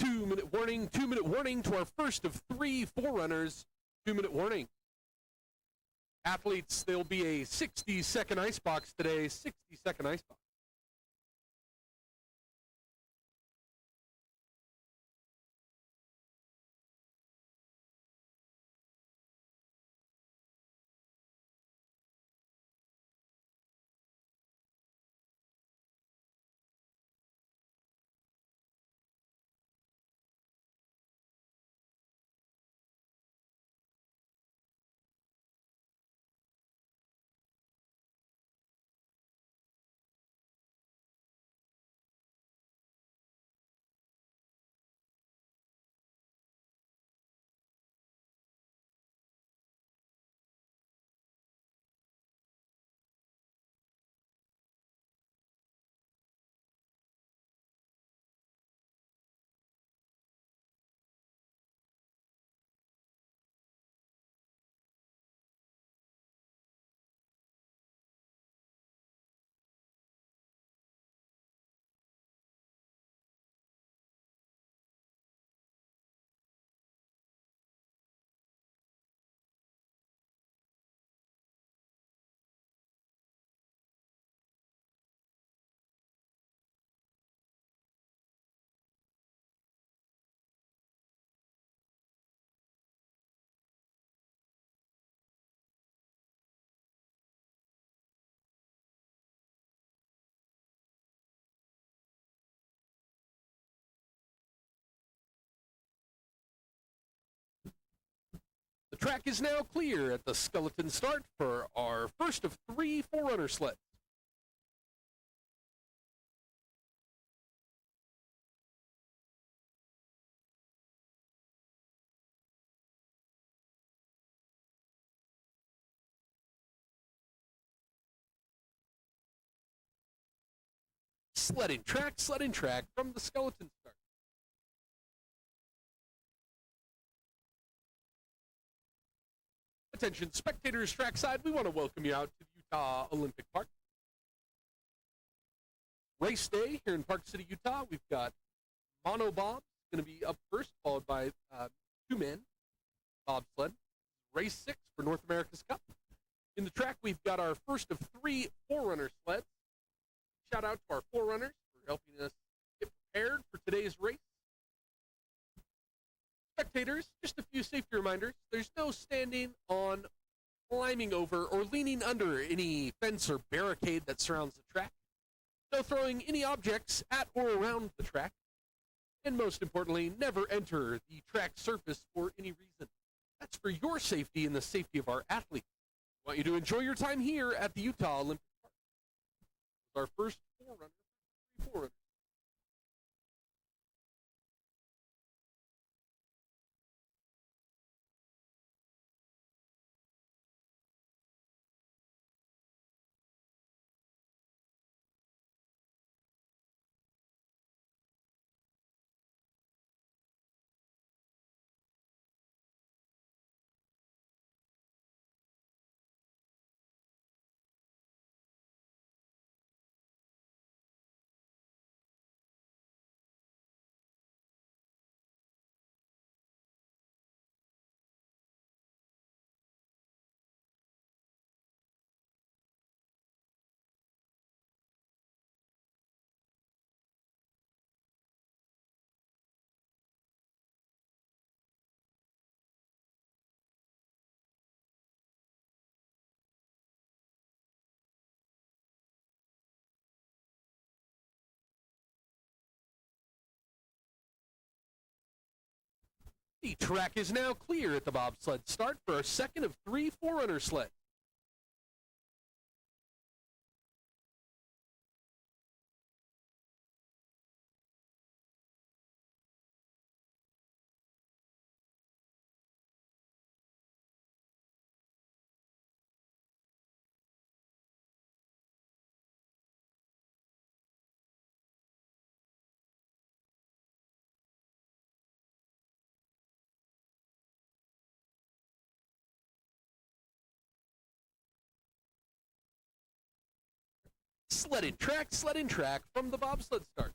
2-minute warning, 2-minute warning to our first of 3 Forerunners. 2-minute warning. Athletes, there'll be a 60-second icebox today, 60-second icebox. The track is now clear at the skeleton start for our first of 3 Forerunner sleds. Sledding track from the skeleton start. Attention spectators trackside, we want to welcome you out to the Utah Olympic Park. Race day here in Park City, Utah. We've got monobob going to be up first, followed by 2-man bobsled. Race 6 for North America's Cup. In the track, we've got our first of 3 Forerunner sleds. Shout out to our Forerunners for helping us get prepared for today's race. Spectators, just a few safety reminders. There's no standing on, climbing over, or leaning under any fence or barricade that surrounds the track. No throwing any objects at or around the track. And most importantly, never enter the track surface for any reason. That's for your safety and the safety of our athletes. We want you to enjoy your time here at the Utah Olympic Park. Our first Forerunner. The track is now clear at the bobsled start for our second of 3 Forerunner sleds. Sledding track from the bobsled start.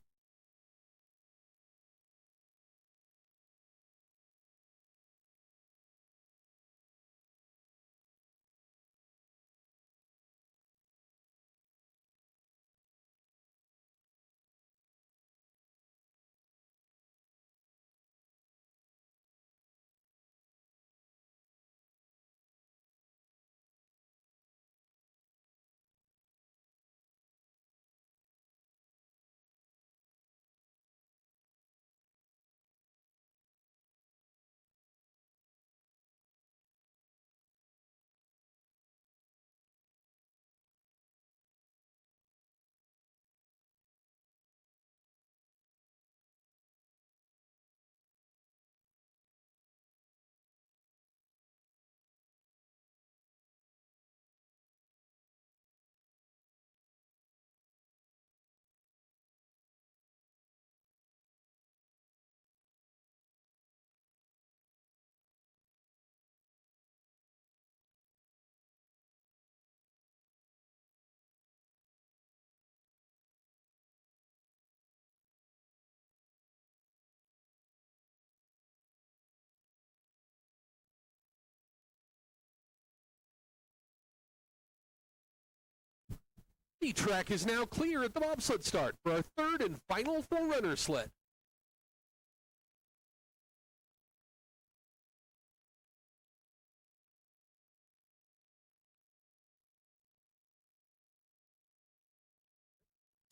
The track is now clear at the bobsled start for our third and final Forerunner sled.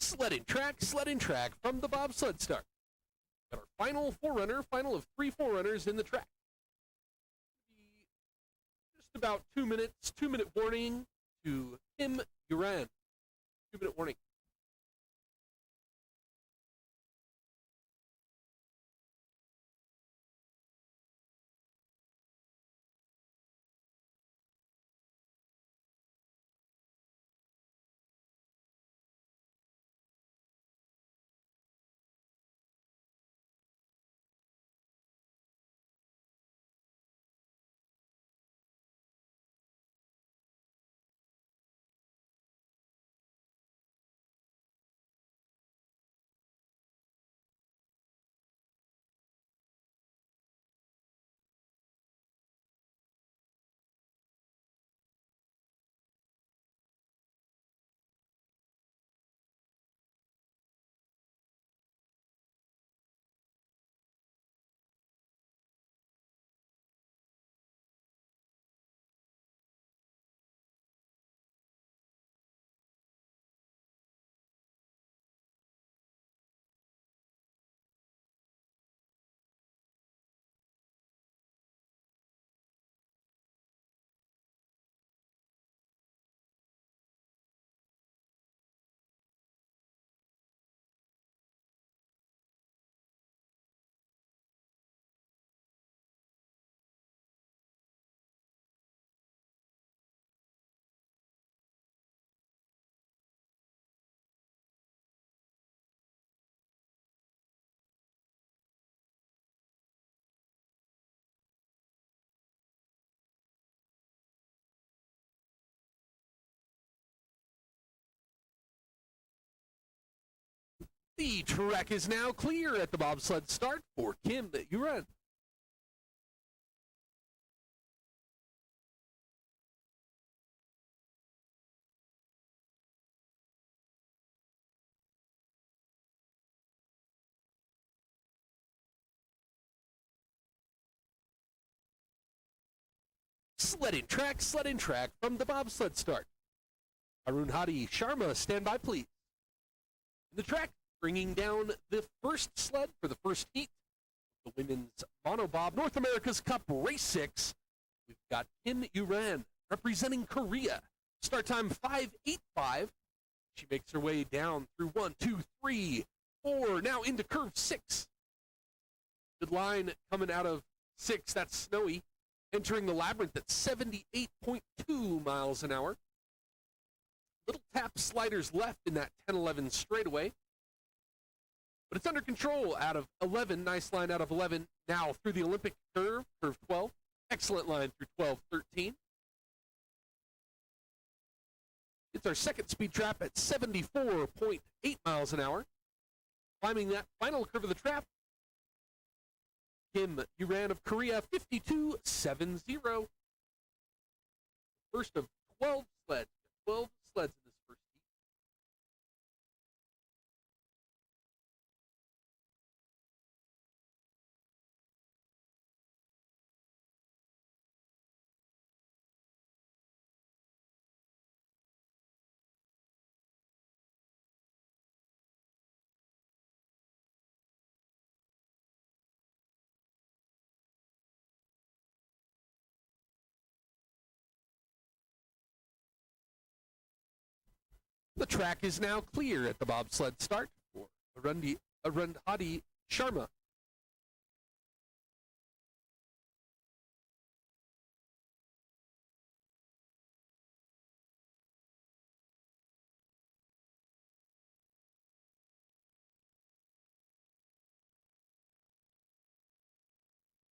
Sled in track from the bobsled start. Got our final Forerunner, final of 3 Forerunners in the track. Just about 2 minutes, 2-minute warning to Kim Uran. 2-minute warning. The track is now clear at the bobsled start for Kim Uran. Sled in track from the bobsled start. Arun Hadi Sharma, stand by please. In the track, bringing down the first sled for the first heat, the women's monobob North America's Cup Race 6. We've got Kim Uran representing Korea. Start time 5:85. She makes her way down through 1, 2, 3, 4, now into curve 6. Good line coming out of 6, that's Snowy. Entering the labyrinth at 78.2 miles an hour. Little tap sliders left in that 10-11 straightaway. But it's under control out of 11. Nice line out of 11. Now through the Olympic curve, curve 12. Excellent line through 12-13. It's our second speed trap at 74.8 miles an hour. Climbing that final curve of the trap, Kim Uran of Korea, 52.70. First of 12 sleds. 12 sleds in this first heat. The track is now clear at the bobsled start for Arun Hadi Sharma.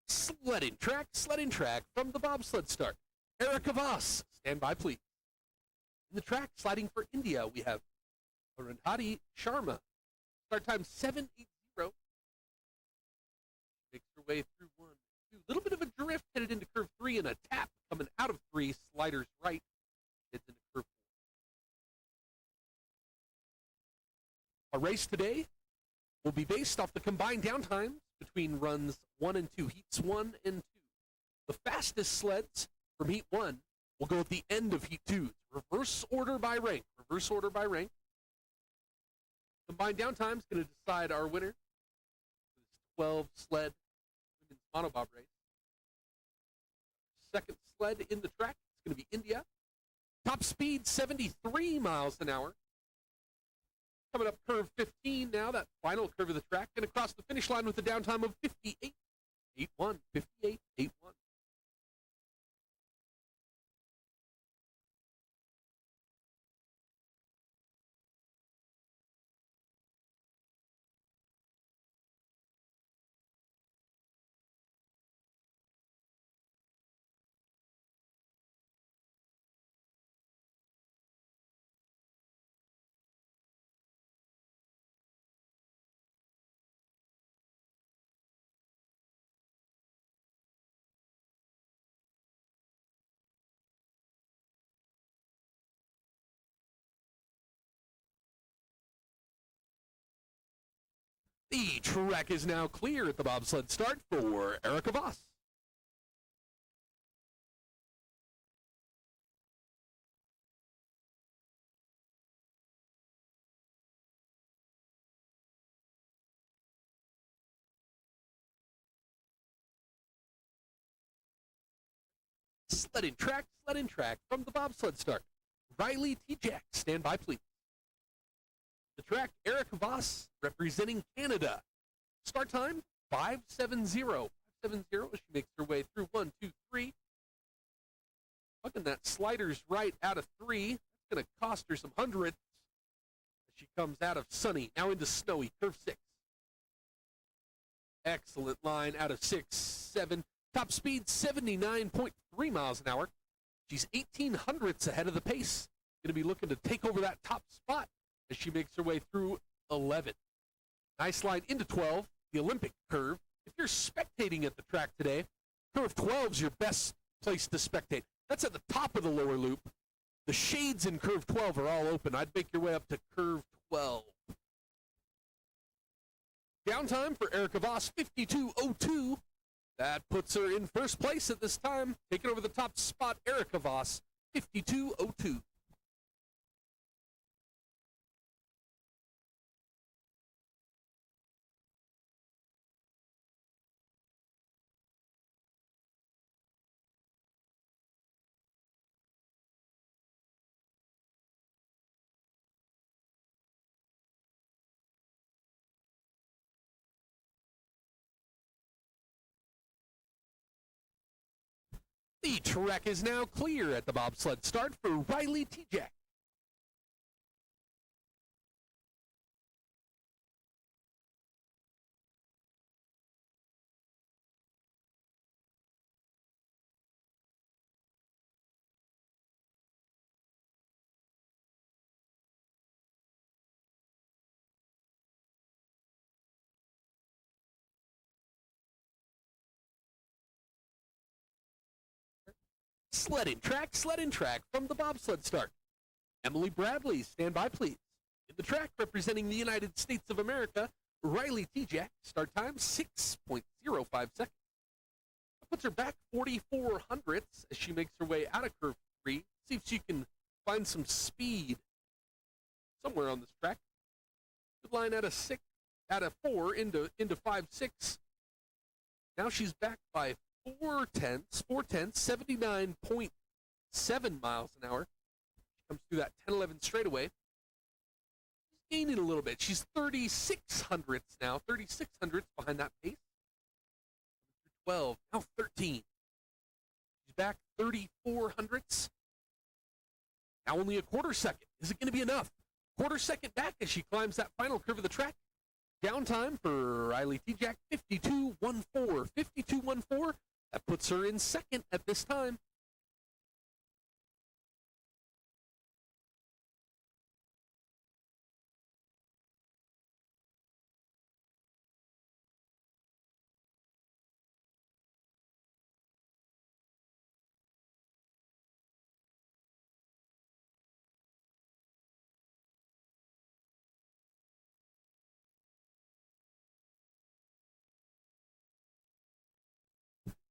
Sled in track from the bobsled start. Erica Voss, stand by please. In the track, sliding for India, we have Arun Hadi Sharma. Start time 7:80. Makes her way through 1, 2. A little bit of a drift headed into curve 3 and a tap coming out of 3. Sliders right. Heads into curve Our race today will be based off the combined downtimes between runs 1 and 2, heats 1 and 2. The fastest sleds from heat 1 will go at the end of heat 2. Reverse order by rank. Reverse order by rank. Combined downtime is going to decide our winner for this 12 sled women's monobob race. Second sled in the track is going to be India. Top speed 73 miles an hour. Coming up curve 15 now, that final curve of the track. Going to cross the finish line with a downtime of 58.81. 58.81. The track is now clear at the bobsled start for Erica Voss. Sled in track from the bobsled start. Riley T. Jack, stand by please. The track, Erica Voss representing Canada. Start time, 5:70. 5:70 as she makes her way through 1, 2, 3. Fucking that slider's right out of 3. That's going to cost her some hundredths as she comes out of sunny, now into snowy, curve 6. Excellent line out of 6, 7. Top speed 79.3 miles an hour. She's 18 hundredths ahead of the pace. Going to be looking to take over that top spot as she makes her way through 11. Nice line into 12, the Olympic curve. If you're spectating at the track today, curve 12 is your best place to spectate. That's at the top of the lower loop. The shades in curve 12 are all open. I'd make your way up to curve 12. Downtime for Erica Voss, 52.02. That puts her in first place at this time. Taking over the top spot, Erica Voss, 52.02. The track is now clear at the bobsled start for Riley T. Jack. Sled in track from the bobsled start. Emily Bradley, stand by please. In the track representing the United States of America, Riley T. Jack, start time 6.05 seconds. That puts her back 44 hundredths as she makes her way out of curve 3. See if she can find some speed somewhere on this track. Good line out of 4 into 5-6. Now she's back by 4/10, 79.7 miles an hour. She comes through that 10-11 straightaway. She's gaining a little bit. She's 36 hundredths now, 36 hundredths behind that pace. 12, now 13. She's back 34 hundredths. Now only a quarter second. Is it going to be enough? Quarter second back as she climbs that final curve of the track. Downtime for Riley T. Jack, 52.14. 52.14. That puts her in second at this time.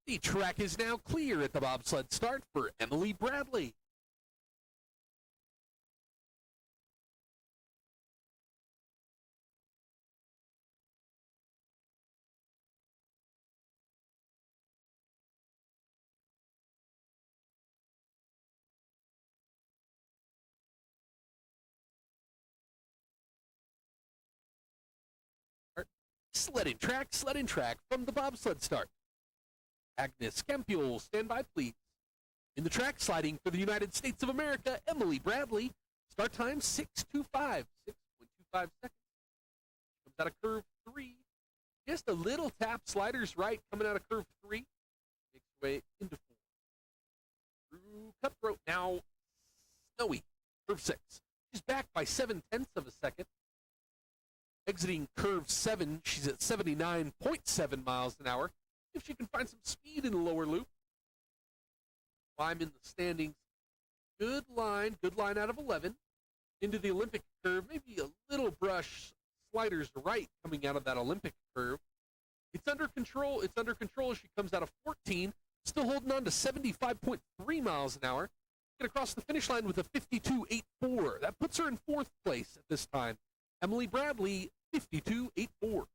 The track is now clear at the bobsled start for Emily Bradley. Sledding track from the bobsled start. Agnes Kempiel, stand by please. In the track sliding for the United States of America, Emily Bradley. Start time 6.25 seconds. Comes out of curve 3. Just a little tap, sliders right, coming out of curve 3. Makes way into 4. Through cutthroat, now snowy, curve 6. She's back by 0.7 of a second. Exiting curve 7, she's at 79.7 miles an hour. If she can find some speed in the lower loop. Climb in the standings. Good line out of 11. Into the Olympic curve, maybe a little brush sliders right coming out of that Olympic curve. It's under control as she comes out of 14. Still holding on to 75.3 miles an hour. Get across the finish line with a 52.84. That puts her in 4th place at this time. Emily Bradley, 52.84.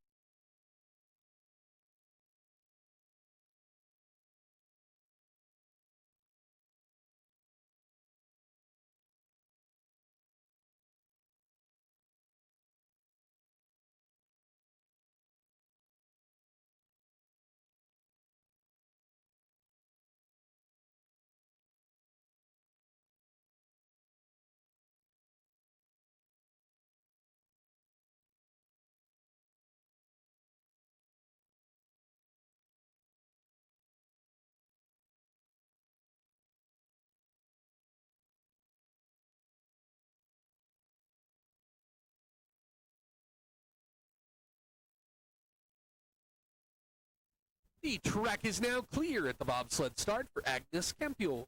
The track is now clear at the bobsled start for Agnes Kempiel.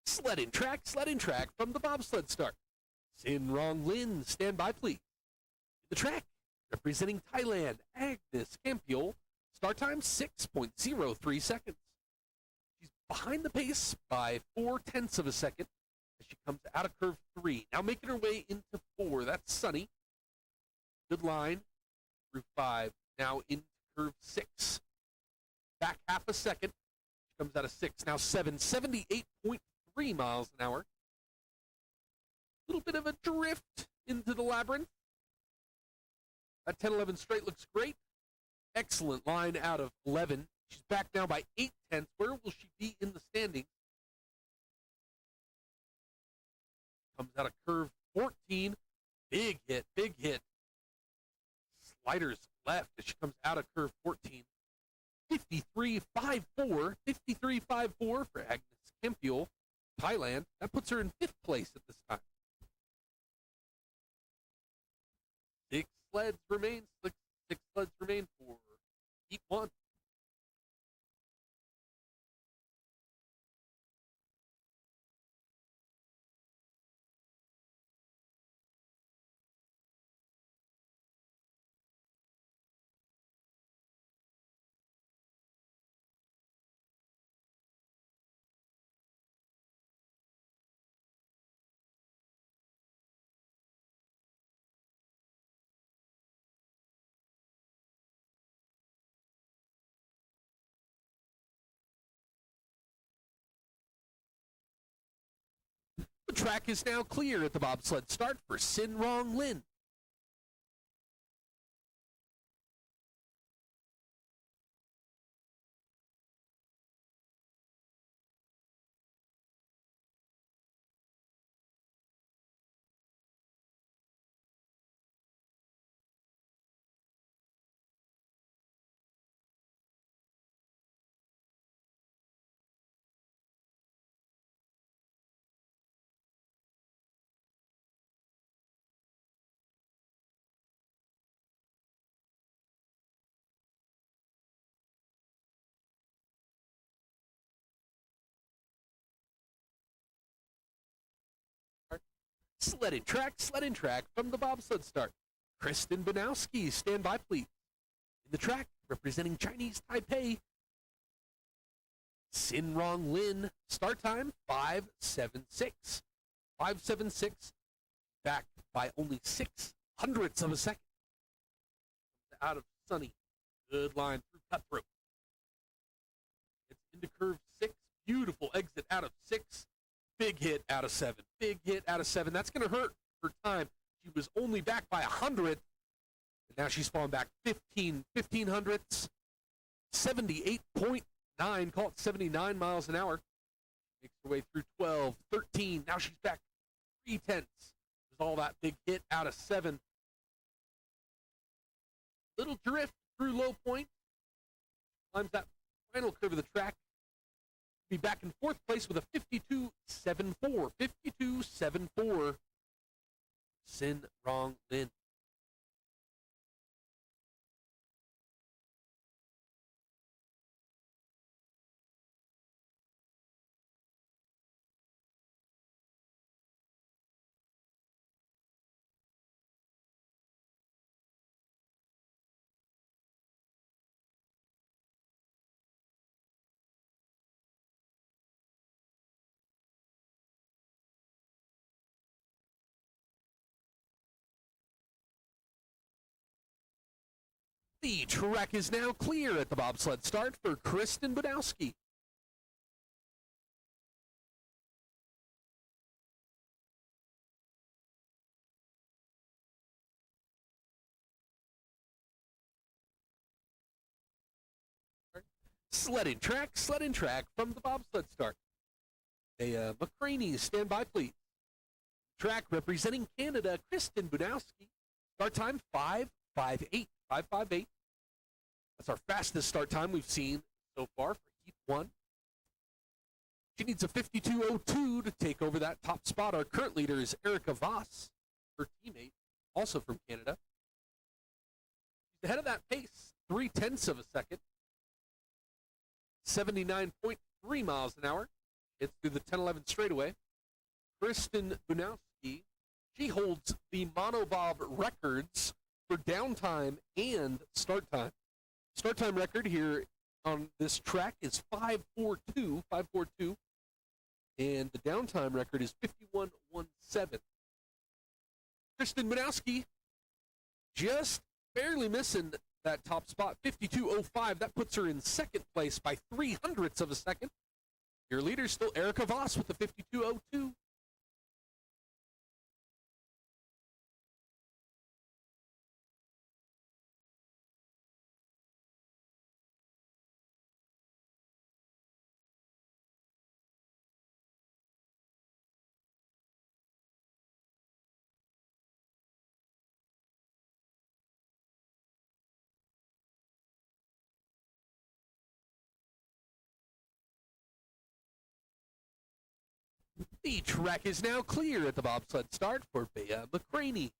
Sledding track from the bobsled start. Sin Rong Lin, stand by please. In the track, representing Thailand, Agnes Kempiel. Start time 6.03 seconds. She's behind the pace by 0.4 of a second as she comes out of curve 3. Now making her way into 4. That's Sunny. Good line through 5. Now into curve 6. Back half a second. She comes out of 6. Now 7. 78.3 miles an hour. A little bit of a drift into the labyrinth. That 10-11 straight looks great. Excellent line out of 11. She's back now by 0.8. Where will she be in the standing? Comes out of curve 14. Big hit. Sliders left as she comes out of curve 14. 53.54. 53.54 for Agnes Kempiel, Thailand. That puts her in 5th place at this time. 6 sleds remain for heat 1. The track is now clear at the bobsled start for Sin Rong Lin. Sled and track from the bobsled start. Kristen Banowski, stand by please. In the track, representing Chinese Taipei, Sin Rong Lin, start time 5.76. 5.76, back by only 0.06 of a second. Out of Sunny, good line through cutthroat. It's into curve 6, beautiful exit out of 6, big hit out of 7, big hit out of 7. That's going to hurt her time. She was only back by 100th, and now she's fallen back 15 hundredths, 78.9, call it 79 miles an hour. Makes her way through 12, 13, now she's back 3/10. There's all that big hit out of 7. Little drift through low point, climbs that final curve of the track. Be back in 4th place with a 52.74. 52.74. Sin Rong Lin. The track is now clear at the bobsled start for Kristen Budowski. Sled and track from the bobsled start. McCraney, stand by please. Track representing Canada, Kristen Budowski. Start time 5.58. 5.58. That's our fastest start time we've seen so far for Heat 1. She needs a 52.02 to take over that top spot. Our current leader is Erica Voss, her teammate, also from Canada. She's ahead of that pace, 0.3 of a second. 79.3 miles an hour. It's through the 10-11 straightaway. Kristen Bunowski, she holds the monobob records for downtime and start time. Start time record here on this track is 5.42, and the downtime record is 51.17. Kristen Bunowski just barely missing that top spot, 52.05. That puts her in 2nd place by 0.03 of a second. Your leader is still Erica Voss with the 52.02. The track is now clear at the bobsled start for Bea McCraney.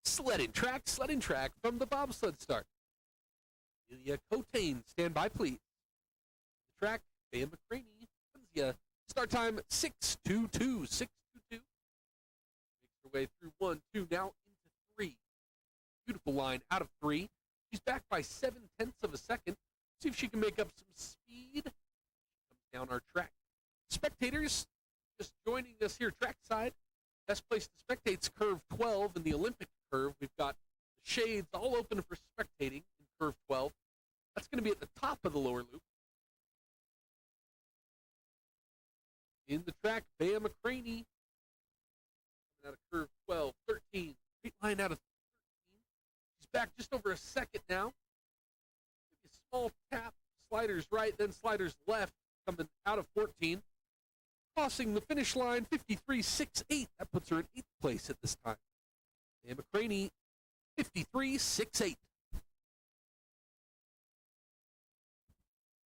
Sled and track from the bobsled start. Ilya Cotain, stand by please. The track, Bea McCraney. Start time 6.22. 6.22. Makes her way through 1, 2, now into 3. Beautiful line out of 3. She's back by 0.7 of a second. See if she can make up some speed. Comes down our track. Spectators just joining us here trackside. Best place to spectate's curve 12 in the Olympic curve. We've got the shades all open for spectating in curve 12. That's going to be at the top of the lower loop. In the track, Bea McCraney. Coming out of curve 12, 13. Straight line out of 13. She's back just over a second now. A small tap, sliders right, then sliders left, coming out of 14. Crossing the finish line, 53.68. That puts her in 8th place at this time. And McCraney, 53.68.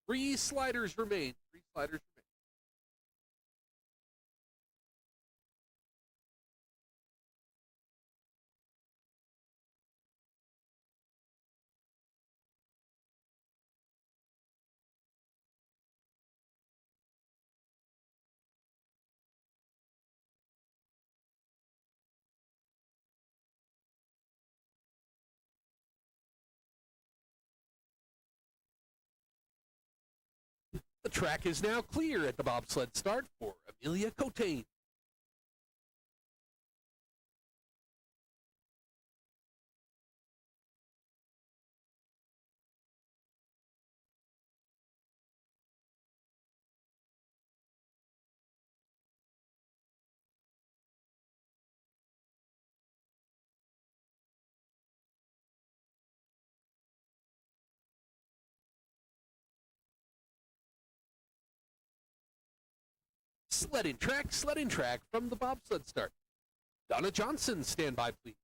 3 sliders remain. 3 sliders remain. The track is now clear at the bobsled start for Amelia Cotain. Sledding track from the bobsled start. Donna Johnson, stand by, please.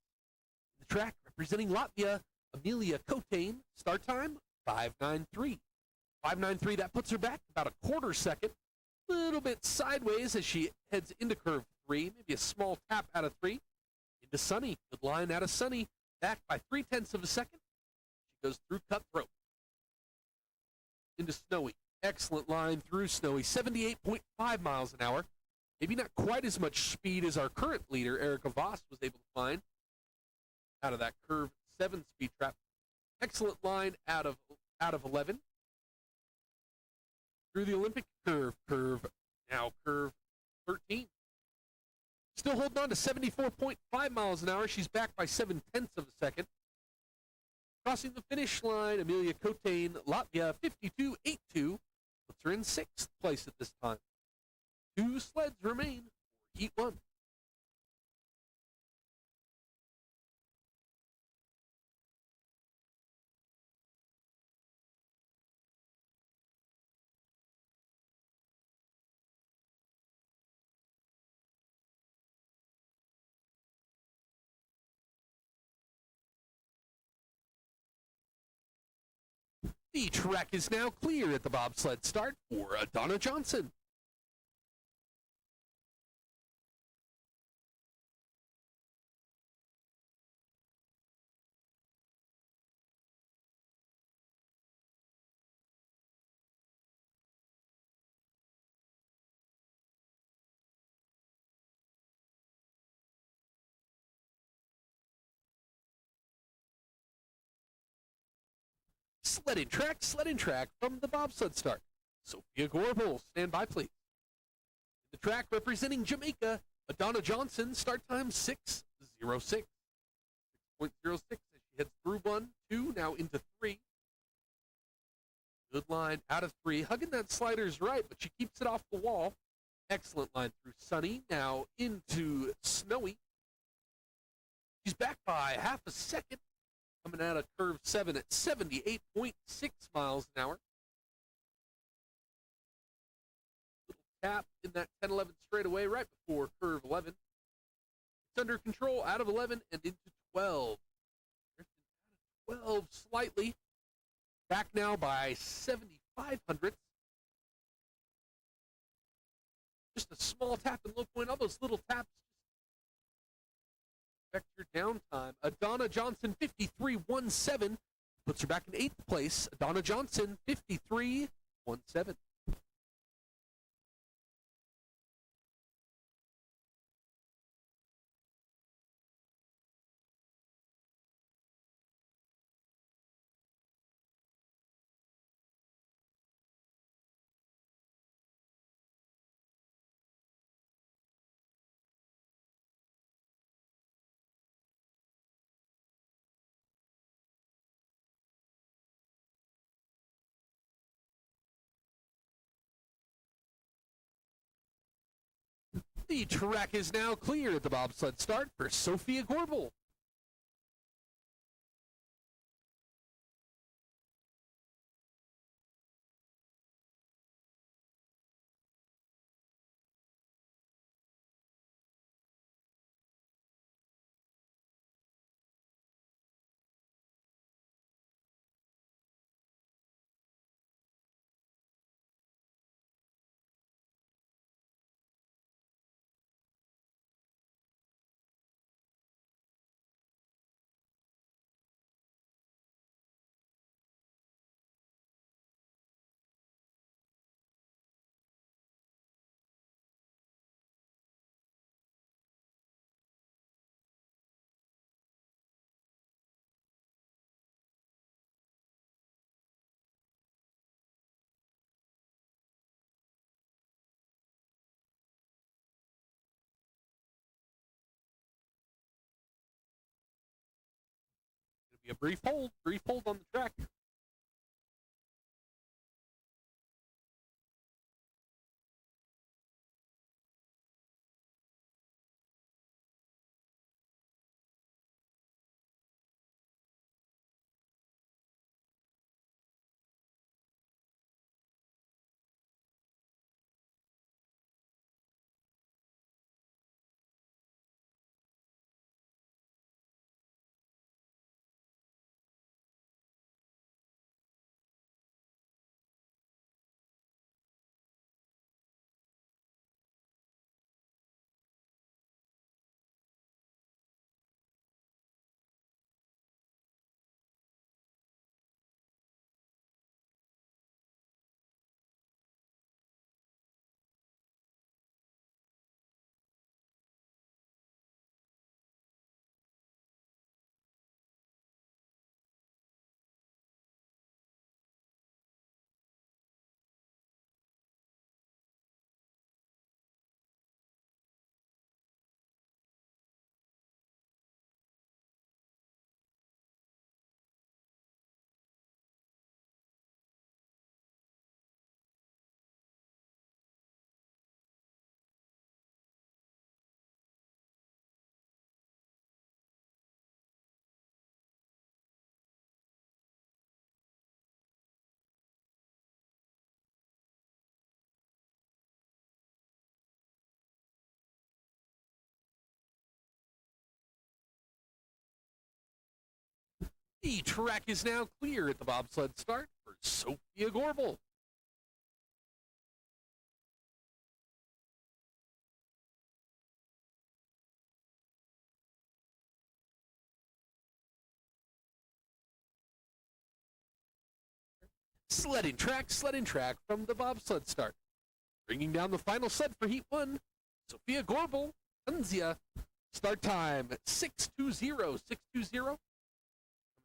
The track representing Latvia, Amelia Cotain, start time 5:93. 5:93, that puts her back about a quarter second. A little bit sideways as she heads into curve 3, maybe a small tap out of 3. Into Sunny, good line out of Sunny, back by 0.3 of a second. She goes through Cutthroat. Into Snowy. Excellent line through Snowy, 78.5 miles an hour. Maybe not quite as much speed as our current leader, Erica Voss, was able to find out of that curve 7 speed trap. Excellent line out of 11. Through the Olympic curve 13. Still holding on to 74.5 miles an hour. She's back by 0.7 of a second. Crossing the finish line, Amelia Cotain, Latvia, 52.82. Puts her in 6th place at this time. 2 sleds remain for Heat 1. The track is now clear at the bobsled start for Donna Johnson. Sledding track from the bobsled start. Sophia Gorbel, stand by, please. The track representing Jamaica, Donna Johnson, start time 6:06. 6.06 as she heads through 1, 2, now into 3. Good line out of 3. Hugging that slider's right, but she keeps it off the wall. Excellent line through Sunny, now into Snowy. She's back by half a second. Coming out of curve 7 at 78.6 miles an hour. Little tap in that 10-11 straightaway right before curve 11. It's under control out of 11 and into 12. Drifting out of 12 slightly. Back now by 7,500. Just a small tap and low point. All those little taps affect your downtime. Donna Johnson, 53.17, puts her back in 8th place. Donna Johnson, 53.17. The track is now clear at the bobsled start for Sophia Gorbel. A brief hold on the track. The track is now clear at the bobsled start for Sophia Gorbel. Sledding track from the bobsled start. Bringing down the final sled for Heat 1, Sophia Gorbel, Hunzia. Start time at 6:20.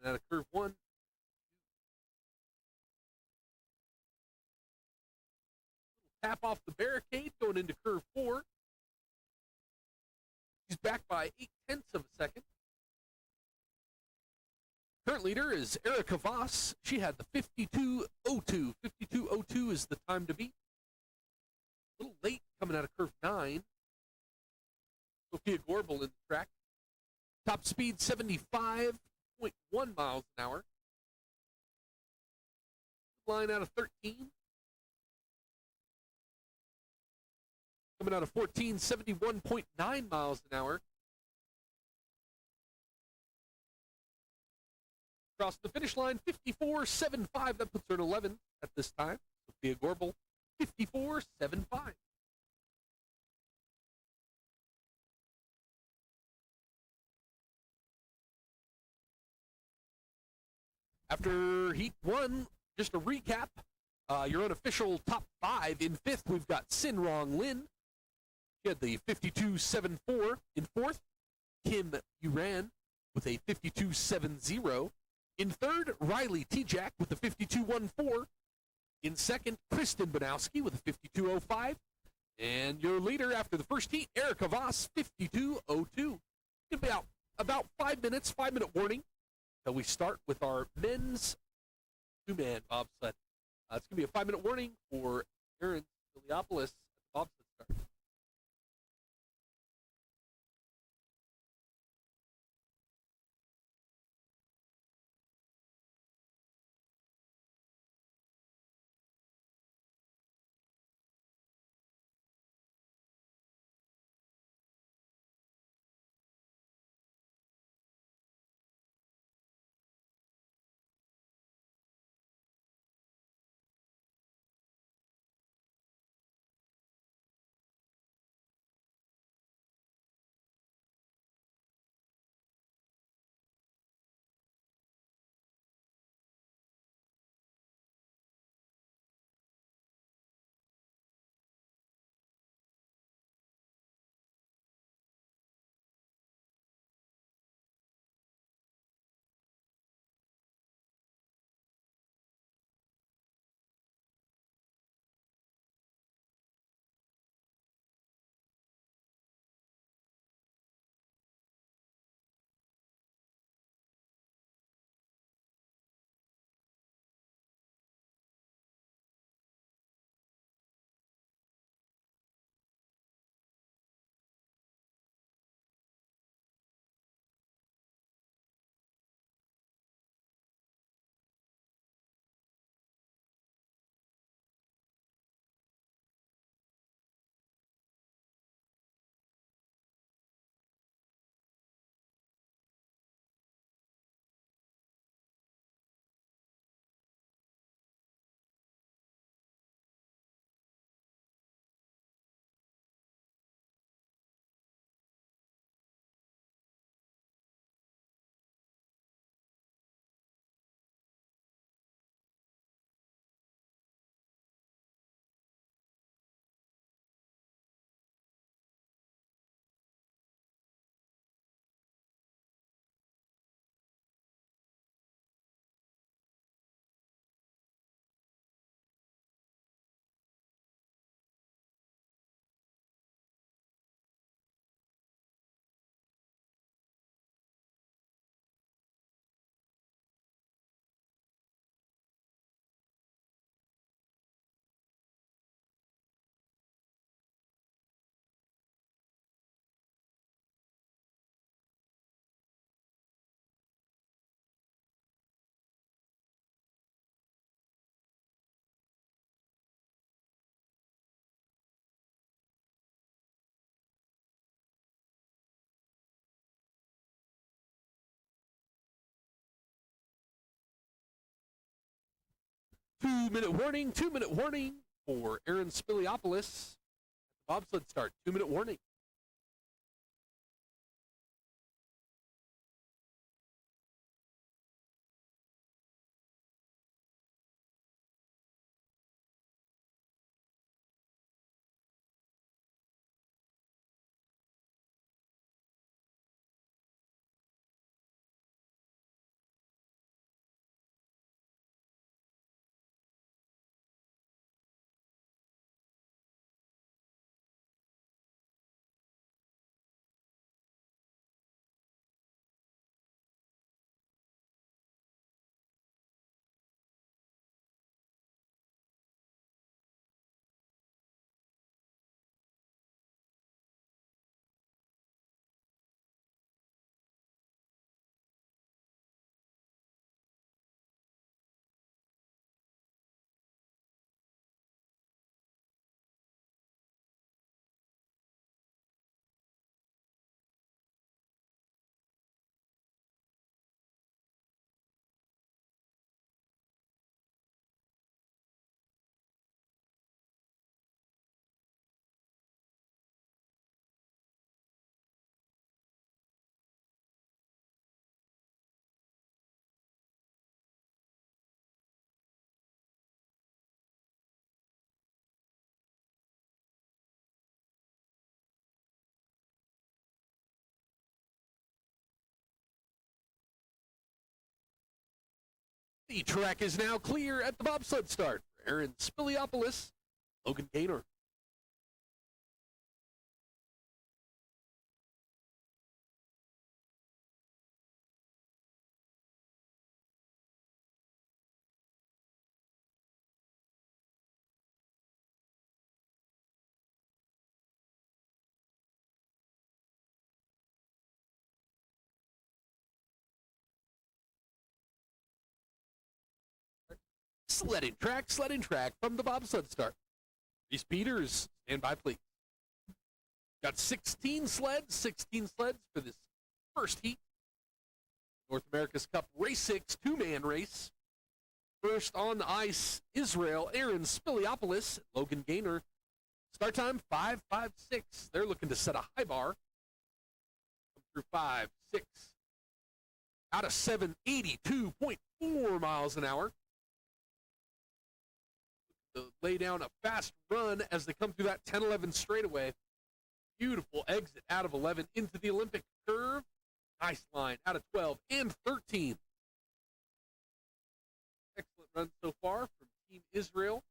Coming out of curve 1. Tap off the barricade going into curve 4. She's back by 0.8 of a second. Current leader is Erica Voss. She had the 52:02. 52:02 is the time to beat. A little late coming out of curve 9. Sophia Gorbel in the track. Top speed 75.1 miles an hour. Line out of 13. Coming out of 14, 71.9 miles an hour. Across the finish line, 54.75. That puts her at 11 at this time. Sophia Gorbel, 54.75. After Heat 1, just a recap. Your unofficial top 5. In 5th, we've got Sinrong Lin. She had the 52.74. In 4th, Kim Uran with a 52.70. In 3rd, Riley T-Jack with a 52.14. In 2nd, Kristen Banowski with a 52.05. And your leader after the first heat, Erica Voss, 52.02. It's going to be about 5 minutes, 5-minute warning, until we start with our men's 2-man bobsled. It's going to be a 5-minute warning for Aaron Iliopoulos at the bobsled start. 2-minute warning, 2-minute warning for Aaron Spiliopoulos. Bobsled start, 2-minute warning. The track is now clear at the bobsled start for Aaron Spiliopoulos, Logan Gaynor. Sledding track from the bobsled start. Reese Peters, stand by, please. Got 16 sleds for this first heat. North America's Cup Race 6, 2-man race. First on the ice, Israel, Aaron Spiliopoulos, Logan Gaynor. Start time, 5:56. They're looking to set a high bar. Come through 5:6. Out of 782.4 miles an hour. To lay down a fast run as they come through that 10-11 straightaway. Beautiful exit out of 11 into the Olympic curve. Nice line out of 12 and 13. Excellent run so far from Team Israel.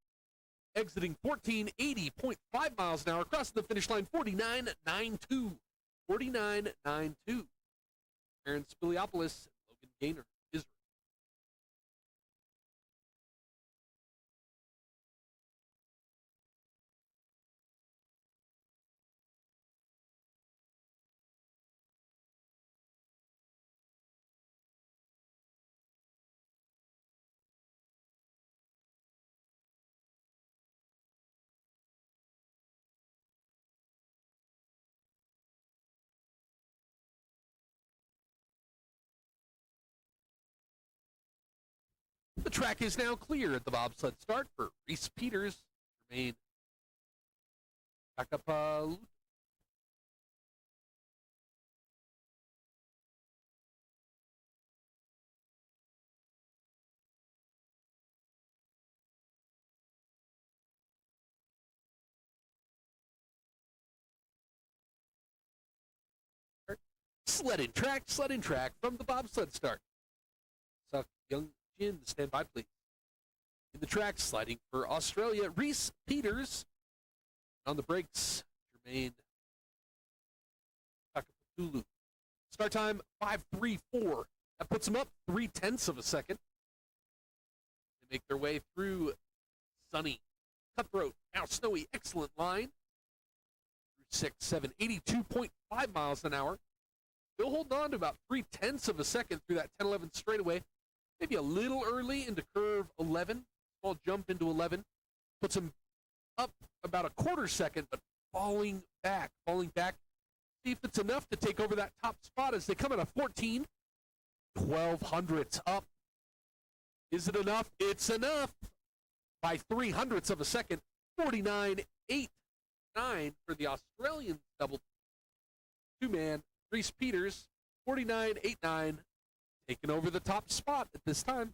Exiting 1480.5 miles an hour, crossing the finish line 49.92. 49.92. Aaron Spiliopoulos, Logan Gaynor, Israel. The track is now clear at the bobsled start for Reese Peters. Remain back up. Sledding track from the bobsled start. Suck Young Jin, stand by, please. In the track, sliding for Australia, Reese Peters. On the brakes, Jermaine Takapatulu. Start time, 5:34. That puts them up 0.3 of a second. They make their way through sunny, cutthroat, now snowy, excellent line. Through 6, 7, 82.5 miles an hour. Still holding on to about 0.3 of a second through that 10-11 straightaway. Maybe a little early into curve 11. Small jump into 11. Puts him up about a quarter second, but falling back. See if it's enough to take over that top spot as they come at a 14. 1200s up. Is it enough? It's enough. by 0.03 of a second, 49.89 for the Australian double two-man. Reese Peters, 49.89, taking over the top spot at this time.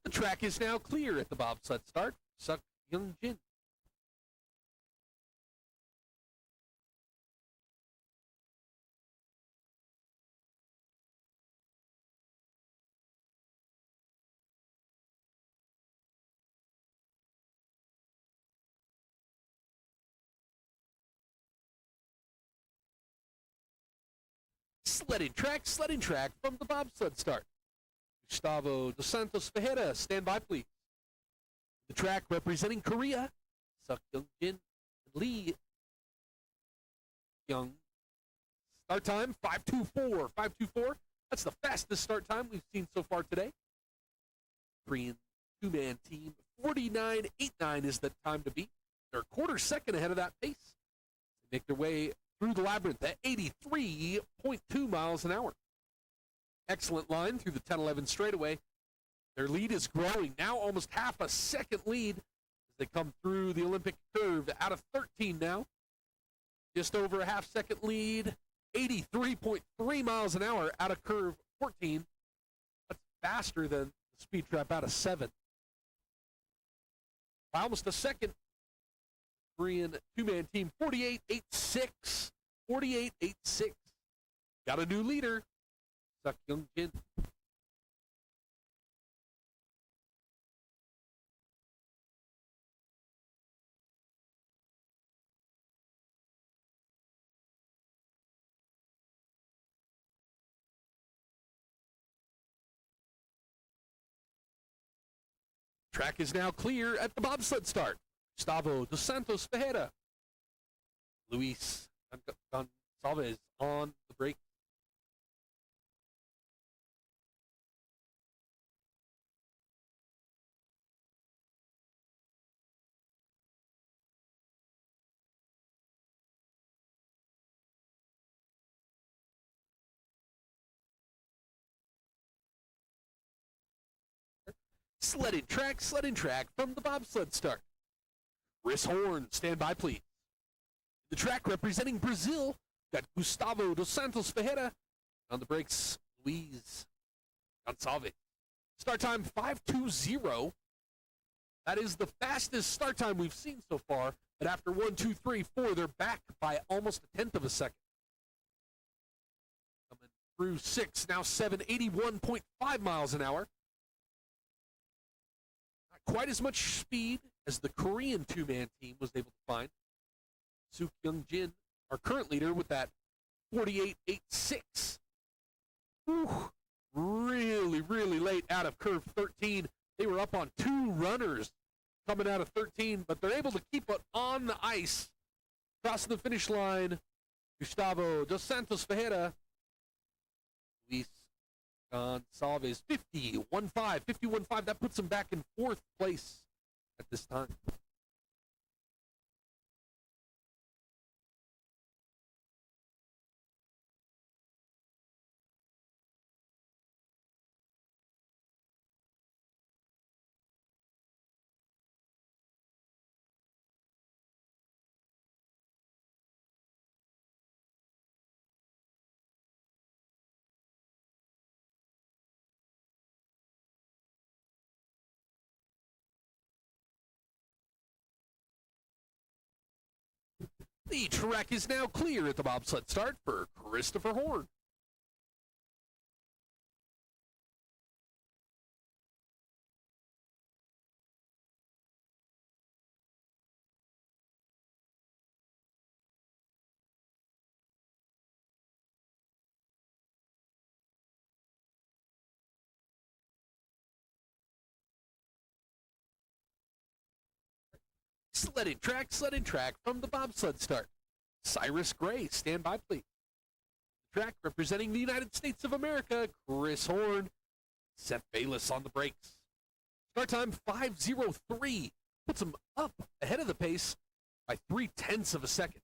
The track is now clear at the bobsled start. Suk Young Jin. Sledding track from the bobsled start. Gustavo dos Santos Ferreira, stand by please. The track representing Korea, Suk Young Jin and Lee Young. Start time 5:24. That's the fastest start time we've seen so far today. Korean two-man team 49.89 is the time to beat. They're a quarter second ahead of that pace. They make their way through the labyrinth at 83.2 miles an hour. Excellent line through the 10-11 straightaway. Their lead is growing, now almost half a second lead as they come through the Olympic curve out of 13 now. Just over a half-second lead, 83.3 miles an hour out of curve 14. That's faster than the speed trap out of 7. By almost a second, Korean two-man team 48.86. 48.86. Got a new leader, Suk Young Jin. Track is now clear at the bobsled start. Gustavo dos Santos Ferreira. Luis Gonçalves on the break. Sledding track from the bobsled start. Chris Horn, stand by please. The track representing Brazil, got Gustavo dos Santos Ferreira. On the brakes, Luis Gonçalves. Start time 5:20. That is the fastest start time we've seen so far. But after 1, 2, 3, 4, they're back by almost a tenth of a second. Coming through 6, now 7, 81.5 miles an hour. Not quite as much speed as the Korean two-man team was able to find. Suk Young Jin, our current leader, with that 48.86. Really late out of curve 13. They were up on 2 runners coming out of 13, but they're able to keep it on the ice. Crossing the finish line, Gustavo dos Santos Ferreira. Luis Gonçalves, 51.5. That puts him back in 4th place at this time. The track is now clear at the bobsled start for Christopher Horn. Sledding track from the bobsled start. Cyrus Gray, stand by please. Track representing the United States of America, Chris Horn. Seth Bayless on the brakes. Start time 5:03. Puts him up ahead of the pace by 0.3 of a second.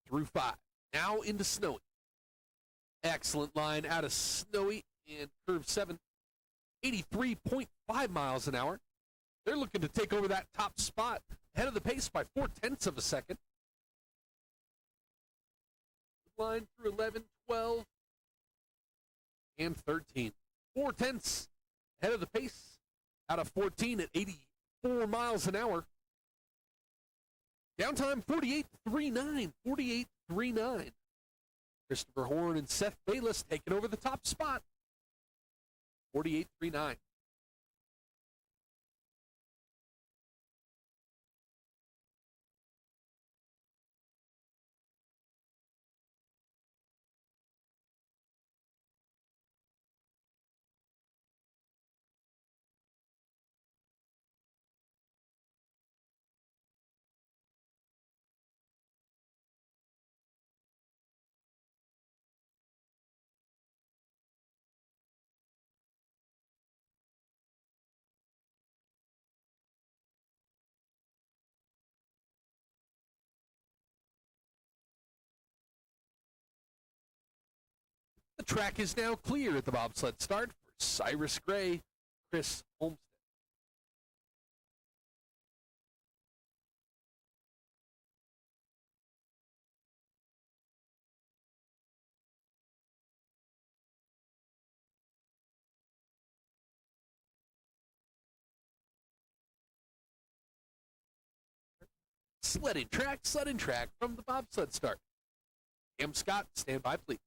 Through 5. Now into Snowy. Excellent line out of Snowy and curve 7. 83.5 miles an hour. They're looking to take over that top spot ahead of the pace by 0.4 of a second. Line through 11, 12, and 13. 0.4 ahead of the pace out of 14 at 84 miles an hour. Downtime 48.39. 48.39. Christopher Horn and Seth Bayless taking over the top spot. 48.39. The track is now clear at the bobsled start for Cyrus Gray, Chris Olmsted. Sledding track from the bobsled start. Cam Scott, stand by please.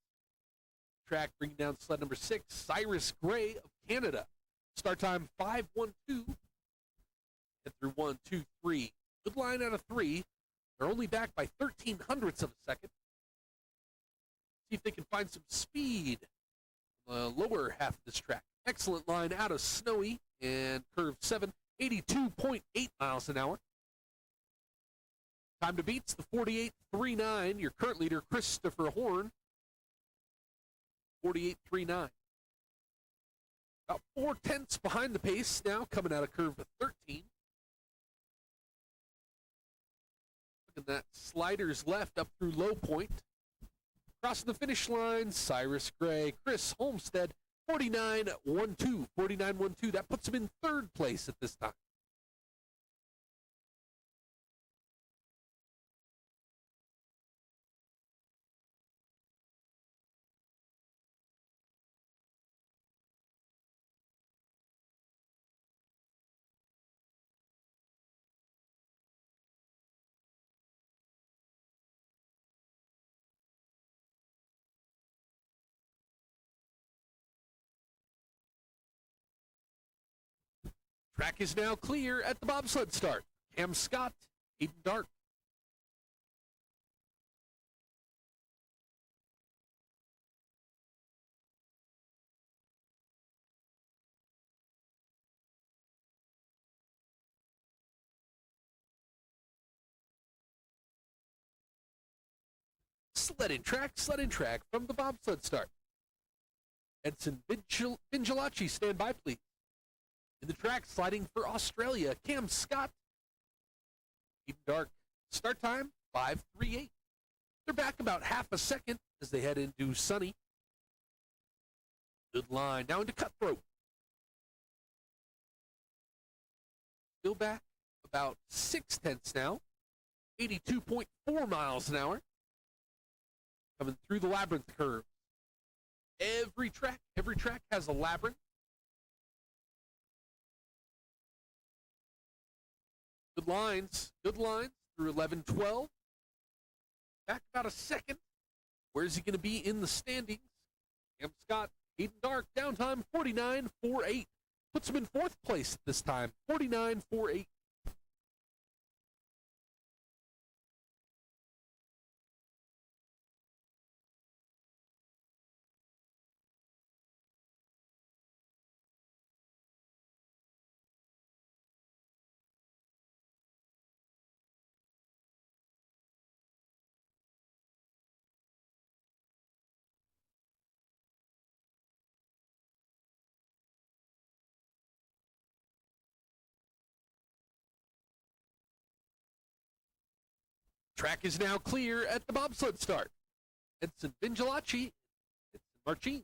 Track bringing down sled number 6, Cyrus Gray of Canada. Start time 5:12. Head through 1, 2, 3. Good line out of 3. They're only back by 0.13 of a second. See if they can find some speed on the lower half of this track. Excellent line out of Snowy and curve 7, 82.8 miles an hour. Time to beats the 48.39. Your current leader, Christopher Horn. 48.39. About 0.4 behind the pace now, coming out of curve 13. Look at that. Sliders left up through low point. Crossing the finish line, Cyrus Gray, Chris Olmsted, 49.12. 49.12. That puts him in third place at this time. Track is now clear at the bobsled start. Cam Scott, Aiden Dark. Sledding track from the bobsled start. Edson Bingelacci, stand by please. In the track, sliding for Australia, Cam Scott. Even Dark. Start time, 5:38. They're back about half a second as they head into Sunny. Good line. Now into Cutthroat. Still back about 0.6 now. 82.4 miles an hour. Coming through the labyrinth curve. Every track has a labyrinth. Good lines through 11, 12. Back about a second. Where's he going to be in the standings? Cam Scott, Aiden Dark, downtime 49.48. Puts him in fourth place this time, 49.48. Track is now clear at the bobsled start. Edson Vingilaci, Edson Marcin.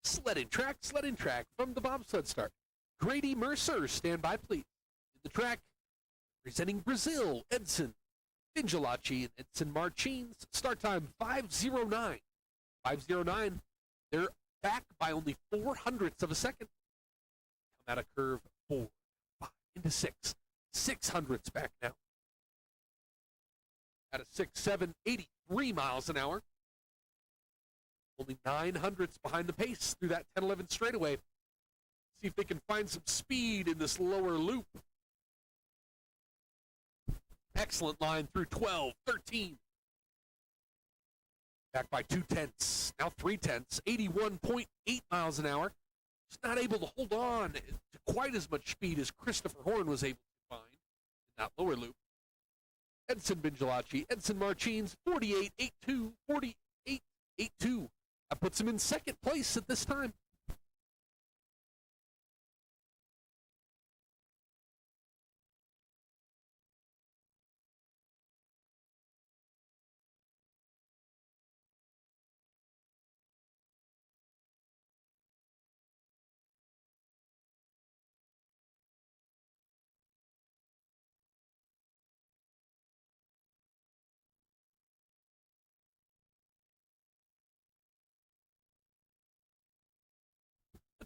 Sled and track from the bobsled start. Grady Mercer, stand by please. In the track, representing Brazil, Edson Vingilaci and Edson Marcins. Start time 5:09. 5:09. They're back by only 0.04 of a second. Come out of curve 4, 5 into 6. 0.06 back now. Out of 6, 7, 83 miles an hour. Only 0.09 behind the pace through that 10-11 straightaway. See if they can find some speed in this lower loop. Excellent line through 12, 13. Back by 0.2, now 0.3, 81.8 miles an hour. Just not able to hold on to quite as much speed as Christopher Horn was able to find in that lower loop. Edson Vingilaci, Edson Marcins, 48.82, 48.82. That puts him in second place at this time.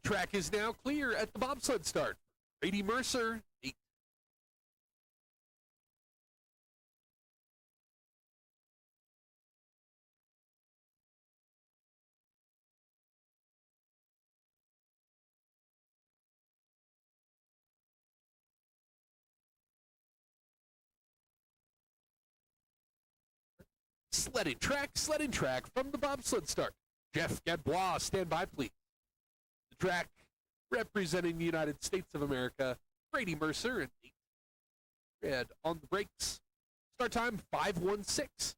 The track is now clear at the bobsled start. Grady Mercer, 8. Sled and track from the bobsled start. Jeff Gadbois, stand by please. The track representing the United States of America, Grady Mercer and 8. Red on the brakes. Start time 5:16.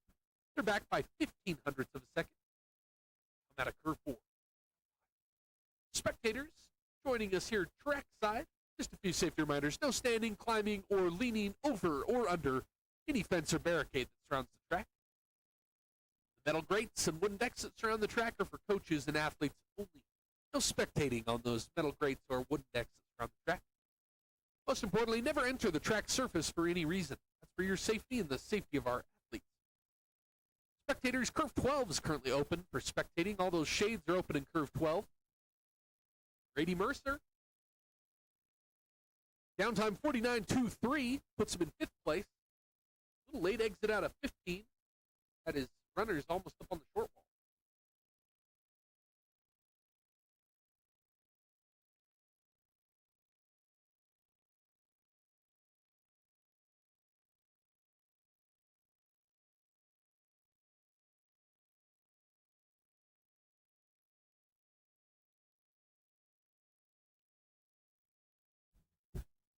They're back by 0.15 of a second. Come out of curve 4. Spectators joining us here trackside. Just a few safety reminders. No standing, climbing, or leaning over or under any fence or barricade that surrounds the track. The metal grates and wooden decks that surround the track are for coaches and athletes only. No spectating on those metal grates or wooden decks that surround the track. Most importantly, never enter the track surface for any reason. That's for your safety and the safety of our athletes. Spectators, curve 12 is currently open for spectating. All those shades are open in curve 12. Grady Mercer. Downtime 49.23 puts him in 5th place. A little late exit out of 15. That is runners almost up on the short wall.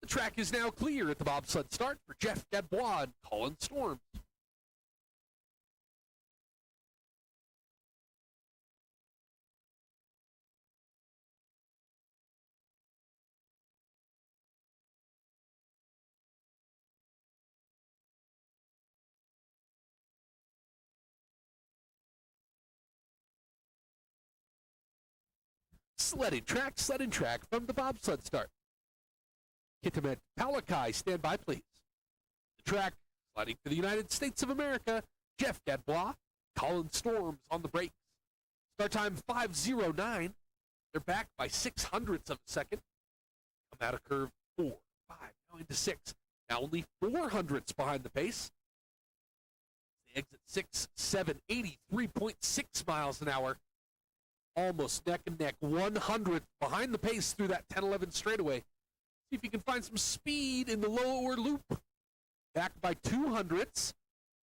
The track is now clear at the bobsled start for Jeff Gadbois and Colin Storms. Sled and track from the bobsled start. Kitimet Palakai, stand by please. The track, sliding for the United States of America, Jeff Gadbois, Colin Storms on the brakes. Start time 5:09. They're back by 0.06 of a second. Come out of curve 4, 5, now into 6. Now only 0.04 behind the pace. They exit 6, 7, 83.6 miles an hour. Almost neck and neck, 100 behind the pace through that 10-11 straightaway. See if you can find some speed in the lower loop. Back by 200s,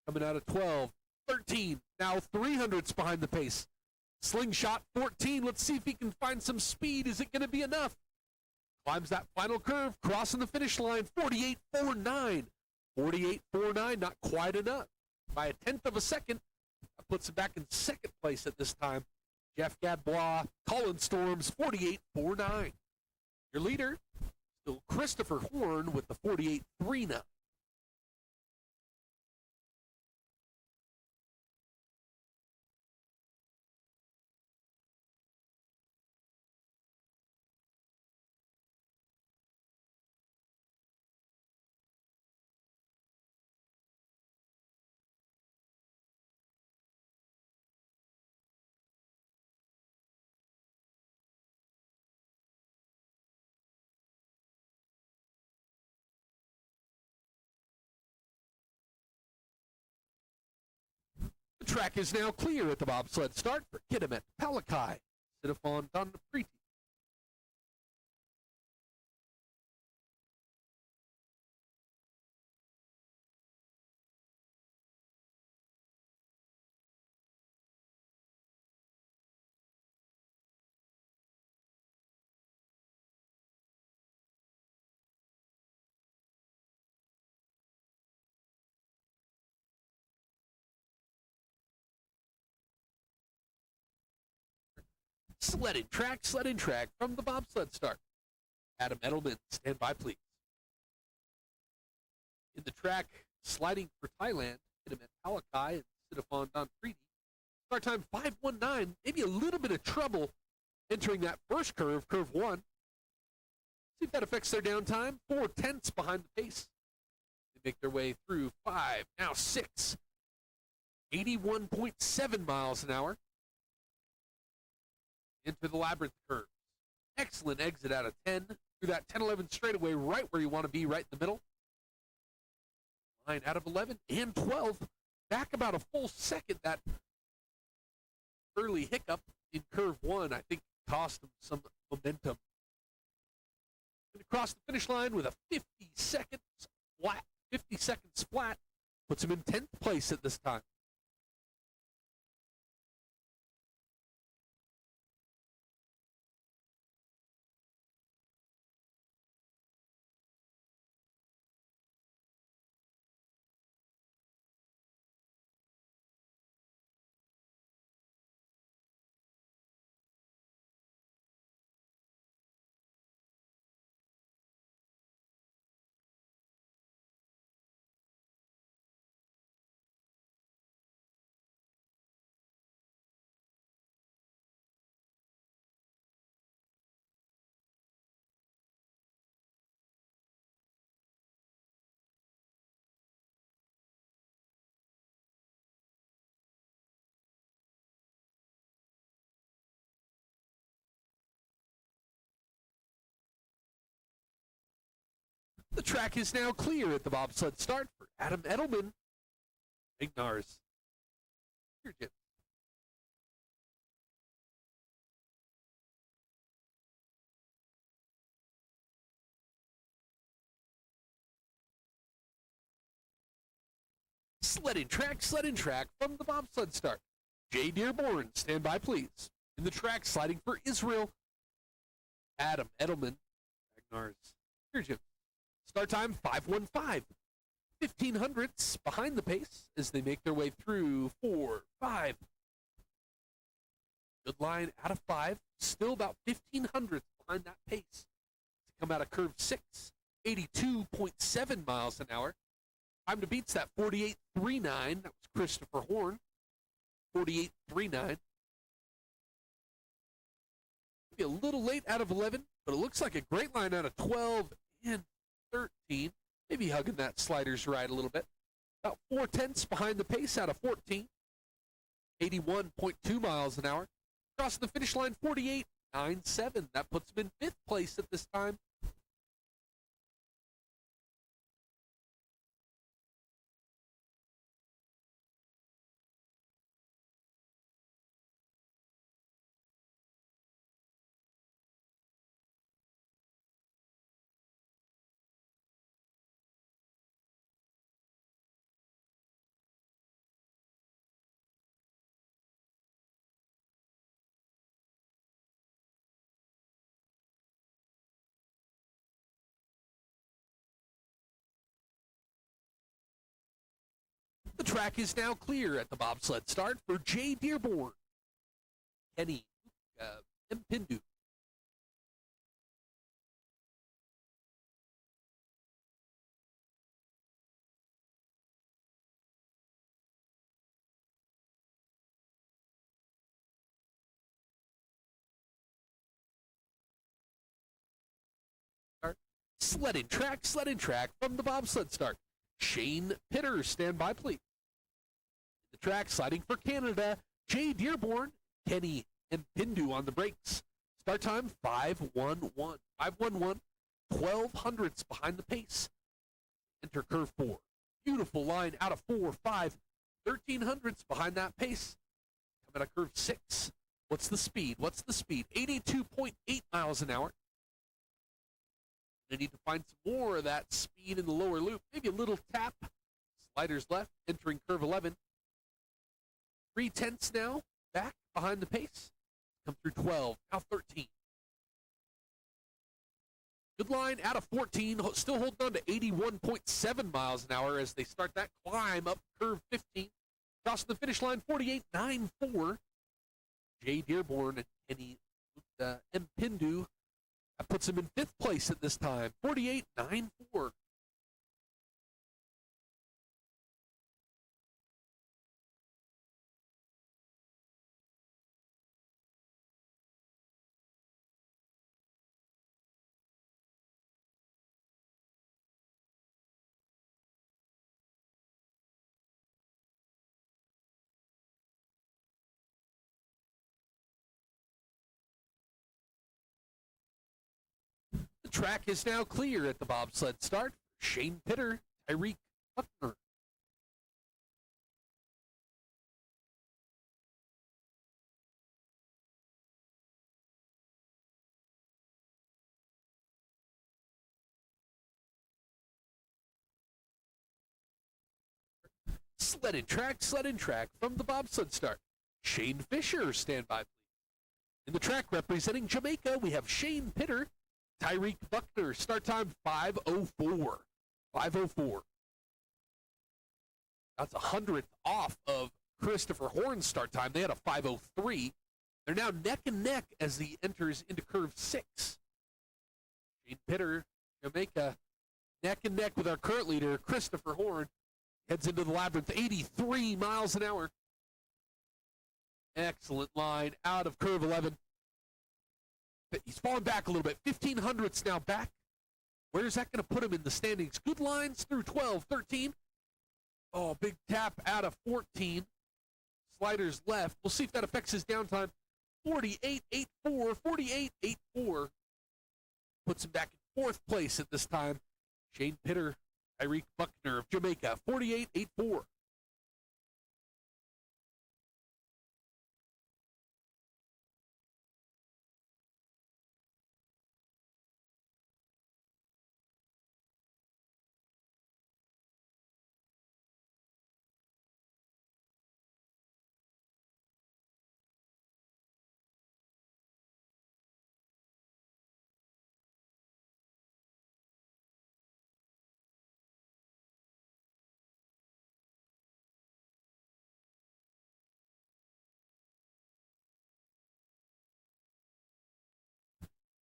coming out of 12, 13, now 300s behind the pace. Slingshot 14, let's see if he can find some speed. Is it going to be enough? Climbs that final curve, crossing the finish line, 48.49. 48.49, not quite enough. By a tenth of a second, that puts him back in second place at this time. Jeff Gadbois, Colin Storms, 48.49. Your leader, still Christopher Horn with the 48.39. The track is now clear at the bobsled start for Kitimat, Palakai, Sidafon, Donpriti. Sledding track from the bobsled start. Adam Edelman, stand by, please. In the track, sliding for Thailand, Kitimat, Palakai, and Sidafon, Donpriti. Start time 5:19, maybe a little bit of trouble entering that first curve, curve 1. See if that affects their downtime. 4/10 behind the pace. They make their way through 5, now 6. 81.7 miles an hour. Into the labyrinth curve. Excellent exit out of 10. Through that 10-11 straightaway, right where you want to be, right in the middle. Line out of 11 and 12. Back about a full second. That early hiccup in curve 1, I think, cost them some momentum. And across the finish line with a 50-second splat. 50-second splat puts him in 10th place at this time. The track is now clear at the bobsled start for Adam Edelman. Ignars. Here, Jim. Sledding track from the bobsled start. Jay Dearborn, stand by, please. In the track, sliding for Israel. Adam Edelman. Ignars. Here, Jim. Start time 5:15. 1500ths behind the pace as they make their way through 4, 5. Good line out of 5. Still about 1500ths behind that pace. To come out of curve 6, 82.7 miles an hour. Time to beats that 48.39. That was Christopher Horn. 48.39. Maybe a little late out of 11, but it looks like a great line out of 12 and 13. Maybe hugging that sliders ride a little bit. About 4/10 behind the pace out of 14. 81.2 miles an hour. Crossing the finish line, 48.97. That puts him in 5th place at this time. track is now clear at the bobsled start for Jay Dearborn, Kenny Mpindu. Sledding track from the bobsled start. Shane Pitter, stand by, please. The track sliding for Canada, Jay Dearborn, Kenny Mpindu on the brakes. Start time 5:11. 5:11, 12 hundredths behind the pace. Enter curve 4. Beautiful line out of 4, 5, 13 hundredths behind that pace. Coming out of curve 6. What's the speed? 82.8 miles an hour. They need to find some more of that speed in the lower loop. Maybe a little tap. Sliders left, entering curve 11. 3/10 now, back behind the pace. Come through 12, now 13. Good line out of 14, still holding on to 81.7 miles an hour as they start that climb up curve 15. Crossing the finish line, 48.94. Jay Dearborn and Kenny Mpindu. That puts him in 5th place at this time, 48.94. The track is now clear at the bobsled start. Shane Pitter, Tyreek Buckner. Sledding track from the bobsled start. Shane Fisher, stand by, please. In the track representing Jamaica, we have Shane Pitter, Tyreek Buckner. Start time 5:04. 5:04. That's 100th off of Christopher Horn's start time. They had a 5:03. They're now neck and neck as he enters into curve 6. Shane Pitter, Jamaica, neck and neck with our current leader, Christopher Horn. Heads into the labyrinth, 83 miles an hour. Excellent line out of curve 11. He's fallen back a little bit. 15 hundredths now back. Where's that going to put him in the standings? Good lines through 12, 13. Oh, big tap out of 14. Sliders left. We'll see if that affects his downtime. 48.84, 48.84. Puts him back in 4th place at this time. Shane Pitter, Tyreek Buckner of Jamaica, 48.84.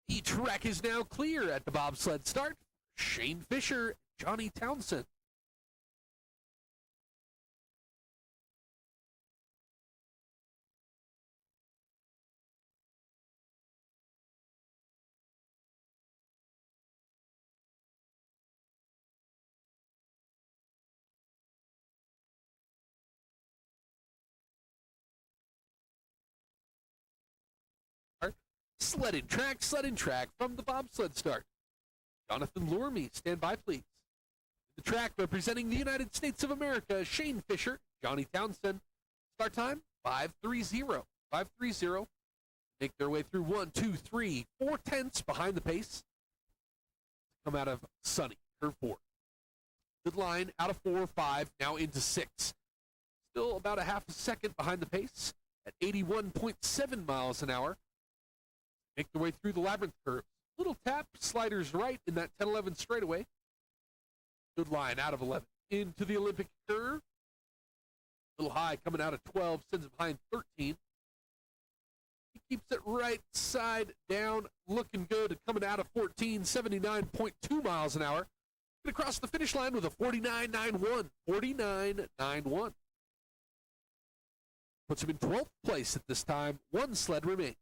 The track is now clear at the bobsled start. Shane Fisher, Johnny Townsend. Sledding track from the bobsled start. Jonathan Lorme, stand by, please. The track representing the United States of America, Shane Fisher, Johnny Townsend. Start time, 5:30. 5:30. Make their way through 1, 2, 3, 4/10 behind the pace. Come out of Sunny, curve 4. Good line out of 4, 5, now into 6. Still about a half a second behind the pace at 81.7 miles an hour. Make their way through the labyrinth curves. Little tap, sliders right in that 10-11 straightaway. Good line out of 11. Into the Olympic curve. little high coming out of 12, sends him behind 13. He keeps it right side down, looking good, and coming out of 14, 79.2 miles an hour. Going to cross the finish line with a 49.91. 49.91. Puts him in 12th place at this time. One sled remains.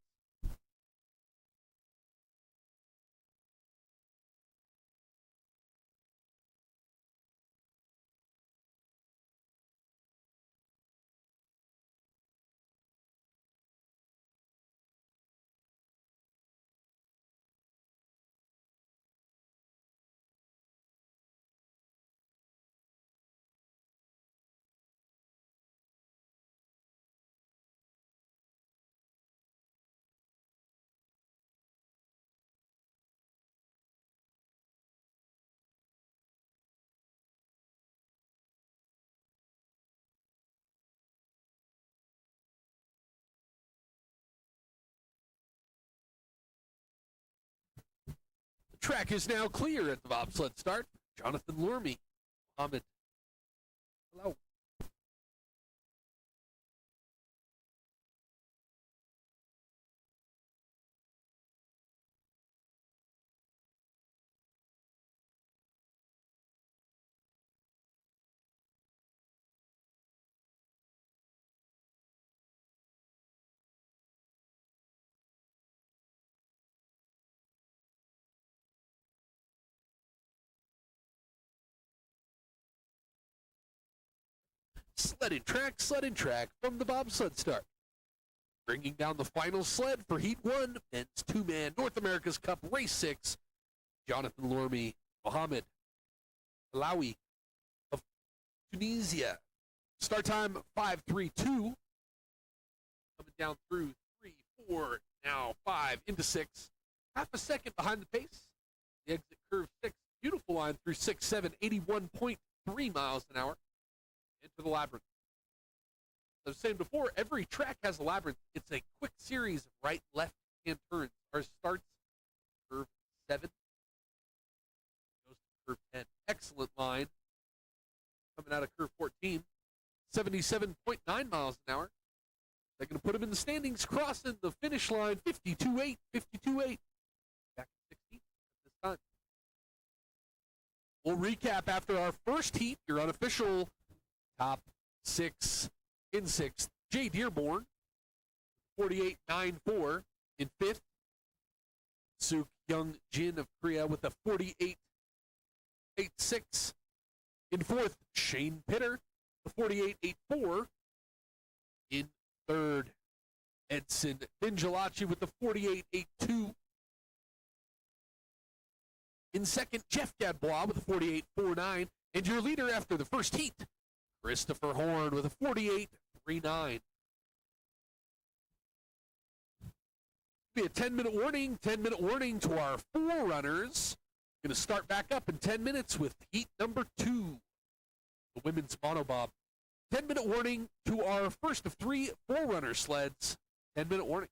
The track is now clear at the bobsled start. Jonathan Lurmy, Mohammed. Hello. Sledding track from the bobsled start. Bringing down the final sled for Heat 1, men's two-man North America's Cup Race 6, Jonathan Lurmy, Mohammed Alawi of Tunisia. Start time 5:32. Coming down through 3, 4, now 5 into 6. Half a second behind the pace. The exit curve 6. Beautiful line through 6, 7, 81.3 miles an hour. Into the labyrinth. As I was saying before, every track has a labyrinth. It's a quick series of right, left hand turns. Ours starts curve 7, goes to curve 10. Excellent line. Coming out of curve 14, 77.9 miles an hour. They're going to put him in the standings, crossing the finish line, 52.8, 52.8. Back to 16 at this time. We'll recap after our first heat, your unofficial top 6 in 6th. Jay Dearborn, 48.94 in 5th. Suk Young Jin of Korea with a 48.86. In 4th, Shane Pitter, the 48.84. In 3rd, Edson Ninjalachi with the 48.82. In 2nd, Jeff Gadbois with a 48.49. And your leader after the first heat, Christopher Horn with a 48.39. Be a 10-minute warning. 10-minute warning to our Forerunners. Going to start back up in 10 minutes with heat number 2, the women's monobob. 10-minute warning to our first of 3 Forerunner sleds. 10-minute warning.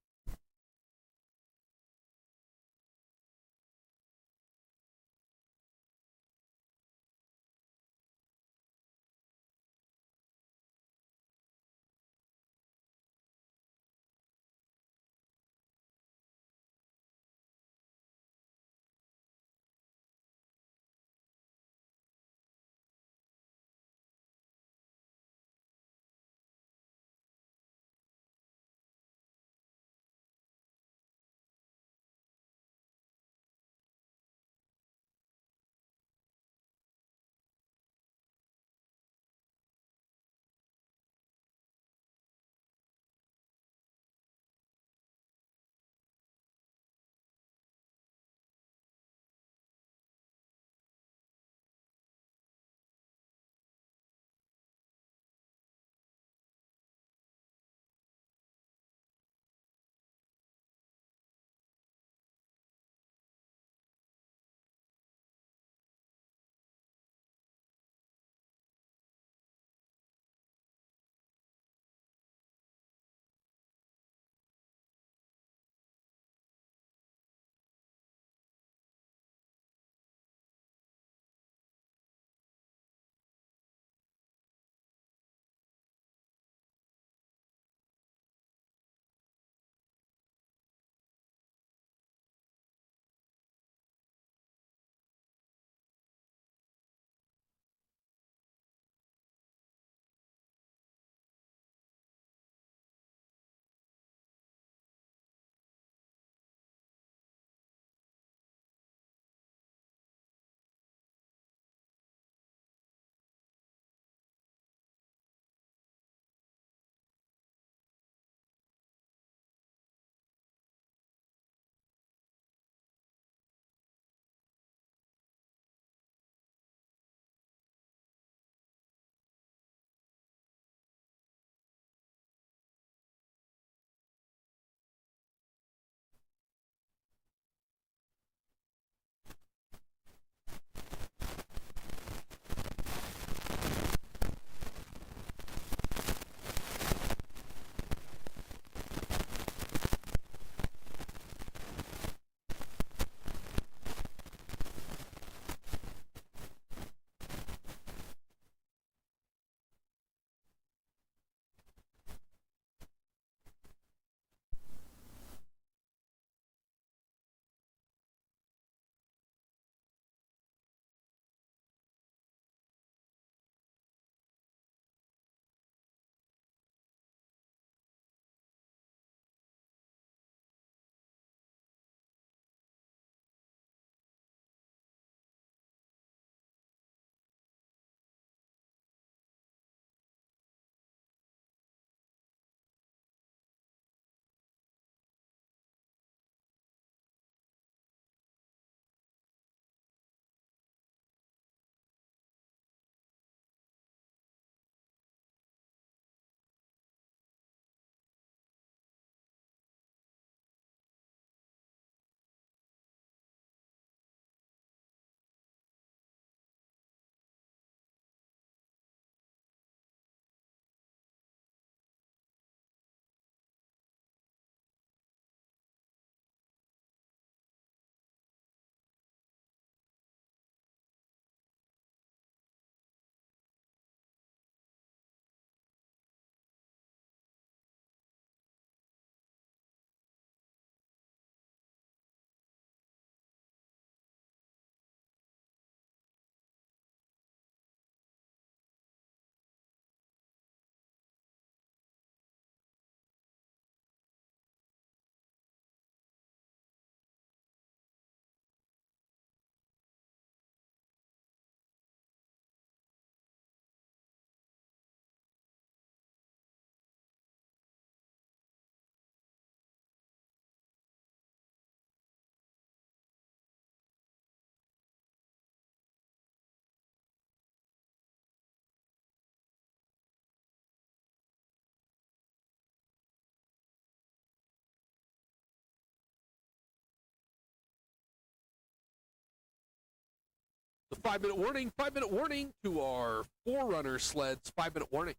5-minute warning. 5-minute warning to our Forerunner sleds. 5-minute warning.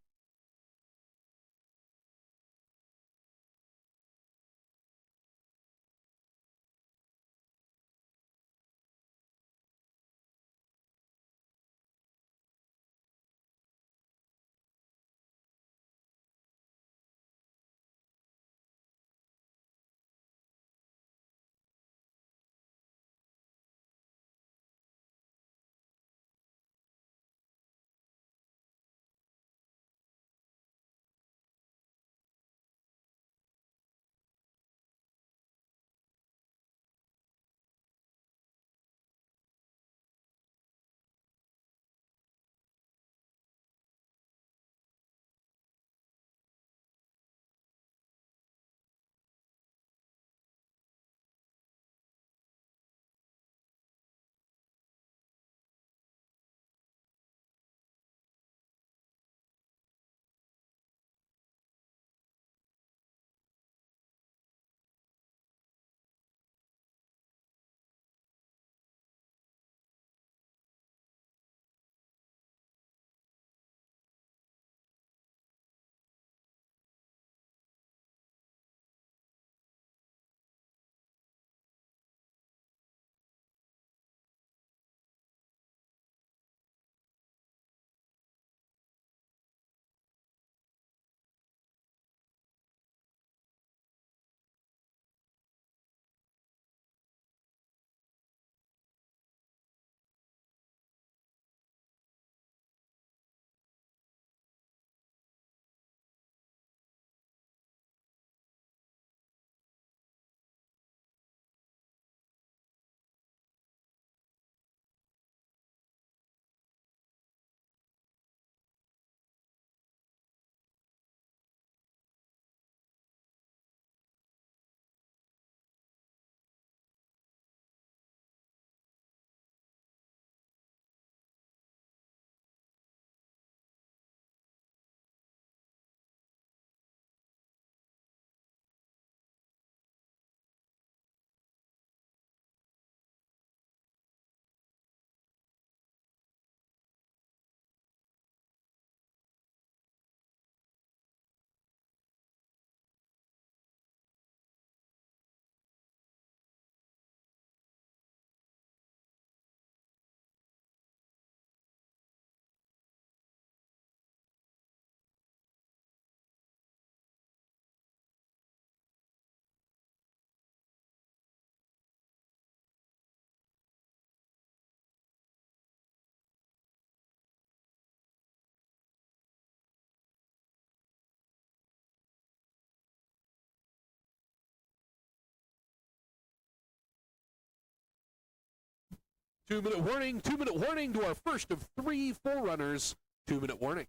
Two-minute warning. 2-minute warning to our first of 3 Forerunners. 2-minute warning.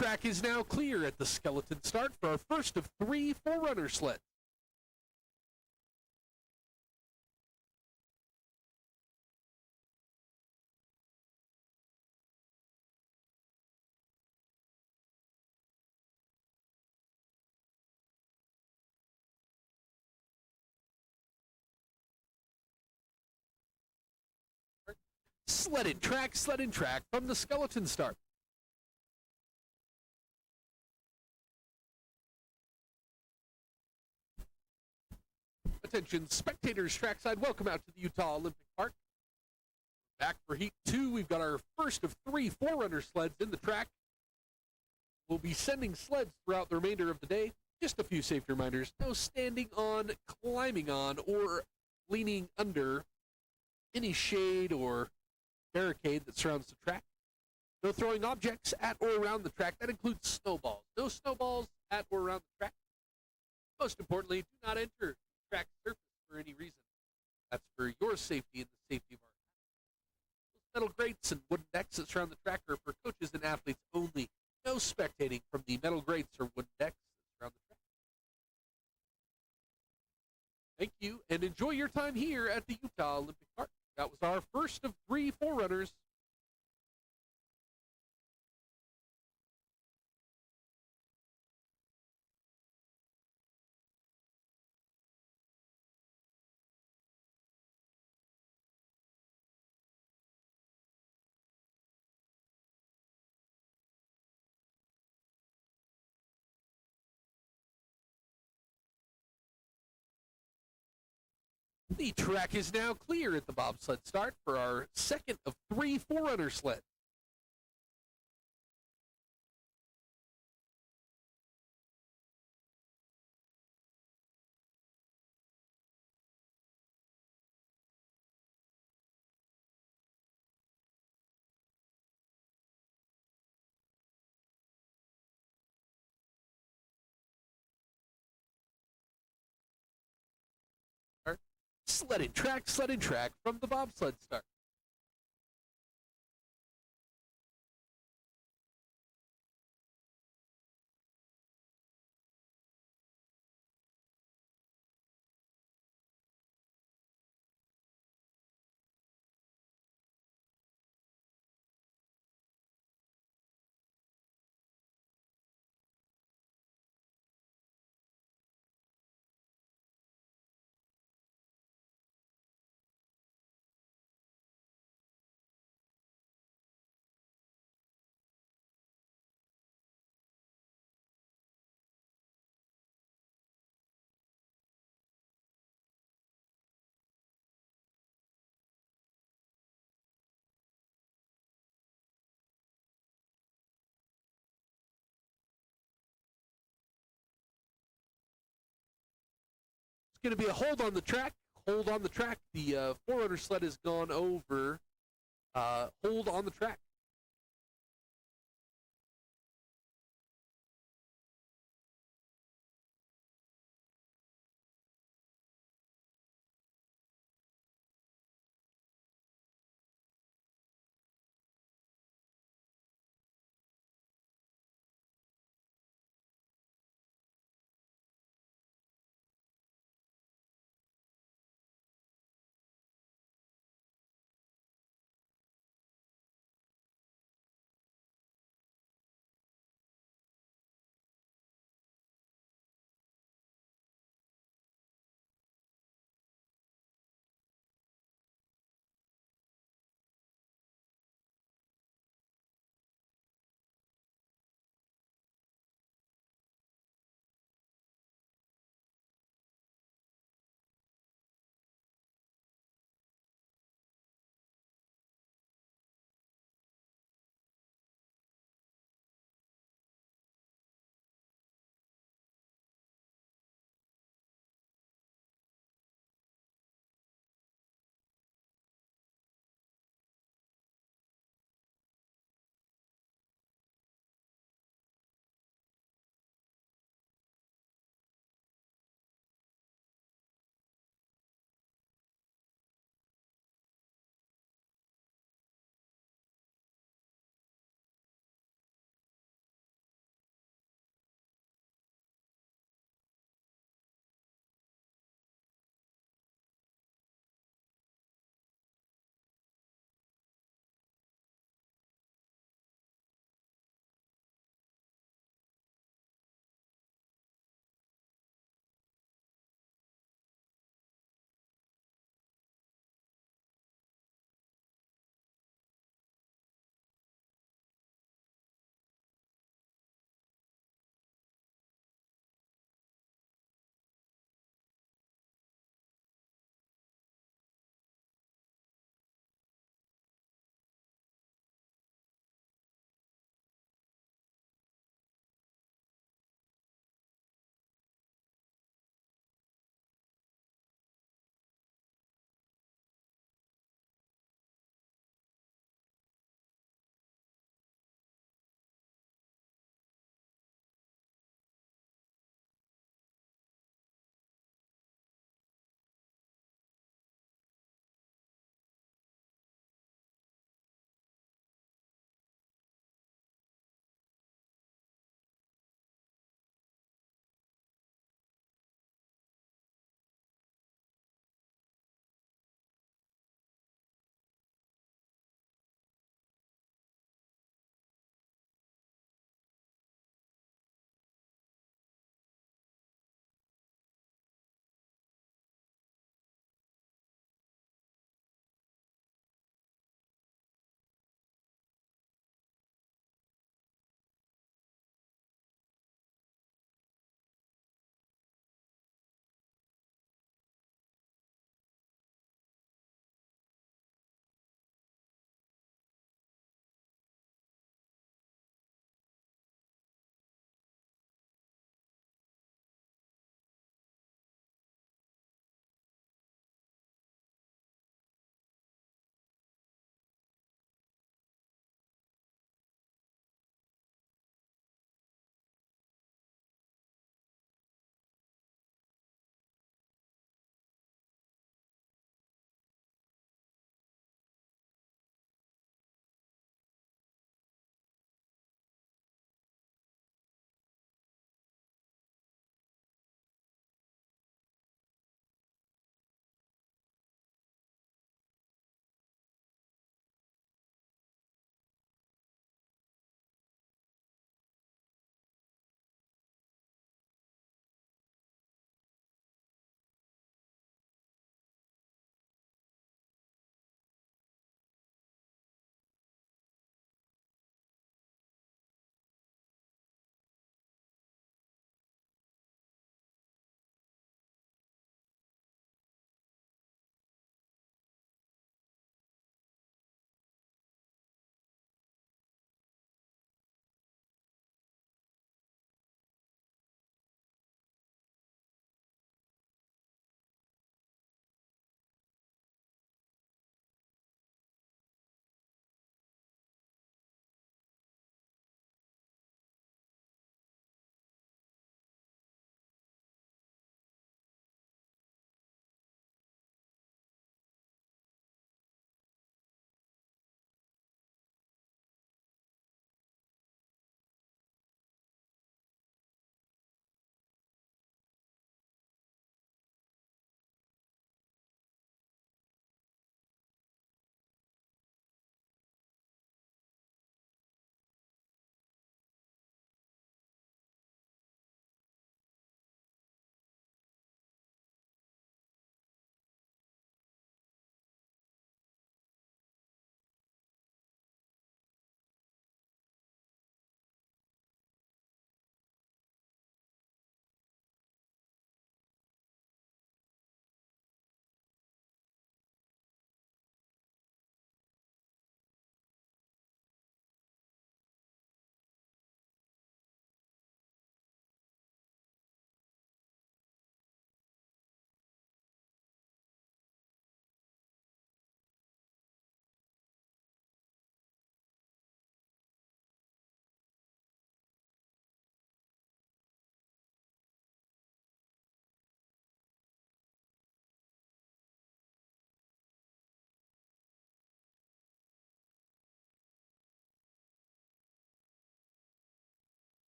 track is now clear at the skeleton start for our first of 3 Forerunner sleds. Sled and track from the skeleton start. Attention, spectators trackside, welcome out to the Utah Olympic Park. Back for Heat 2, we've got our first of 3 Forerunner sleds in the track. We'll be sending sleds throughout the remainder of the day. Just a few safety reminders. No standing on, climbing on, or leaning under any shade or barricade that surrounds the track. No throwing objects at or around the track. That includes snowballs. No snowballs at or around the track. Most importantly, do not enter the track surface for any reason. That's for your safety and the safety of our track. Those metal grates and wooden decks that surround the track are for coaches and athletes only. No spectating from the metal grates or wooden decks that surround the track. Thank you, and enjoy your time here at the Utah Olympic Park. That was our first of 3 Forerunners. The track is now clear at the bobsled start for our second of 3 Forerunner sleds. Sled and track from the bobsled start. It's going to be a hold on the track. Hold on the track. The Forerunner sled has gone over. Hold on the track.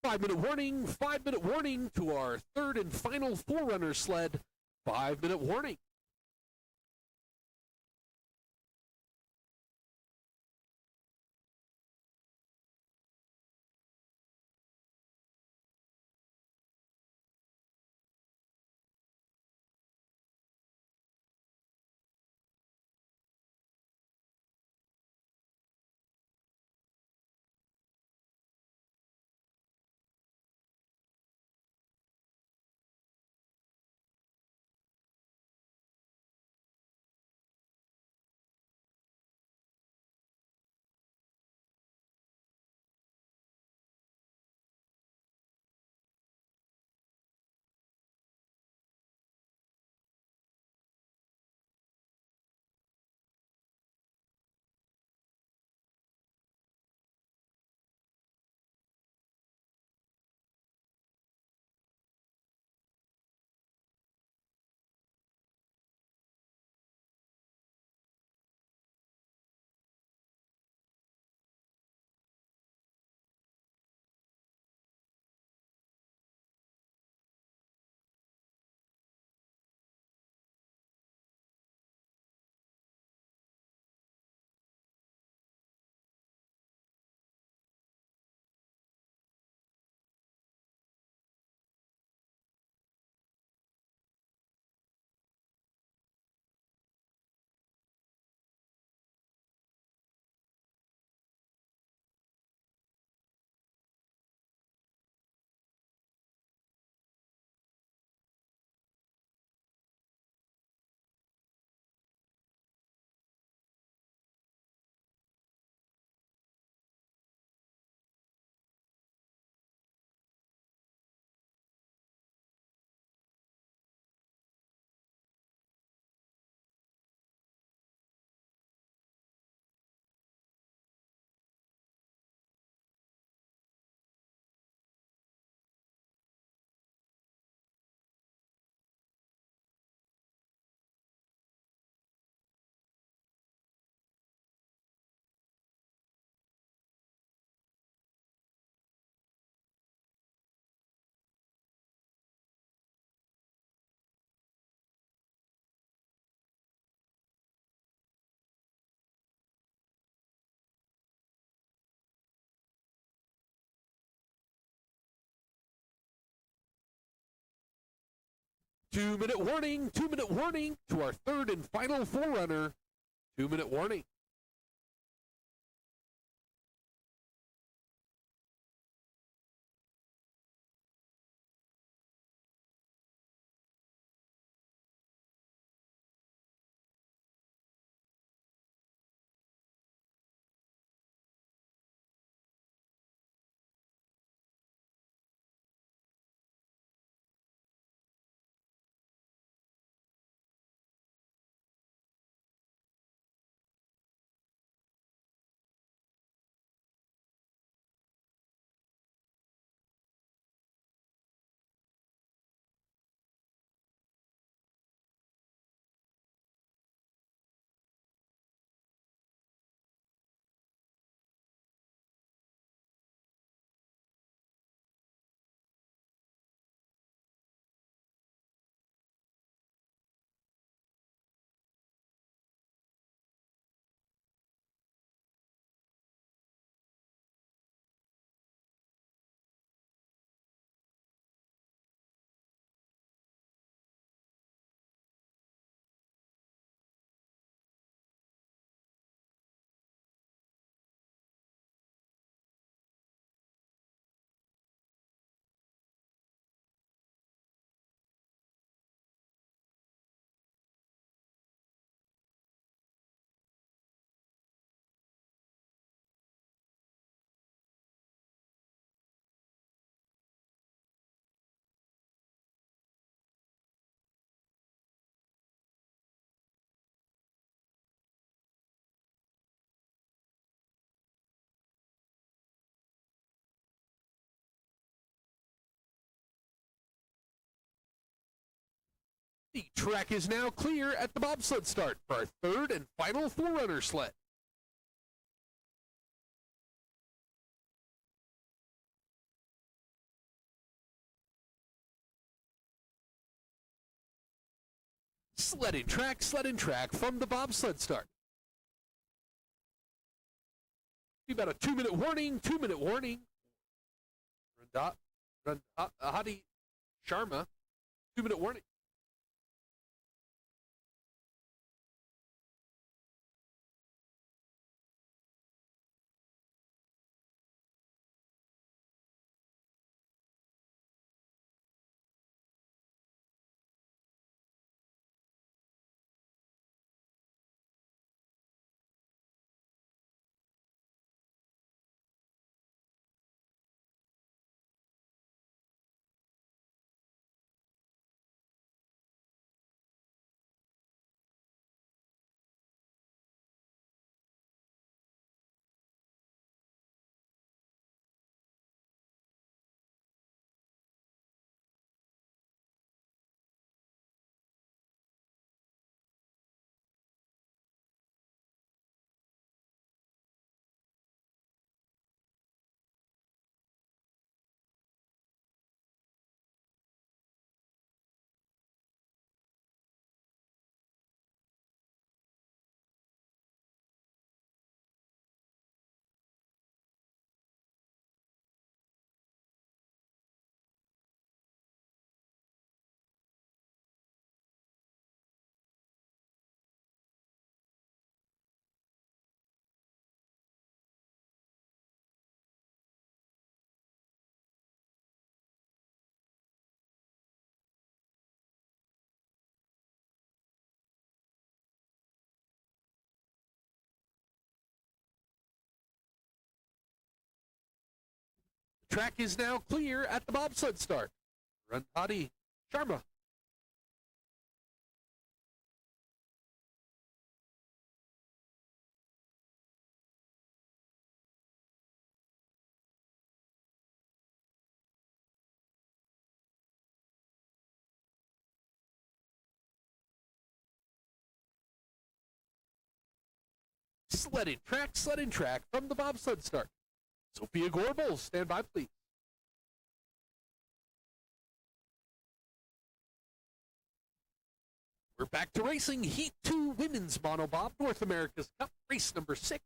5-minute warning, 5-minute warning to our third and final Forerunner sled. 5-minute warning. Two-minute warning to our third and final Forerunner. 2-minute warning. The track is now clear at the bobsled start for our third and final Forerunner sled. Sledding track from the bobsled start. Be about a 2-minute warning, 2-minute warning. Hadi Sharma, 2-minute warning. The track is now clear at the bobsled start. Run Hadi Sharma. Sledding track from the bobsled start. Sophia Gorbel, stand by, please. We're back to racing. Heat 2 Women's Monobob, North America's Cup, race number 6.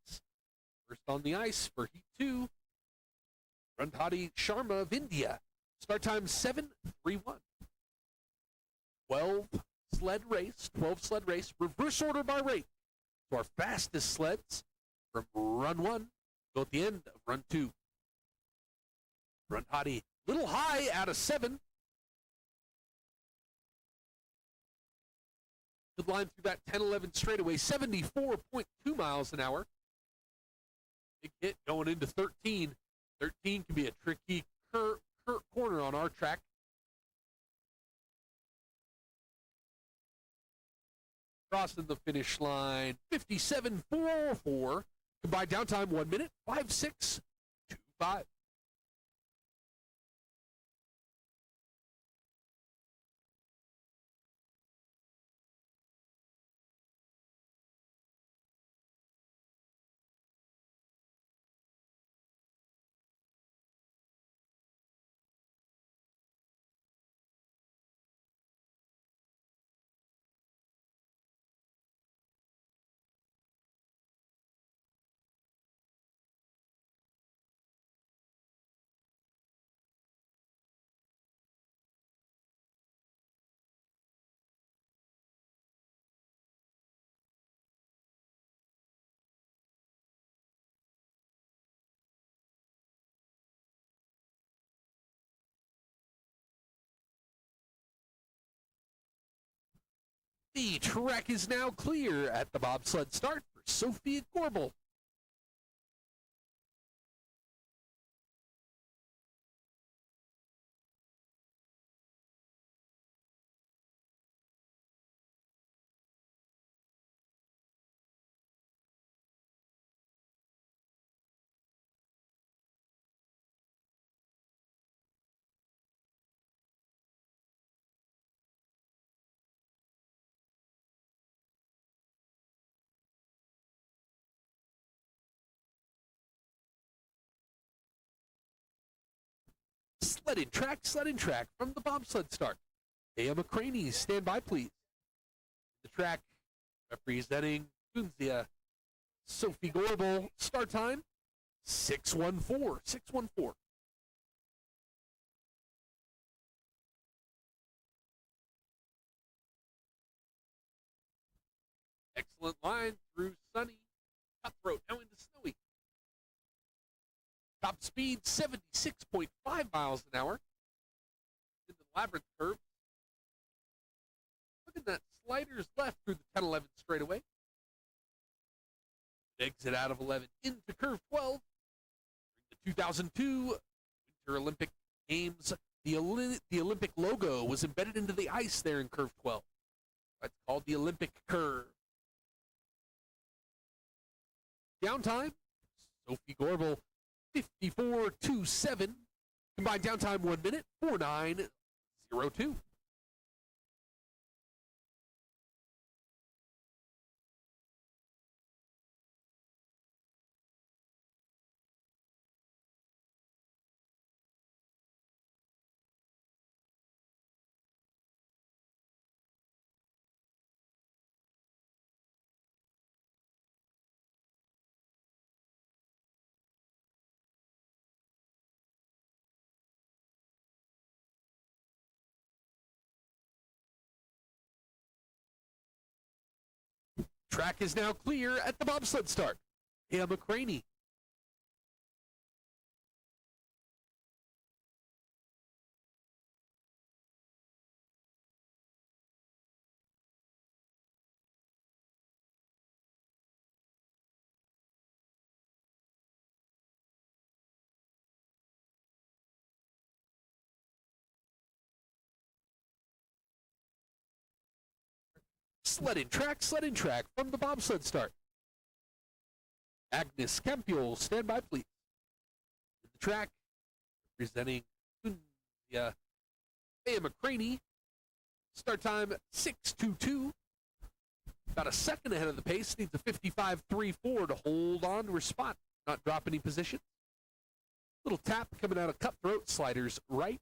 First on the ice for Heat 2, Randhati Sharma of India. Start time 7:31. 12 sled race, reverse order by rate. To our fastest sleds from run 1 go at the end of run 2. Randhati, little high out of 7. Good line through that 10-11 straightaway, 74.2 miles an hour. Big hit going into 13. 13 can be a tricky corner on our track. Crossing the finish line, 57.404. Combined downtime 1 minute, 56.25. The track is now clear at the bobsled start for Sophia Gorbel. Sledding track from the bobsled start. Aya McCraney, stand by, please. The track representing Tunisia, Sophie Gorbel. Start time 6:14. 6:14. Excellent line through sunny, cutthroat, now into snowy. Top speed 76.5 miles an hour. In the labyrinth curve. Look at that. Sliders left through the 10-11 straightaway. Exit out of 11 into curve 12. The 2002 Winter Olympic Games. The Olympic logo was embedded into the ice there in curve 12. That's called the Olympic curve. Downtime, Sophie Gorbel, 54.27. Combined downtime 1 minute, 49.02. Track is now clear at the bobsled start. Leah McCraney. Sledding track from the bobsled start. Agnes Campiol, stand by please. In the track, representing Leah McCraney. Start time 6:22. About a second ahead of the pace. Needs a 55.34 to hold on to her spot. Not drop any position. Little tap coming out of cutthroat. Sliders right.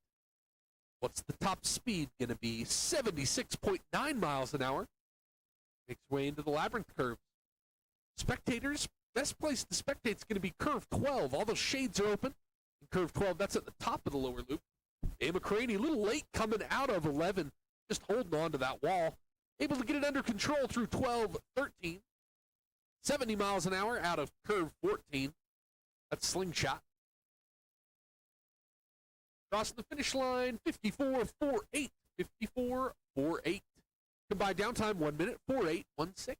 What's the top speed going to be? 76.9 miles an hour. Makes way into the labyrinth curve. Spectators, best place to spectate is going to be curve 12. All those shades are open. In curve 12, that's at the top of the lower loop. Leah McCraney, a little late coming out of 11. Just holding on to that wall. Able to get it under control through 12.13. 70 miles an hour out of curve 14. That's slingshot. Crossing the finish line, 54.48. 54.48. Combined downtime 1 minute, 4.816.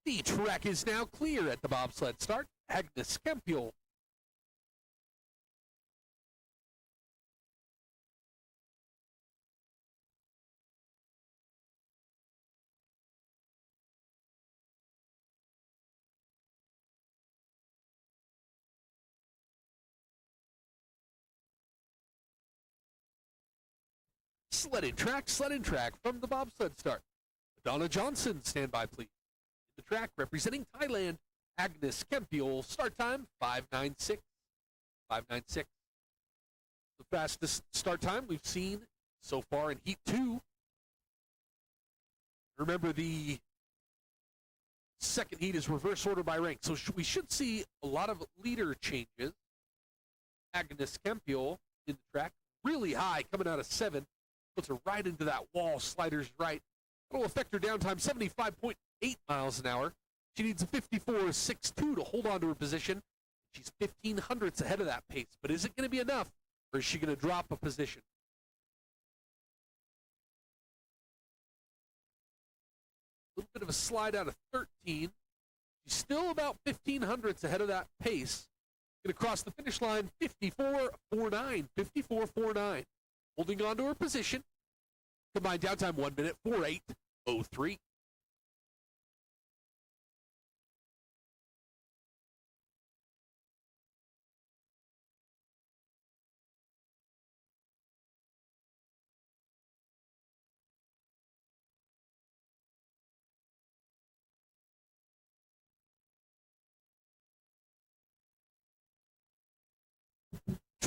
The track is now clear at the bobsled start. Agnes Campiol. Sledding track from the bobsled start. Donna Johnson, stand by please. In the track representing Thailand, Agnes Campiol, start time 5:96. 5:96. The fastest start time we've seen so far in Heat 2. Remember, the second heat is reverse order by rank, so we should see a lot of leader changes. Agnes Campiol in the track, really high, coming out of 7. Puts her right into that wall, sliders right. It'll affect her downtime, 75.8 miles an hour. She needs a 54.62 to hold on to her position. She's 15 hundredths ahead of that pace, but is it going to be enough, or is she going to drop a position? A little bit of a slide out of 13. She's still about 15 hundredths ahead of that pace. Going to cross the finish line, 54.49. 54.49. Holding on to her position. Combined downtime 1 minute, 4.803.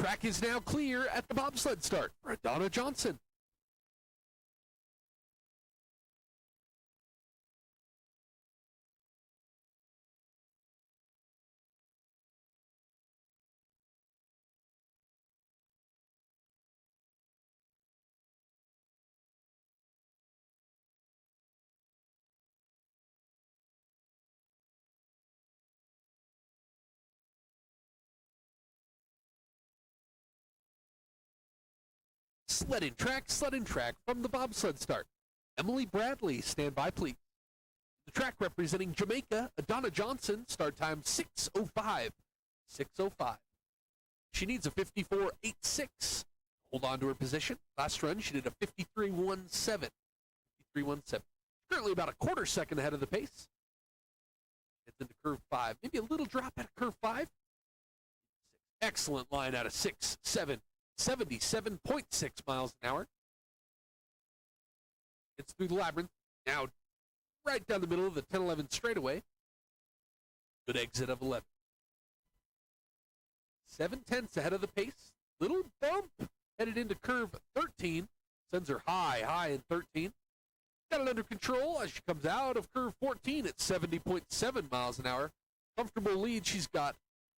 track is now clear at the bobsled start for Donna Johnson. Sled and track from the bobsled start. Emily Bradley, stand by please. The track representing Jamaica, Donna Johnson, start time 6:05. 6:05. She needs a 54.86. Hold on to her position. Last run, she did a 53.17. 53.17. Currently about a quarter second ahead of the pace. Gets into curve 5. Maybe a little drop at curve 5. Excellent line out of 6-7. 77.6 miles an hour. It's through the labyrinth. Now, right down the middle of the 10-11 straightaway. Good exit of 11. 7/10 ahead of the pace. Little bump headed into curve 13. Sends her high in 13. Got it under control as she comes out of curve 14 at 70.7 miles an hour. Comfortable lead. She's got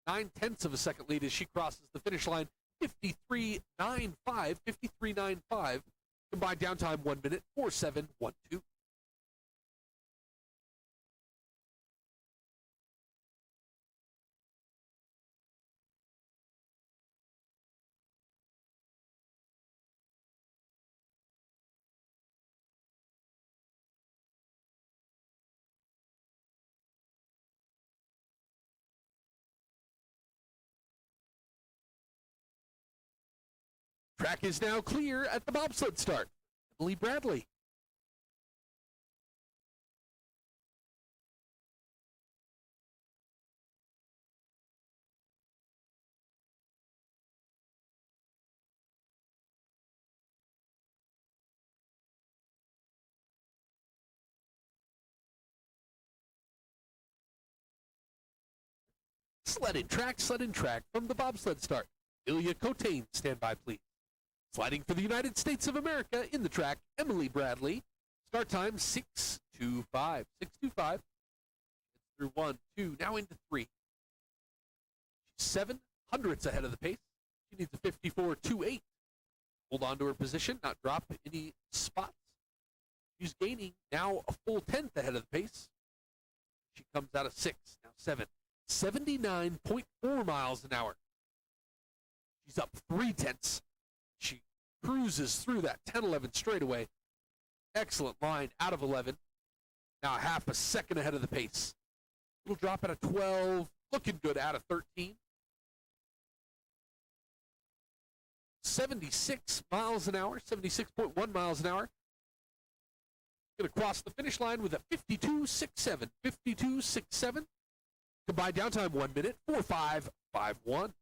9/10 of a second lead as she crosses the finish line. 53.95, 53.95. Combined downtime 1 minute, 4:7.12. Track is now clear at the bobsled start. Emily Bradley. Sled and track from the bobsled start. Ilya Kotain, stand by please. Sliding for the United States of America in the track, Emily Bradley. Start time 6:25. 6:25. It's through 1, 2, now into 3. She's 7/100ths ahead of the pace. She needs a 54.28. Hold on to her position, not drop any spots. She's gaining now a full 10th ahead of the pace. She comes out of 6, now 7. 79.4 miles an hour. She's up 3/10. She cruises through that 10-11 straightaway. Excellent line out of 11. Now half a second ahead of the pace. Little drop out of 12. Looking good out of 13. 76 miles an hour. 76.1 miles an hour. Going to cross the finish line with a 52.67. 52.67. Combined downtime 1 minute. 4:5.51.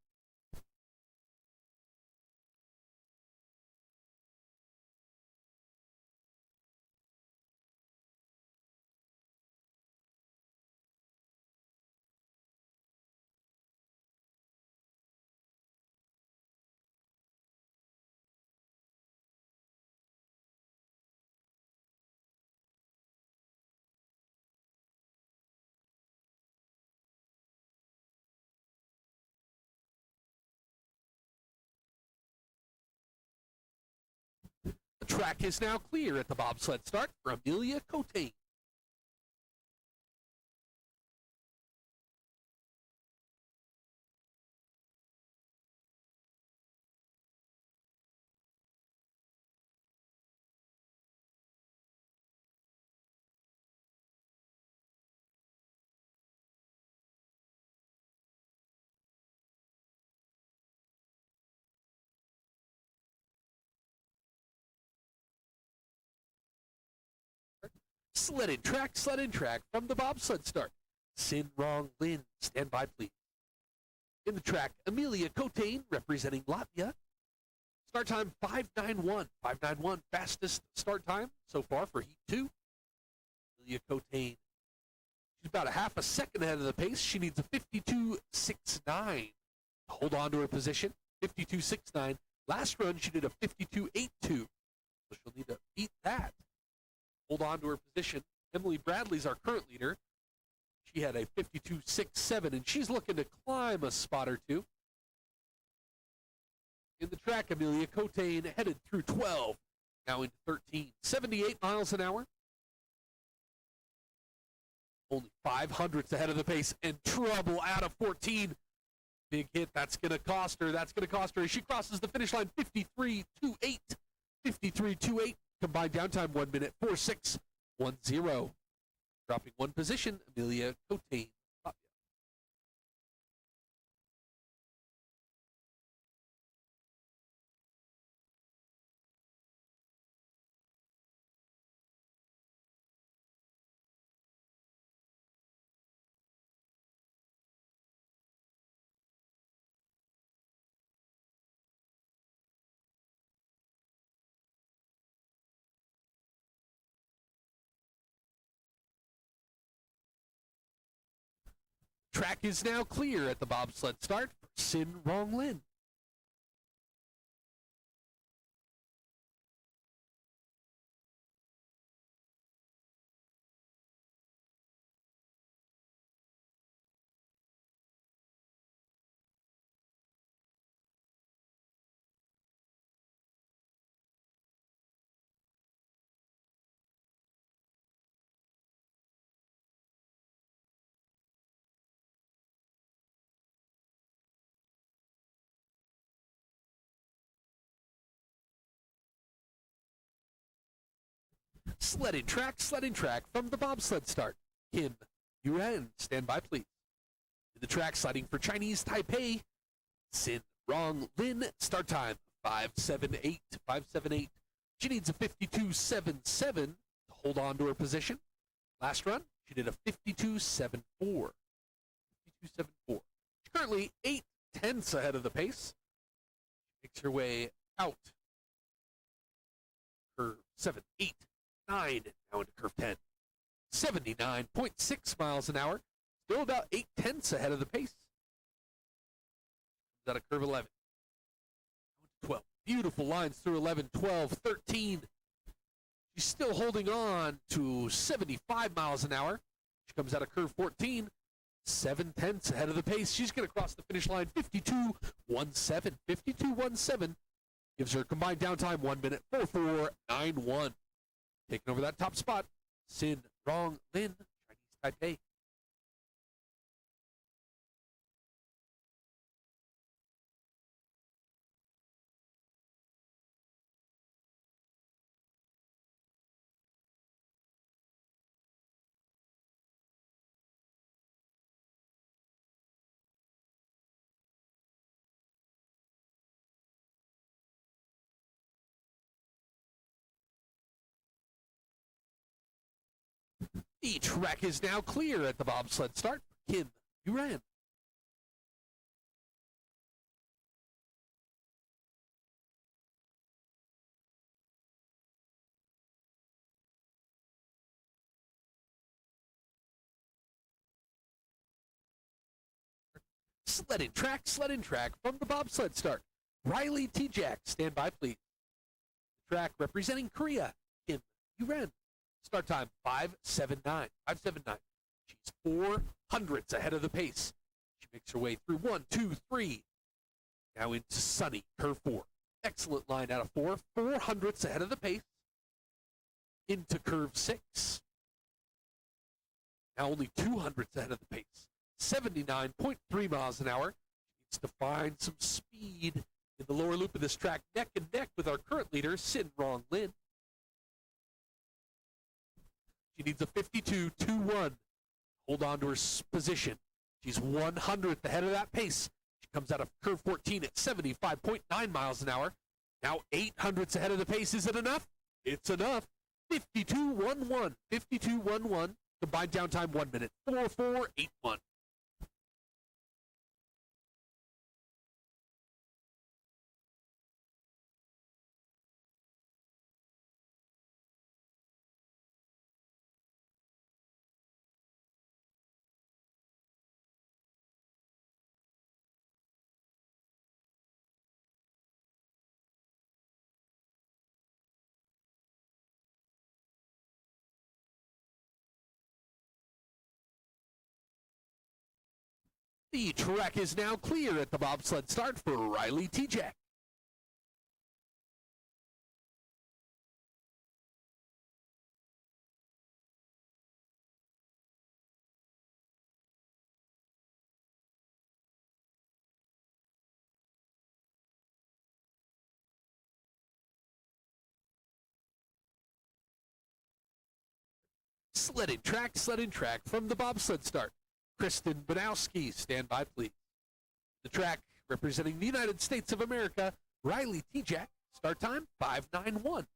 The track is now clear at the bobsled start for Amelia Cote. Sled and track from the bobsled start. Sin Rong Lin, stand by please. In the track, Amelia Cotain, representing Latvia. Start time 5:91. 5:91, fastest start time so far for Heat 2. Amelia Cotain. She's about a half a second ahead of the pace. She needs a 52.69 to hold on to her position. 52.69. Last run, she did a 52.82. So she'll need to beat that. Hold on to her position. Emily Bradley's our current leader. She had a 52.67, and she's looking to climb a spot or two. In the track, Amelia Cotain headed through 12, now into 13. 78 miles an hour. Only 500ths ahead of the pace, and trouble out of 14. Big hit, that's going to cost her. That's going to cost her as she crosses the finish line. 53.28. 53.28. Combined downtime 1 minute 4.6.10. Dropping one position, Amelia Cotain. Track is now clear at the bobsled start for Sin Rong Lin. Sledding track from the bobsled start. Kim Yuan, stand by please. In the track sliding for Chinese Taipei, Sin Rong Lin, start time 5.78. 5.78. She needs a 52.77 to hold on to her position. Last run, she did a 52.74. 52.74. She's currently 0.8 ahead of the pace. She makes her way out. Curve 7, 8, 9, now into curve 10. 79.6 miles an hour. Still about 0.8 ahead of the pace. Comes out of curve 11. 12. Beautiful lines through 11, 12, 13. She's still holding on to 75 miles an hour. She comes out of curve 14. 0.7 ahead of the pace. She's going to cross the finish line 52.17. 52.17 gives her combined downtime 1 minute 4.491. Taking over that top spot, Sin Rong Lin, Chinese Taipei. The track is now clear at the bobsled start. Kim Yuan. Sledding track from the bobsled start. Riley T. Jack, stand by please. The track representing Korea, Kim Yuan. Start time 5.79. 5.79. She's 400ths ahead of the pace. She makes her way through 1, 2, 3. Now into sunny curve 4. Excellent line out of 4. 400ths ahead of the pace. Into curve 6. Now only 200ths ahead of the pace. 79.3 miles an hour. She needs to find some speed in the lower loop of this track, neck and neck with our current leader, Sin Rong Lin. She needs a 52.21. Hold on to her position. She's 100th ahead of that pace. She comes out of curve 14 at 75.9 miles an hour. Now 800ths ahead of the pace. Is it enough? It's enough. 52.11. 52.11. Combined downtime 1 minute 4.481. The track is now clear at the bobsled start for Riley T-Jack. Sledding track from the bobsled start. Kristen Banowski, stand by please. The track representing the United States of America, Riley T-Jack, start time 5:91.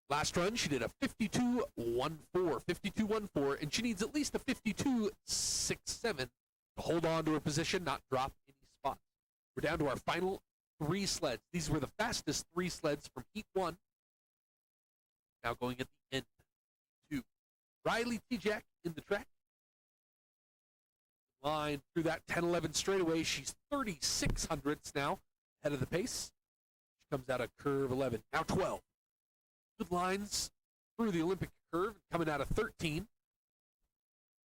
Last run, she did a 52.14, and she needs at least a 52.67 to hold on to her position, not drop any spots. We're down to our final 3 sleds. These were the fastest 3 sleds from Heat 1. Now going at the end. 2. Riley T-Jack in the track. Line through that 10-11 straightaway. She's 36 hundredths now ahead of the pace. She comes out of curve 11. Now 12. Good lines through the Olympic curve, coming out of 13.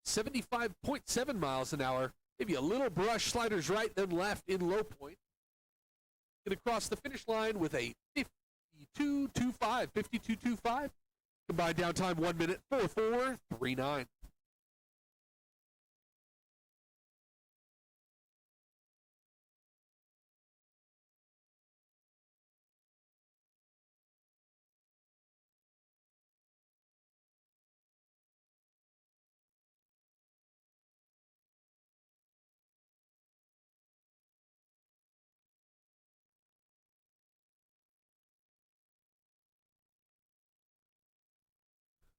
75.7 miles an hour. Maybe a little brush, sliders right, then left in low point. Get across the finish line with a 52.25. Combined down time 1 minute 4:4:39.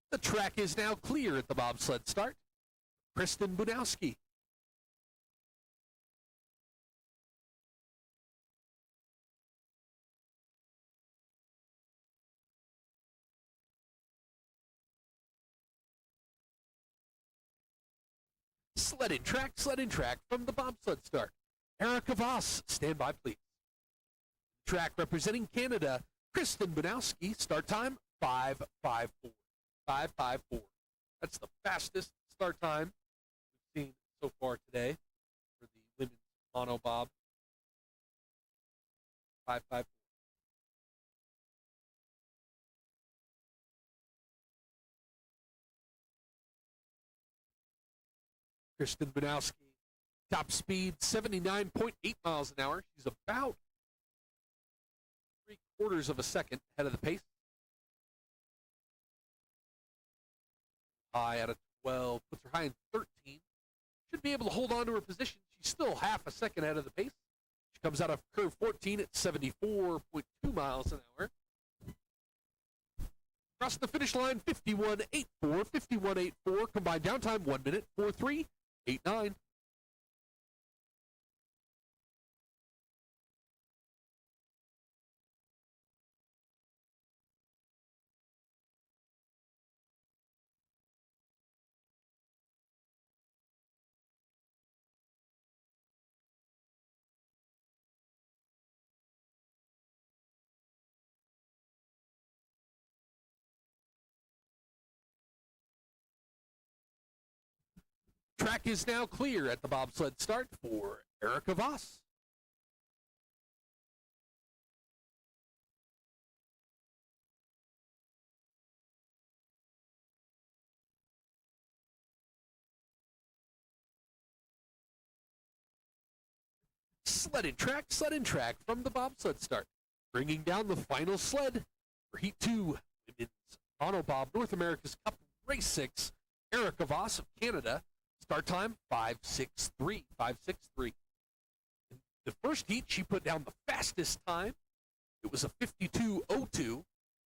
The track is now clear at the bobsled start. Kristen Bunowski. Sledding track from the bobsled start. Erica Voss, stand by please. Track representing Canada, Kristen Bunowski, start time 5:54. 5:54. That's the fastest start time we've seen so far today for the women's monobob. 5:54. Kristen Banowski, top speed 79.8 miles an hour. She's about 3/4 of a second ahead of the pace. High out of 12, puts her high in 13. Should be able to hold on to her position. She's still half a second ahead of the pace. She comes out of curve 14 at 74.2 miles an hour. Across the finish line, 51.84. Combined downtime 1 minute 4:3:89. Track is now clear at the bobsled start for Erica Voss. Sledding track from the bobsled start. Bringing down the final sled for Heat 2, Women's Monobob North America's Cup Race 6, Erica Voss of Canada. Start time 5:63. In the first heat, she put down the fastest time. It was a 52:02.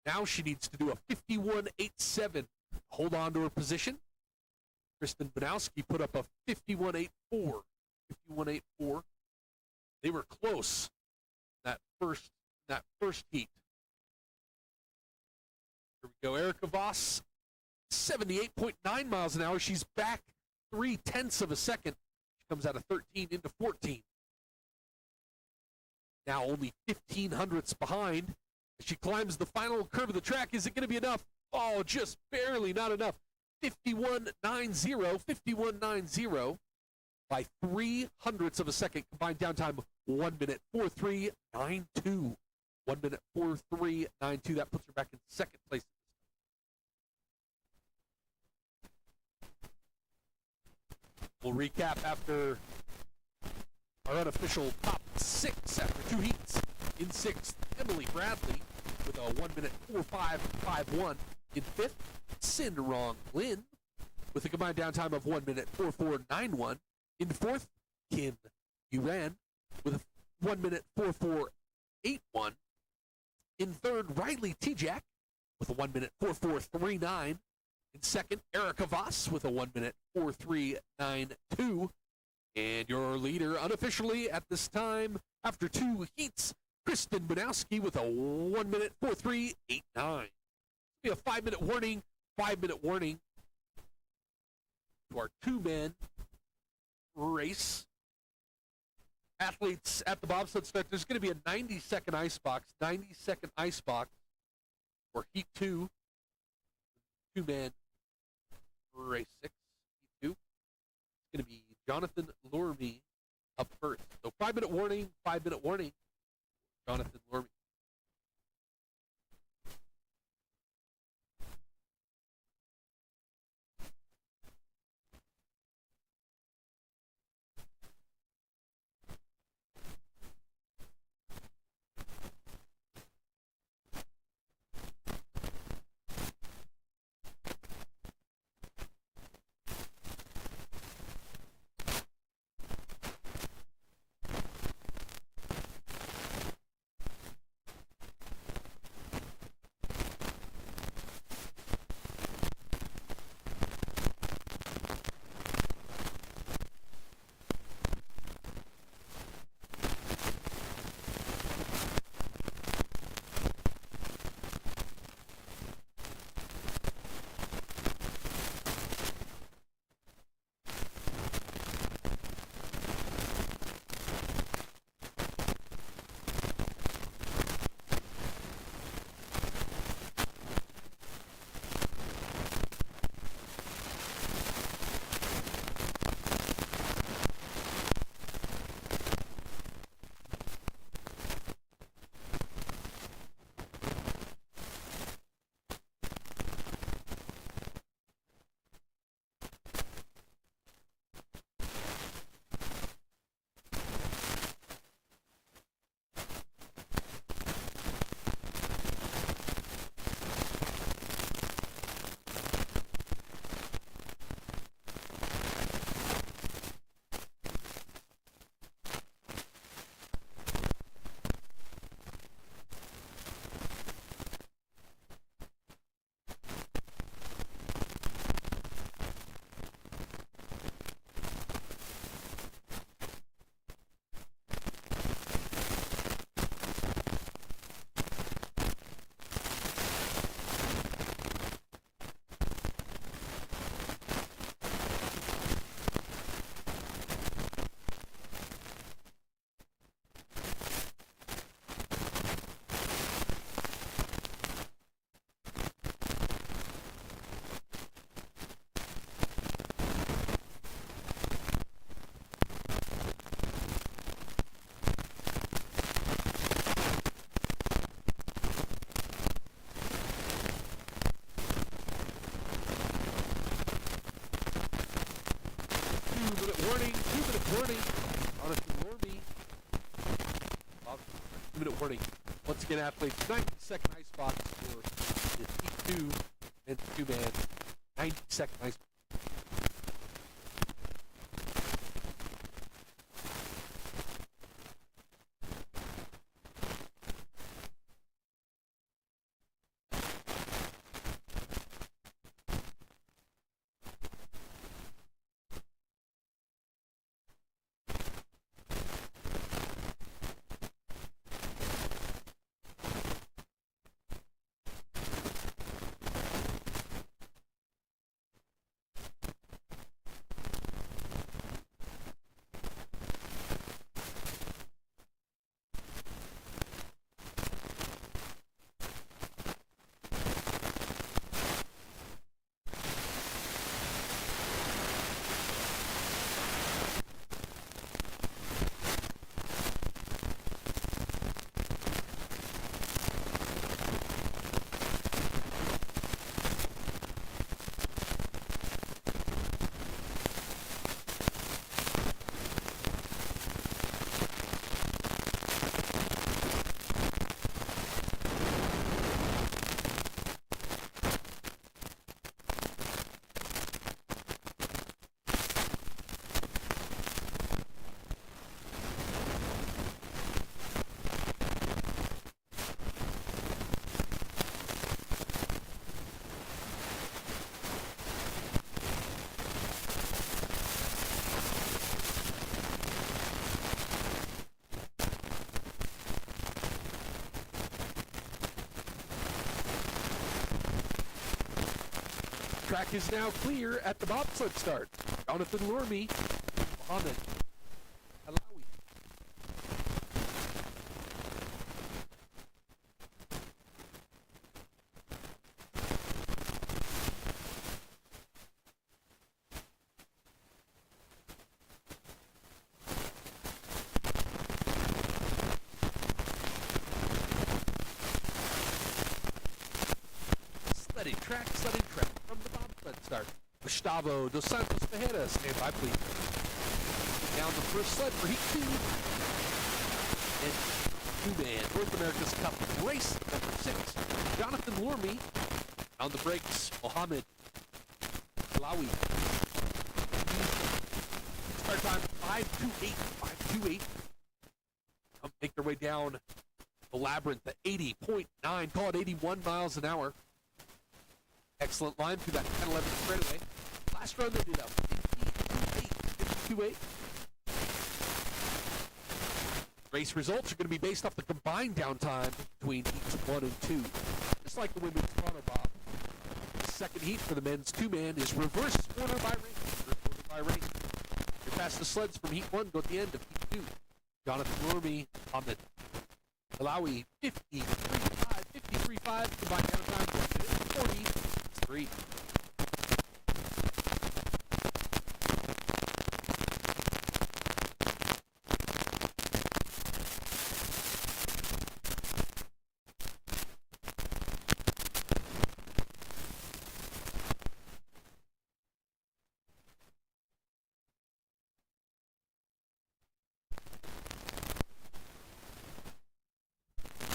Now she needs to do a 51:87. Hold on to her position. Kristen Banowski put up a 51:84. 51:84. They were close that first heat. Here we go. Erica Voss, 78.9 miles an hour. She's back 0.3 of a second. She comes out of 13 into 14. Now only 15 hundredths behind. As she climbs the final curve of the track, is it going to be enough? Oh, just barely not enough. 51.90. by 0.03 of a second. Combined downtime 1 minute 43.92. 1 minute 43.92. That puts her back in second place. We'll recap after our unofficial top 6 after 2 heats. In 6th, Emily Bradley with a 1 minute 45.51. In 5th, Cinderong Lynn with a combined downtime of 1 minute 44.91. In 4th, Kim Uran with a 1 minute 44.81. In 3rd, Riley Tijak with a 1 minute 44.39. In 2nd, Erica Voss with a 1 minute 43.92. And your leader unofficially at this time after 2 heats, Kristen Banowski with a 1 minute 43.89. Be a 5-minute warning. 5-minute warning to our 2-man race. Athletes at the bobsled start. There's going to be a 90-second ice box. 90-second ice box for heat 2. 2-man race 6. Heat 2. It's going to be Jonathan Lurmy up first. So 5-minute warning. 5-minute warning. Jonathan Lurmy. Warning. Jonathan Lurmy. 2-minute warning. Once again, athletes, 90-second ice box for the heat 2 and 2-man. 90-second ice box. Track is now clear at the bobsled start. Jonathan Lurmy, Mohammed Alawi. Sledding track from the bobsled start. Gustavo dos Santos Tejeda, stand by please. Down the first sled for heat 2. And two-man North America's Cup race number 6. Jonathan Lurmy. On the brakes, Mohammed Alawi. Start time 5:28. Come make their way down the labyrinth at 80.9, call it 81 miles an hour. Excellent line through that 10-11 straightaway. Last run they did a 52.8. Race results are going to be based off the combined downtime between heats 1 and 2. Just like the women's monobob. The second heat for the men's two-man is reverse order by race. They pass the sleds from heat 1, go at the end of heat 2. Jonathan Lurmy on the Alawi 53.5 combined downtime 43.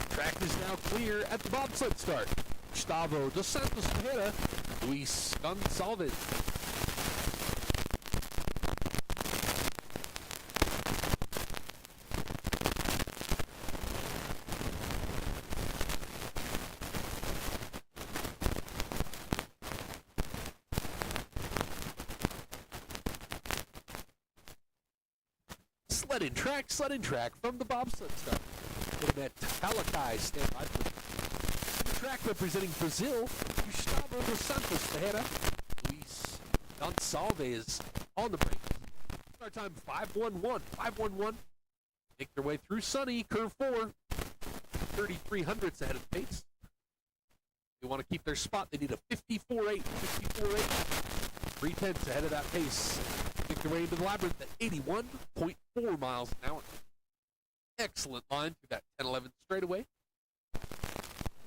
Track is now clear at the bobsled start. Gustavo dos Santos Tejeda, Luis Gonçalves. Sledding track from the bobsled start. Met Talakai, stand by please. Track representing Brazil, Gustavo dos Santos Tejeda, Luis Gonçalves on the brakes. Start time 5:11. Make their way through sunny, curve 4, 3300ths ahead of the pace. They want to keep their spot. They need a 54.8, 3/10 ahead of that pace. Make their way into the labyrinth at 81.4 miles an hour. Excellent line through that 10-11 straightaway.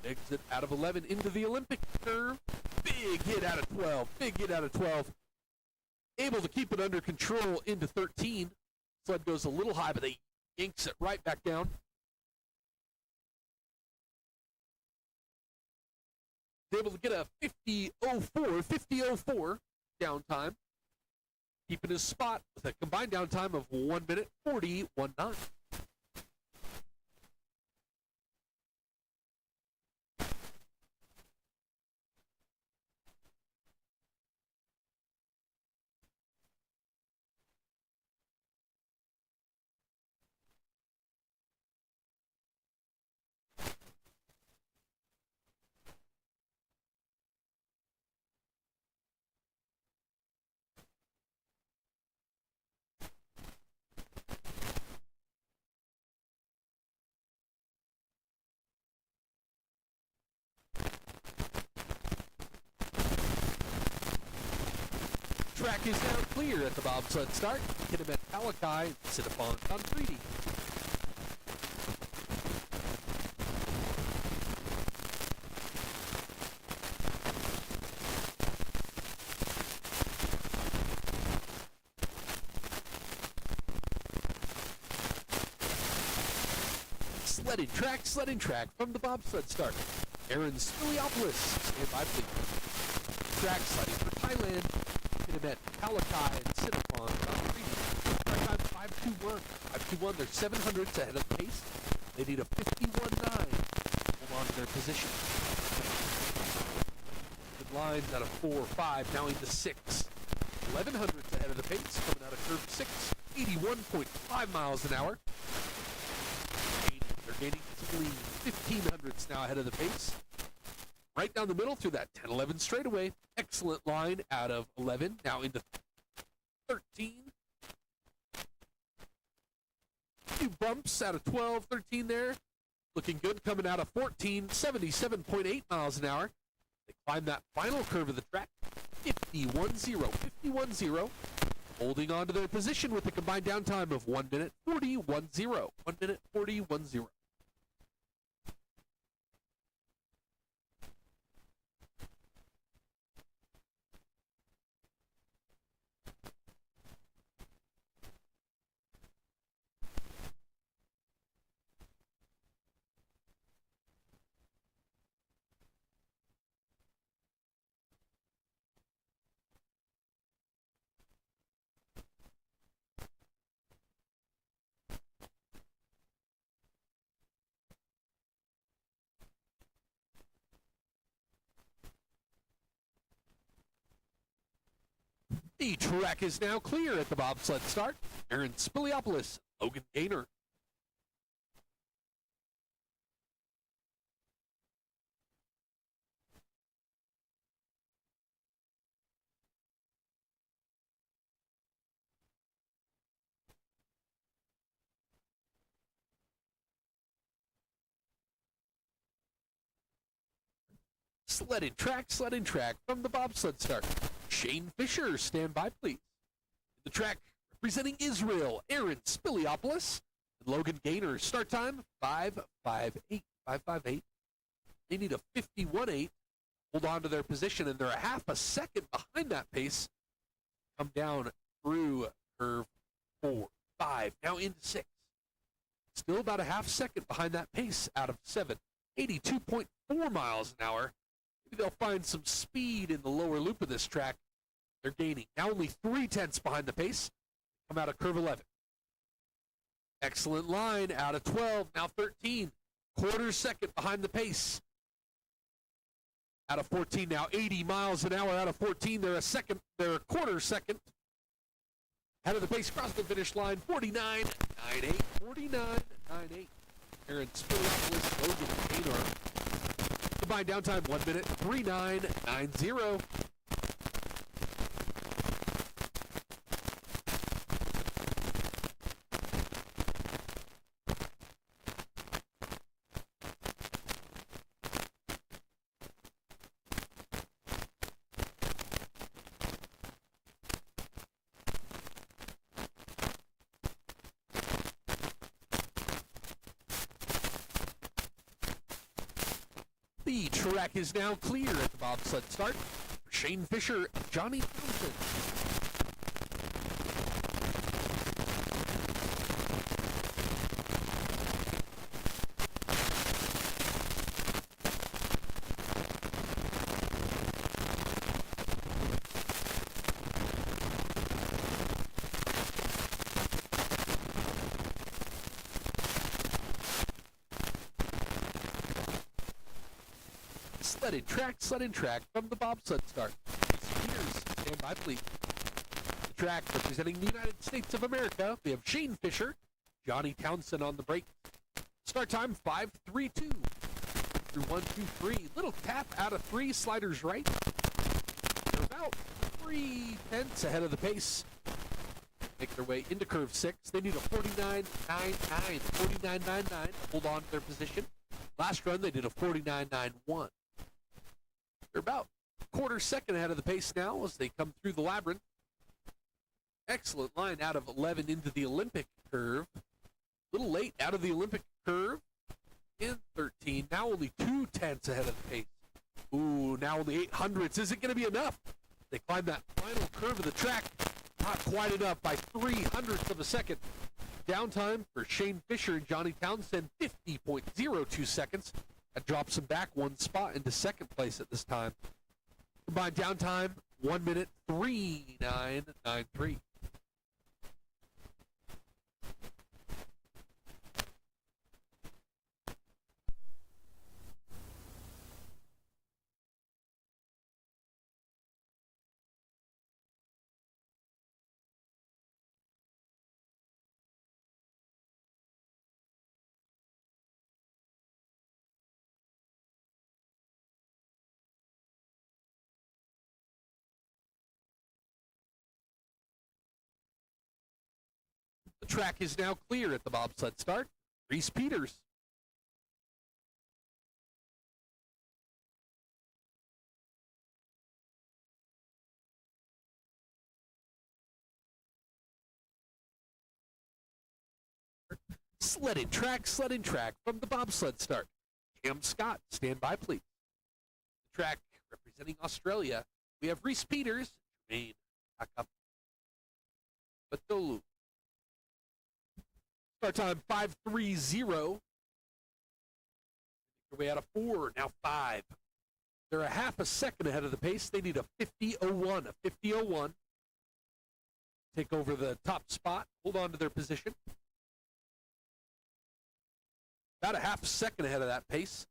Exit out of 11 into the Olympic curve. Big hit out of 12. Able to keep it under control into 13. Sled goes a little high, but they yanks it right back down. Able to get a 50.04 downtime. Keeping his spot with a combined downtime of 1 minute 40.19. Track is now clear at the bobsled start. Hit him at Talakai and sit upon Concrete. Sledding track from the bobsled start. Aaron Spiliopoulos, stand by please. Track sledding for Thailand. Hit him at Talakai and sit upon Concrete. Start time 5:21. They're 700ths ahead of the pace. They need a 51.9 to hold on to their position. Good lines out of 4-5, now into 6. 1100ths ahead of the pace, coming out of curve 6. 81.5 miles an hour. They're gaining 1500ths now ahead of the pace. Right down the middle through that 10-11 straightaway. Excellent. Excellent line out of 11. Now into 13. Few bumps out of 12, 13 there. Looking good coming out of 14, 77.8 miles an hour. They climb that final curve of the track, 51-0, 51-0. Holding on to their position with a combined downtime of 1 minute 40-10. 1 minute 40-10. The track is now clear at the bobsled start. Aaron Spiliopoulos, Logan Gaynor. Sled and track from the bobsled start. Shane Fisher, stand by, please. In the track, representing Israel, Aaron Spiliopoulos and Logan Gaynor. Start time, 5:58. 5:58. They need a 51.8. Hold on to their position, and they're a half a second behind that pace. Come down through curve 4, 5, now into 6. Still about a half second behind that pace out of 7. 82.4 miles an hour. Maybe they'll find some speed in the lower loop of this track. They're gaining. Now only 3/10 behind the pace. Come out of curve 11. Excellent line out of 12, now 13. Quarter second behind the pace. Out of 14 now, 80 miles an hour out of 14. They're a quarter second ahead of the pace. Across the finish line, 49.98. 49.98. Aaron Spiliopoulos, Logan Gaynor. Combined downtime, 1 minute 39.90. The track is now clear at the bobsled start. Shane Fisher, Johnny Townsend. Sled and track from the bobsled start. Spears, stand by, please. The track representing the United States of America. We have Shane Fisher, Johnny Townsend on the brake. Start time 5:32 through 1-2-3. Little tap out of 3, sliders right. They're about 3/10 ahead of the pace. Make their way into curve 6. They need a 49.99. 49.99 to hold on to their position. Last run they did a 49.91. They're about a quarter second ahead of the pace now as they come through the labyrinth. Excellent line out of 11 into the Olympic curve. A little late out of the Olympic curve in 13. Now only 2/10 ahead of the pace. Ooh, now only 800ths. Is it going to be enough? They climb that final curve of the track. Not quite enough by 3/100ths of a second. Downtime for Shane Fisher and Johnny Townsend, 50.02 seconds. That drops them back 1 spot into second place at this time. Combined downtime, 1 minute 3:9.93. track is now clear at the bobsled start. Reese Peters. Sled and track from the bobsled start. Cam Scott, stand by, please. The track representing Australia, we have Reese Peters, Jermaine Batolu. Start time 5:30. Their way out of 4, now 5. They're a half a second ahead of the pace. They need a 50.01, a 50.01. Take over the top spot, hold on to their position. About a half a second ahead of that pace.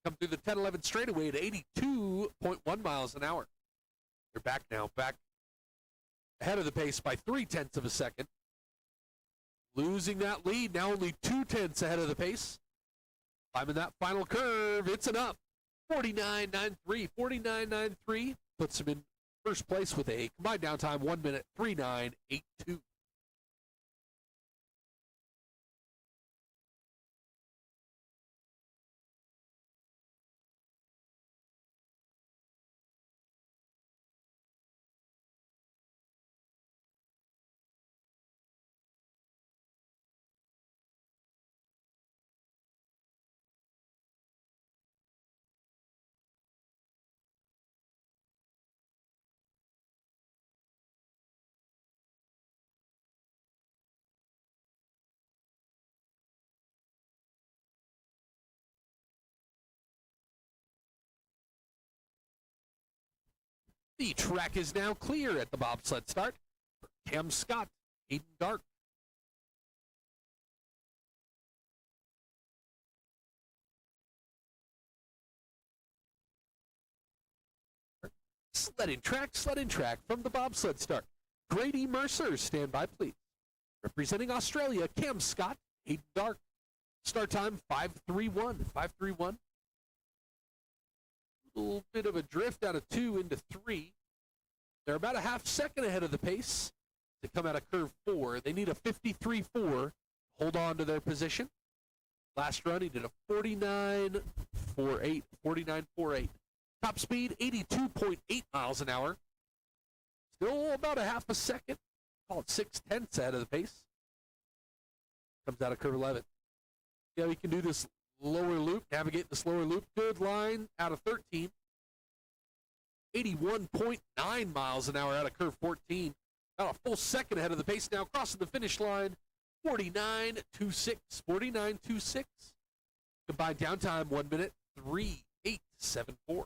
They come through the 10-11 straightaway at 82.1 miles an hour. They're back now, back ahead of the pace by 0.3 of a second. Losing that lead, now only 0.2 ahead of the pace. Climbing that final curve, it's an up. 49.93, 49.93 puts him in first place with a combined downtime 1 minute 3:9.82. The track is now clear at the bobsled start. Cam Scott, Aiden Dark. Sled and track from the bobsled start. Grady Mercer, stand by, please. Representing Australia, Cam Scott, Aiden Dark. Start time 5:31, 5:31. A little bit of a drift out of 2 into 3. They're about a half second ahead of the pace to come out of curve 4. They need a 53.4. Hold on to their position. Last run, he did a 49.48, 49.48. Top speed, 82.8 miles an hour. Still about a half a second. Call it 0.6 ahead of the pace. Comes out of curve 11. Yeah, we can do this lower loop, navigate this lower loop. Good line out of 13. 81.9 miles an hour out of curve 14. About a full second ahead of the pace now, crossing the finish line. 49.26, 49.26. Combined downtime 1 minute 3:8.74.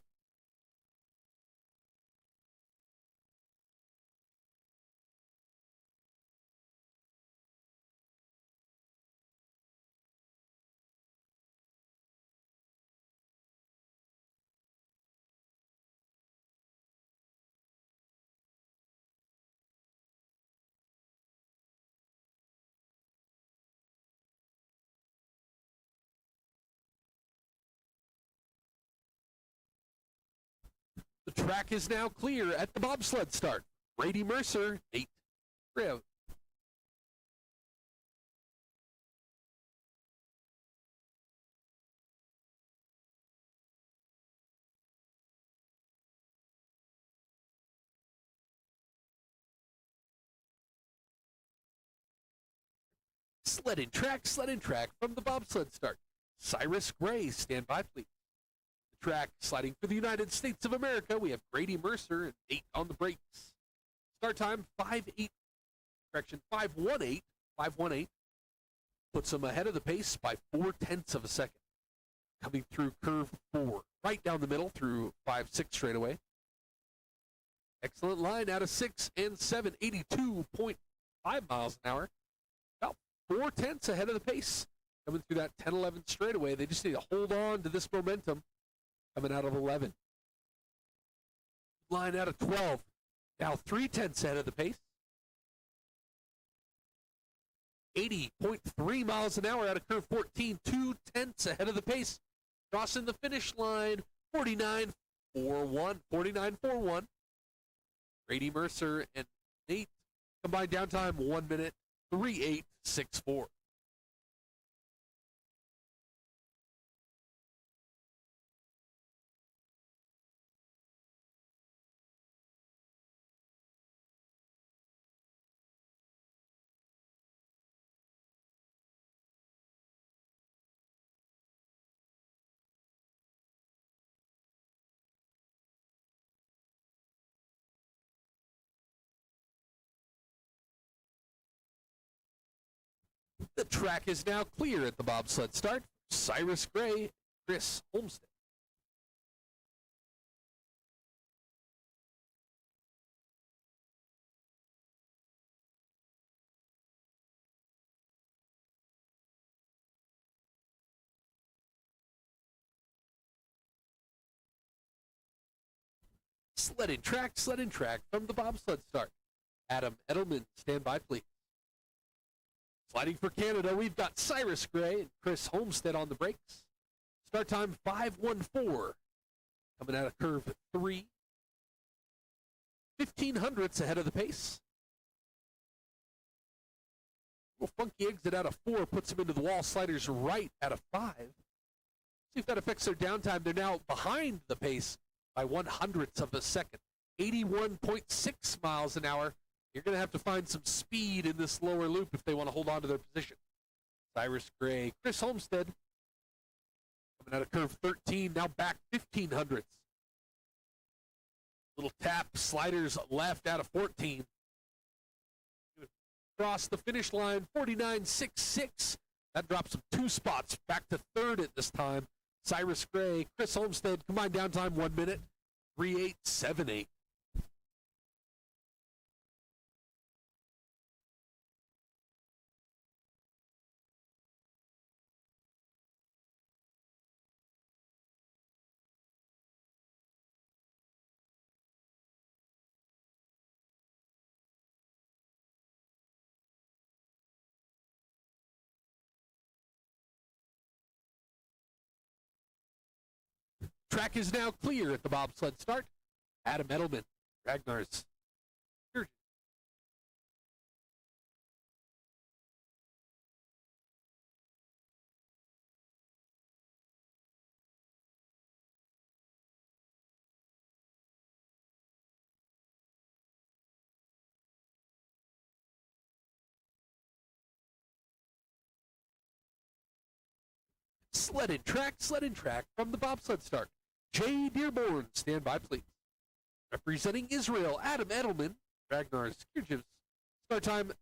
The track is now clear at the bobsled start. Brady Mercer, Nate Rev. Sled and track from the bobsled start. Cyrus Gray, stand by, please. The track sliding for the United States of America. We have Grady Mercer and 8 on the brakes. Start time 5:18. 5:18. Puts them ahead of the pace by 0.4 of a second. Coming through curve 4, right down the middle through 5-6 straightaway. Excellent line out of 6 and 7, 82.5 miles an hour. About 0.4 ahead of the pace. Coming through that 10-11 straightaway. They just need to hold on to this momentum coming out of 11. Line out of 12. Now 0.3 ahead of the pace. 80.3 miles an hour out of curve 14. 0.2 ahead of the pace. Crossing the finish line. 49.41. 49.41. Brady Mercer and Nate. Combined downtime 1 minute 3864. The track is now clear at the bobsled start. Cyrus Gray, Chris Homestead. Sled and track from the bobsled start. Adam Edelman, stand by, please. Sliding for Canada, we've got Cyrus Gray and Chris Homestead on the brakes. Start time 5:14. Coming out of curve 3. 1500ths ahead of the pace. Little funky exit out of 4 puts them into the wall. Sliders right out of 5. See if that affects their downtime. They're now behind the pace by 100ths of a second. 81.6 miles an hour. You're going to have to find some speed in this lower loop if they want to hold on to their position. Cyrus Gray, Chris Homestead. Coming out of curve 13, now back 1500ths. Little tap, sliders left out of 14. Across the finish line, 49.66. That drops them 2 spots, back to third at this time. Cyrus Gray, Chris Homestead, combined downtime 1 minute, 3878. Track is now clear at the bobsled start. Adam Edelman, Ragnar's. Sled and track from the bobsled start. Jay Dearborn, stand by, please. Representing Israel, Adam Edelman, Ragnar's Kirchhoffs. Start time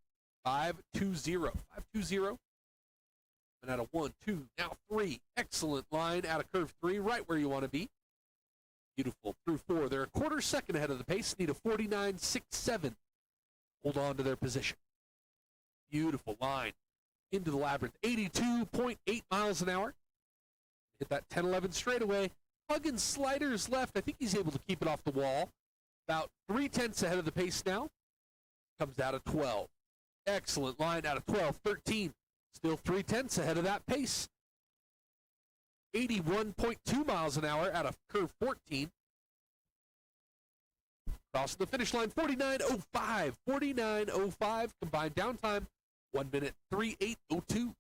5:20. 5:20. And out of 1, 2, now 3. Excellent line out of curve 3, right where you want to be. Beautiful. Through 4. They're a quarter second ahead of the pace. Need a 49.67. Hold on to their position. Beautiful line into the labyrinth. 82.8 miles an hour. Hit that 10-11 straightaway. Huggins sliders left. I think he's able to keep it off the wall. About 3/10 ahead of the pace now. Comes out of 12. Excellent line out of 12. 13. Still 3/10 ahead of that pace. 81.2 miles an hour out of curve 14. Crossing the finish line, 49.05. 49.05 combined downtime, 1 minute, 38.02.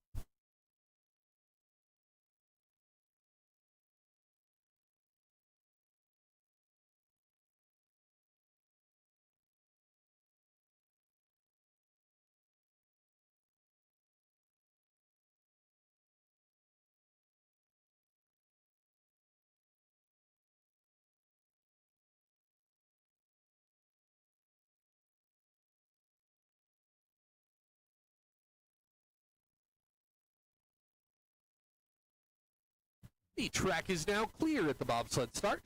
The track is now clear at the bobsled start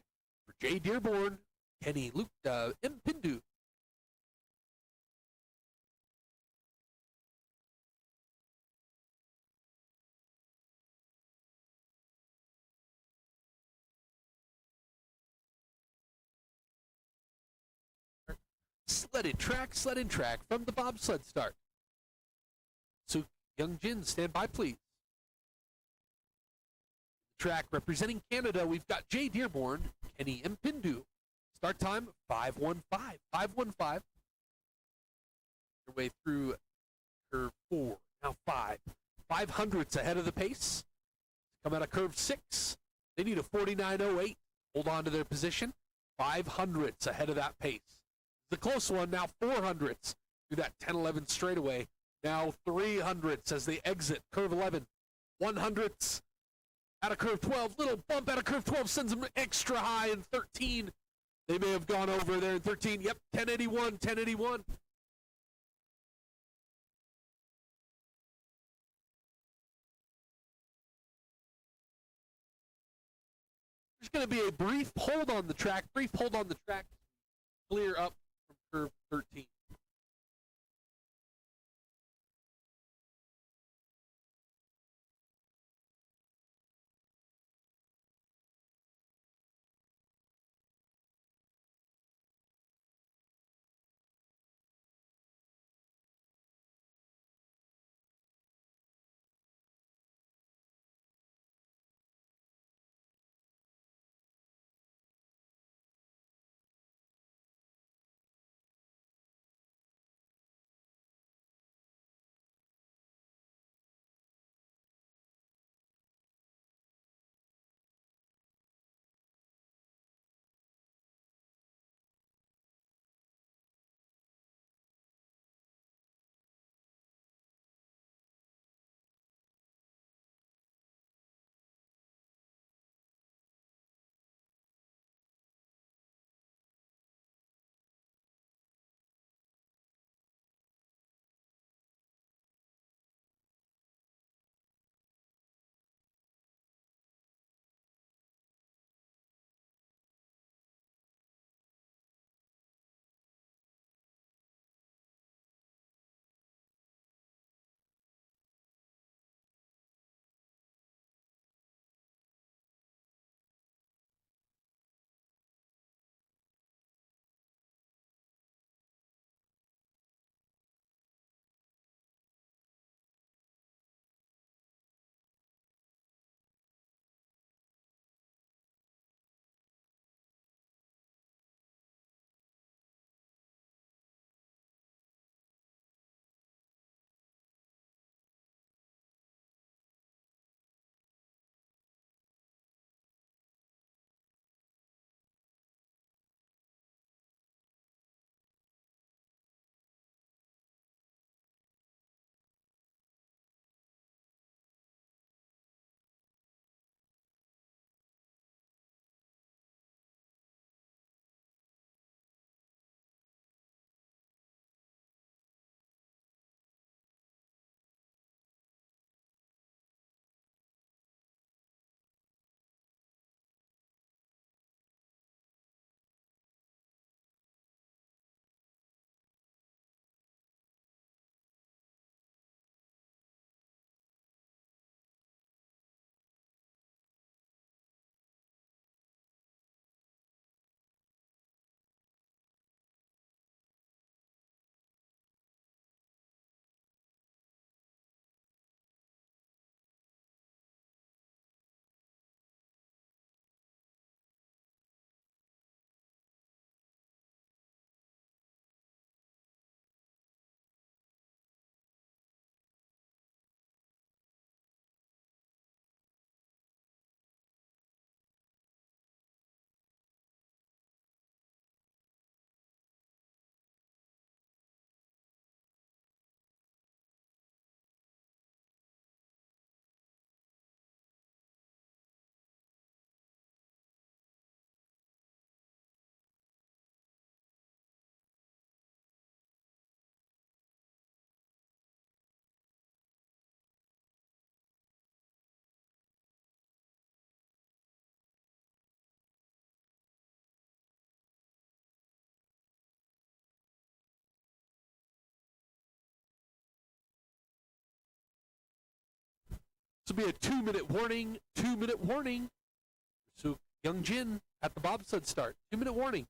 for Jay Dearborn, Kenny Luke Mpindu. Sled and track from the bobsled start. So Young Jin, stand by, please. Track representing Canada, we've got Jay Dearborn, Kenny Mpindu. Start time 5:15. 5:15. Your way through curve 4, now 5. 500ths ahead of the pace. Come out of curve 6. They need a 49.08. Hold on to their position. 500ths ahead of that pace. The close one, now 400ths through that 10-11 straightaway. Now 300ths as they exit curve 11. 100ths out of curve 12. Little bump out of curve 12 sends them extra high in 13. They may have gone over there in 13. Yep, 1081, 1081. There's going to be a brief hold on the track. Clear up from curve 13. This will be a 2-minute warning. 2-minute warning. So Young Jin at the bobsled start. 2-minute warning.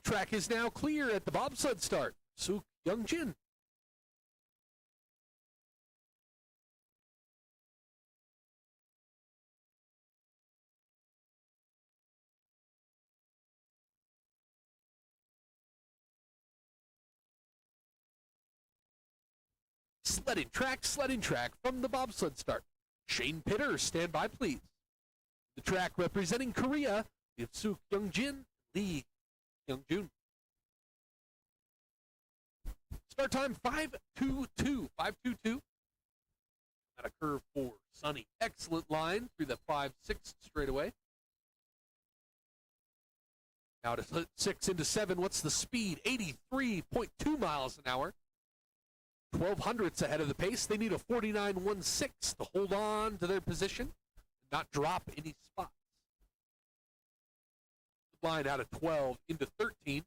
Track is now clear at the bobsled start. Suk Young Jin. Sledding track from the bobsled start. Shane Pitter, stand by please. The track representing Korea, we have Suk Young Jin, Lee Young Jun. Start time 5:22. 5:22. At a curve 4. Sunny. Excellent line through the 5-6 straightaway. Now to 6 into 7. What's the speed? 83.2 miles an hour. 12 hundredths ahead of the pace. They need a 49.16 to hold on to their position and not drop any spots. Line out of 12 into 13.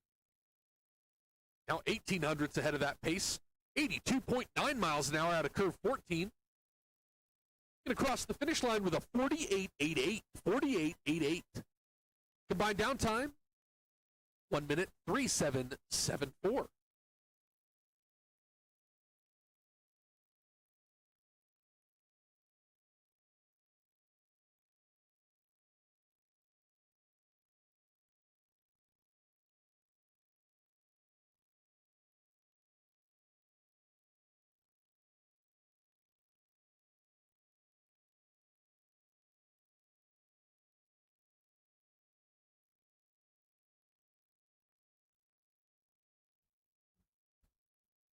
Now 18 hundredths ahead of that pace. 82.9 miles an hour out of curve 14. Going to cross the finish line with a 48.88. 48.88. Combined downtime, 1 minute 3:7.74.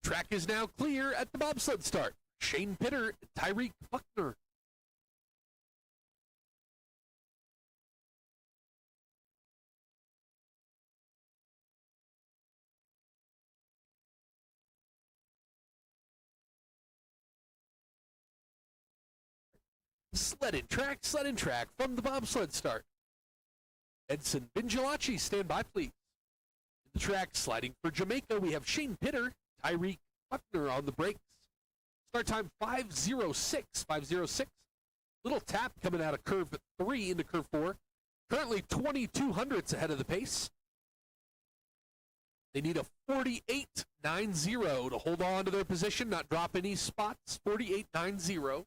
Track is now clear at the bobsled start. Shane Pitter, Tyreek Buckner. Sledding track from the bobsled start. Edson Binjalachi, stand by please. In the track sliding for Jamaica, we have Shane Pitter, Tyreek Buckner on the brakes. Start time 5:06. 5:06. Little tap coming out of curve 3 into curve 4. Currently 22 hundredths ahead of the pace. They need a 48.90 to hold on to their position, not drop any spots. 48.90.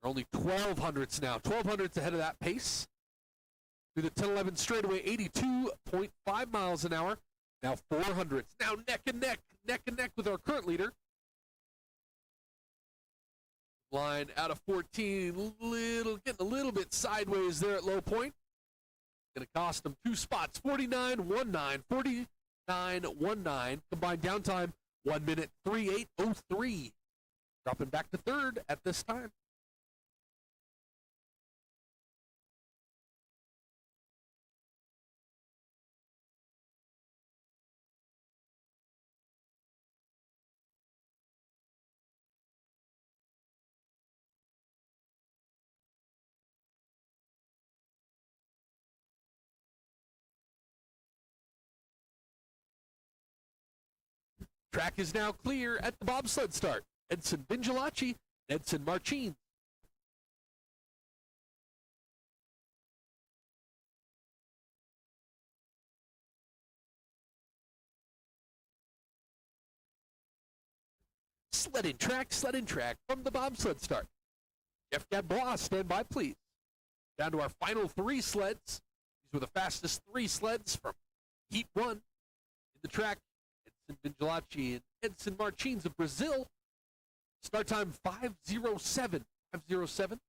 They're only 12 hundredths now. 12 hundredths ahead of that pace. Through the 10-11 straightaway, 82.5 miles an hour. Now 400s. Now neck and neck with our current leader. Line out of 14, getting a little bit sideways there at low point. Going to cost them 2 spots. 49.19. 49.19. Combined downtime 1 minute 3:08.03. Dropping back to third at this time. Track is now clear at the bobsled start. Edson Binjalachi, Edson Marcin. Sledding track from the bobsled start. Jeff Gadbois, stand by please. Down to our final 3 sleds. These were the fastest 3 sleds from Heat 1. In the track, Edson Binjalachi and Edson Martins of Brazil. Start time 5:07. 5:07.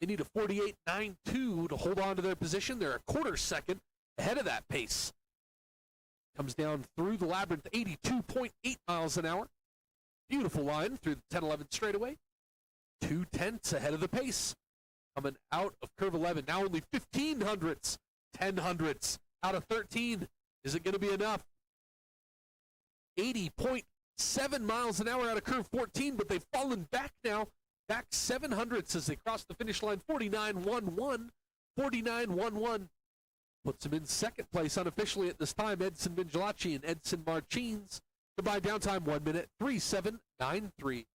They need a 48.92 to hold on to their position. They're a quarter second ahead of that pace. Comes down through the labyrinth, 82.8 miles an hour. Beautiful line through the 10-11 straightaway. 2/10 ahead of the pace. Coming out of curve 11. Now only 15 hundredths. 10 hundredths out of 13. Is it going to be enough? 80.7 miles an hour out of curve 14, but they've fallen back now. Back 7 hundredths as they cross the finish line. 49.11. 49.11. Puts him in second place unofficially at this time. Edson Binjalachi and Edson Martins. Combined downtime 1 minute 3:7.93.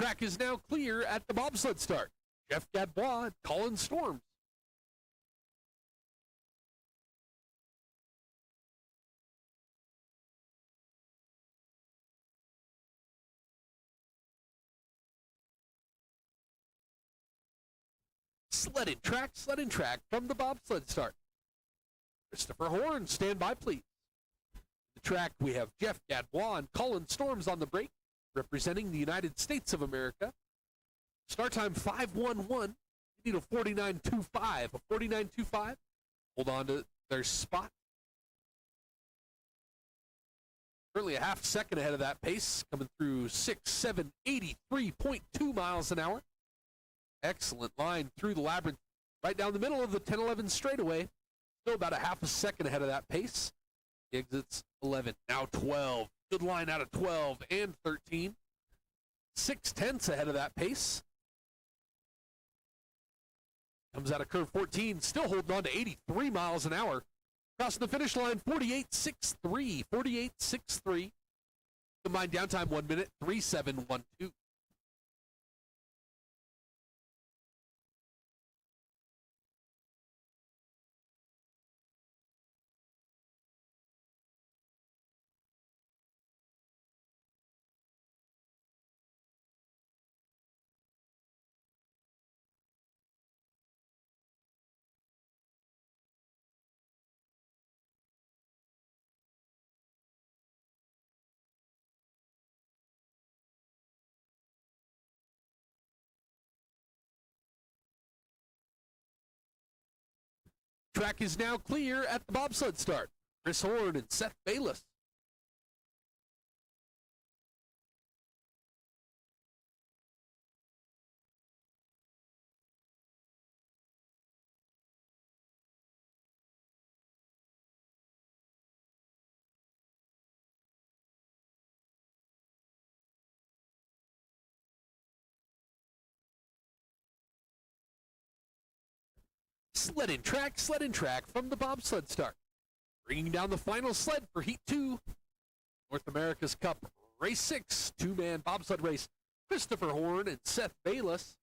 track is now clear at the bobsled start. Jeff Gadbois and Colin Storms. Sled and track from the bobsled start. Christopher Horn, stand by, please. The track, we have Jeff Gadbois and Colin Storms on the break, representing the United States of America. Start time 5:11. You need a 49.25. A 49.25. Hold on to their spot. Currently a half second ahead of that pace, coming through 6.783.2 miles an hour. Excellent line through the labyrinth, right down the middle of the 10-11 straightaway. Still about a half a second ahead of that pace. Exits 11, now 12. Good line out of 12 and 13. 6/10 ahead of that pace. Comes out of curve 14, still holding on to 83 miles an hour. Crossing the finish line, 48.63. 48.63. Combined downtime, 1 minute, 3:7.12. Track is now clear at the bobsled start. Chris Horn and Seth Bayless. Sled and track from the bobsled start. Bringing down the final sled for Heat 2. North America's Cup Race 6, two-man bobsled race. Christopher Horn and Seth Bayless.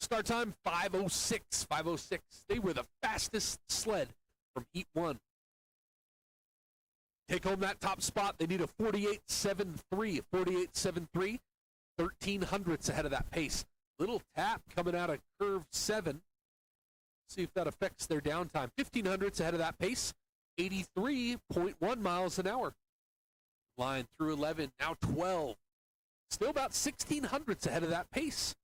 Start time 5:06. 5:06. They were the fastest sled from Heat 1. Take home that top spot. They need a 48.73. 48.73. 13 hundredths ahead of that pace. Little tap coming out of curve 7. See if that affects their downtime. 15 hundredths ahead of that pace. 83.1 miles an hour. Line through 11, now 12. Still about 16 hundredths ahead of that pace.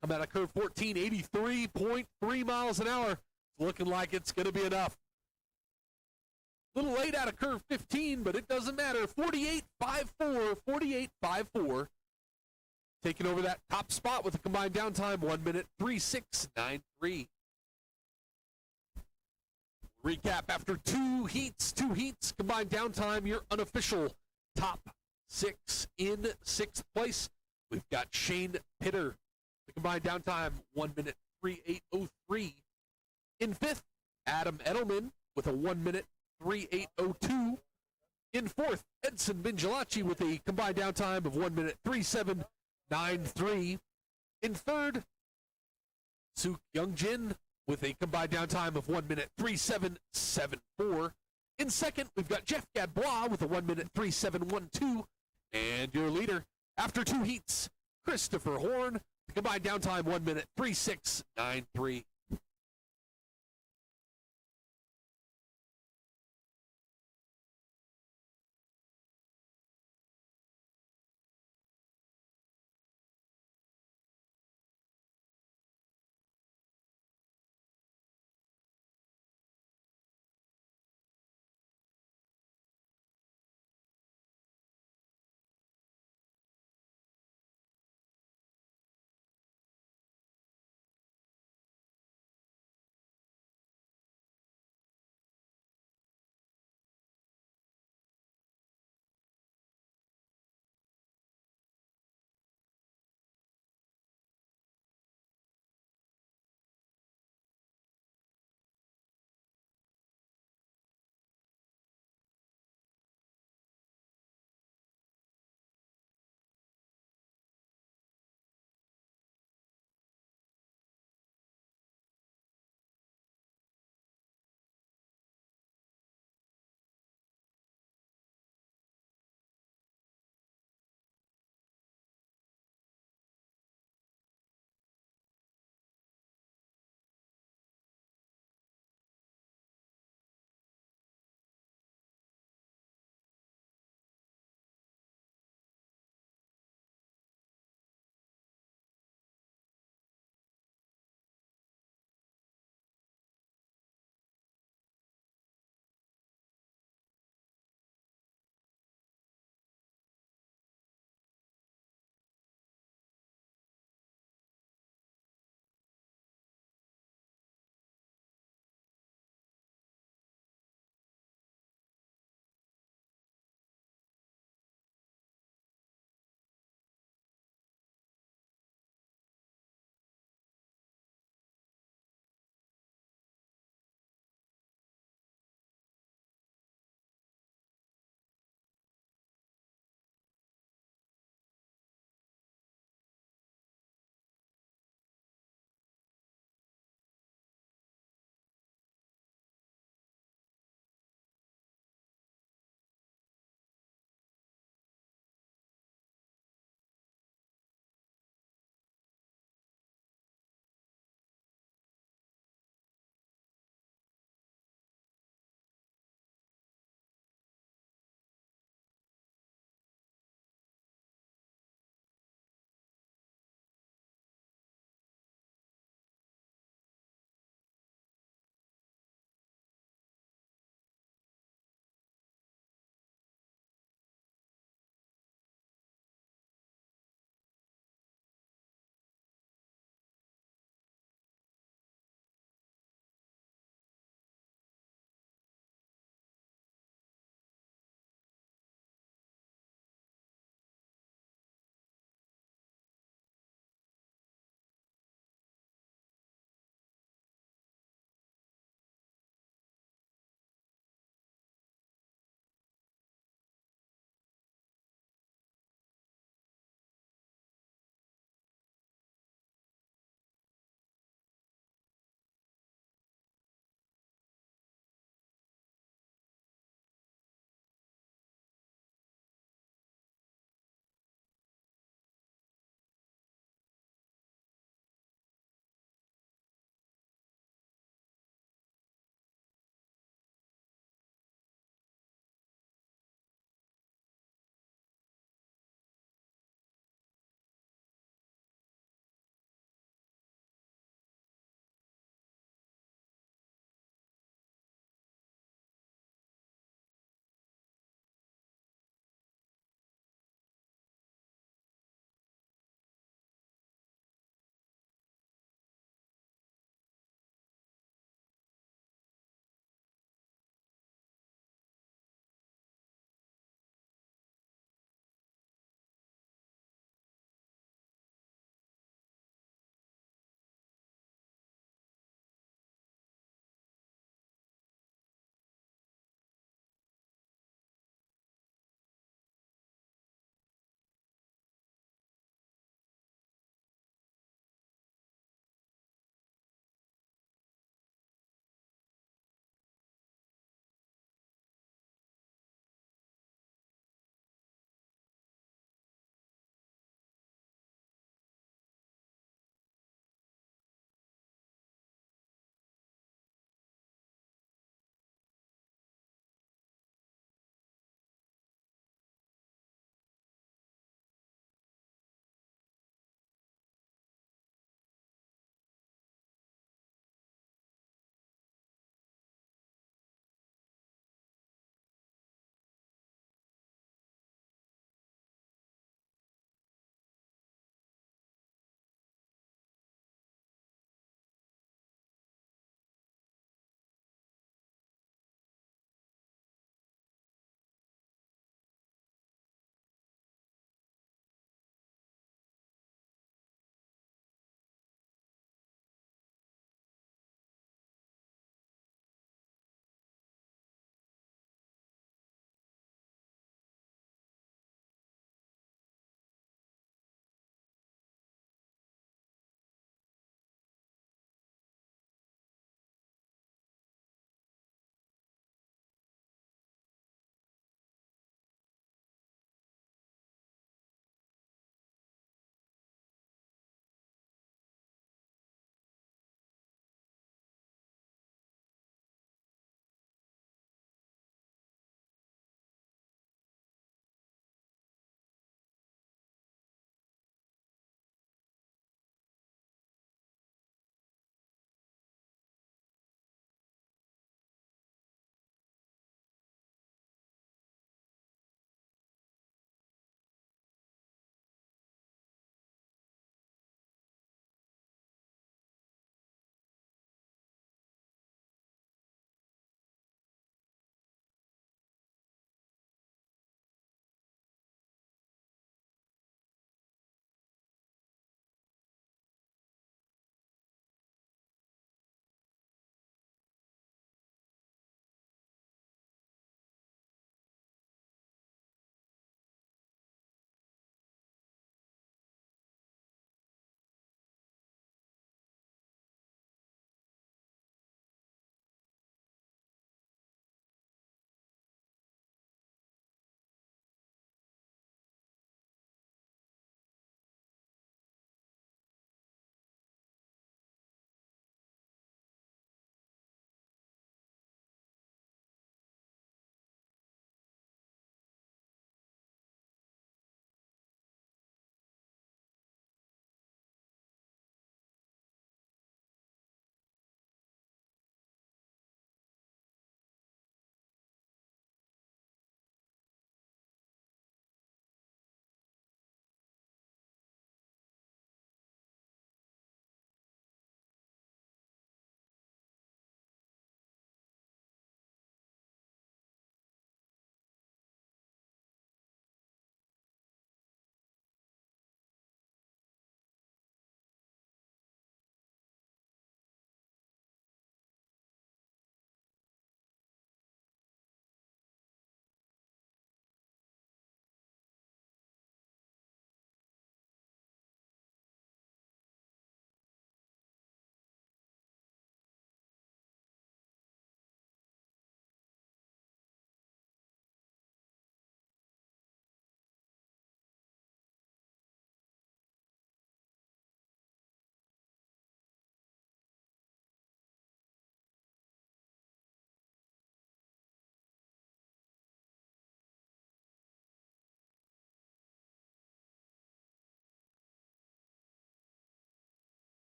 Come out of curve 14, 83.3 miles an hour. It's looking like it's going to be enough. A little late out of curve 15, but it doesn't matter. 48.54, 48.54. Taking over that top spot with a combined downtime, 1 minute, 3:6.93. Recap after two heats, combined downtime, your unofficial top 6 in 6th place. We've got Shane Pitter, the combined downtime, 1 minute, 3:8.03. In 5th, Adam Edelman with a 1 minute, 3:8.02. In 4th, Edson Bingelacci with a combined downtime of 1 minute, 3:7.93. In 3rd, Suk Youngjin with a combined downtime of 1 minute, 3:7.74. In 2nd, we've got Jeff Gadbois with a 1 minute, 3:7.12. And your leader, after two heats, Christopher Horn, combined downtime 1 minute, 3:6.93.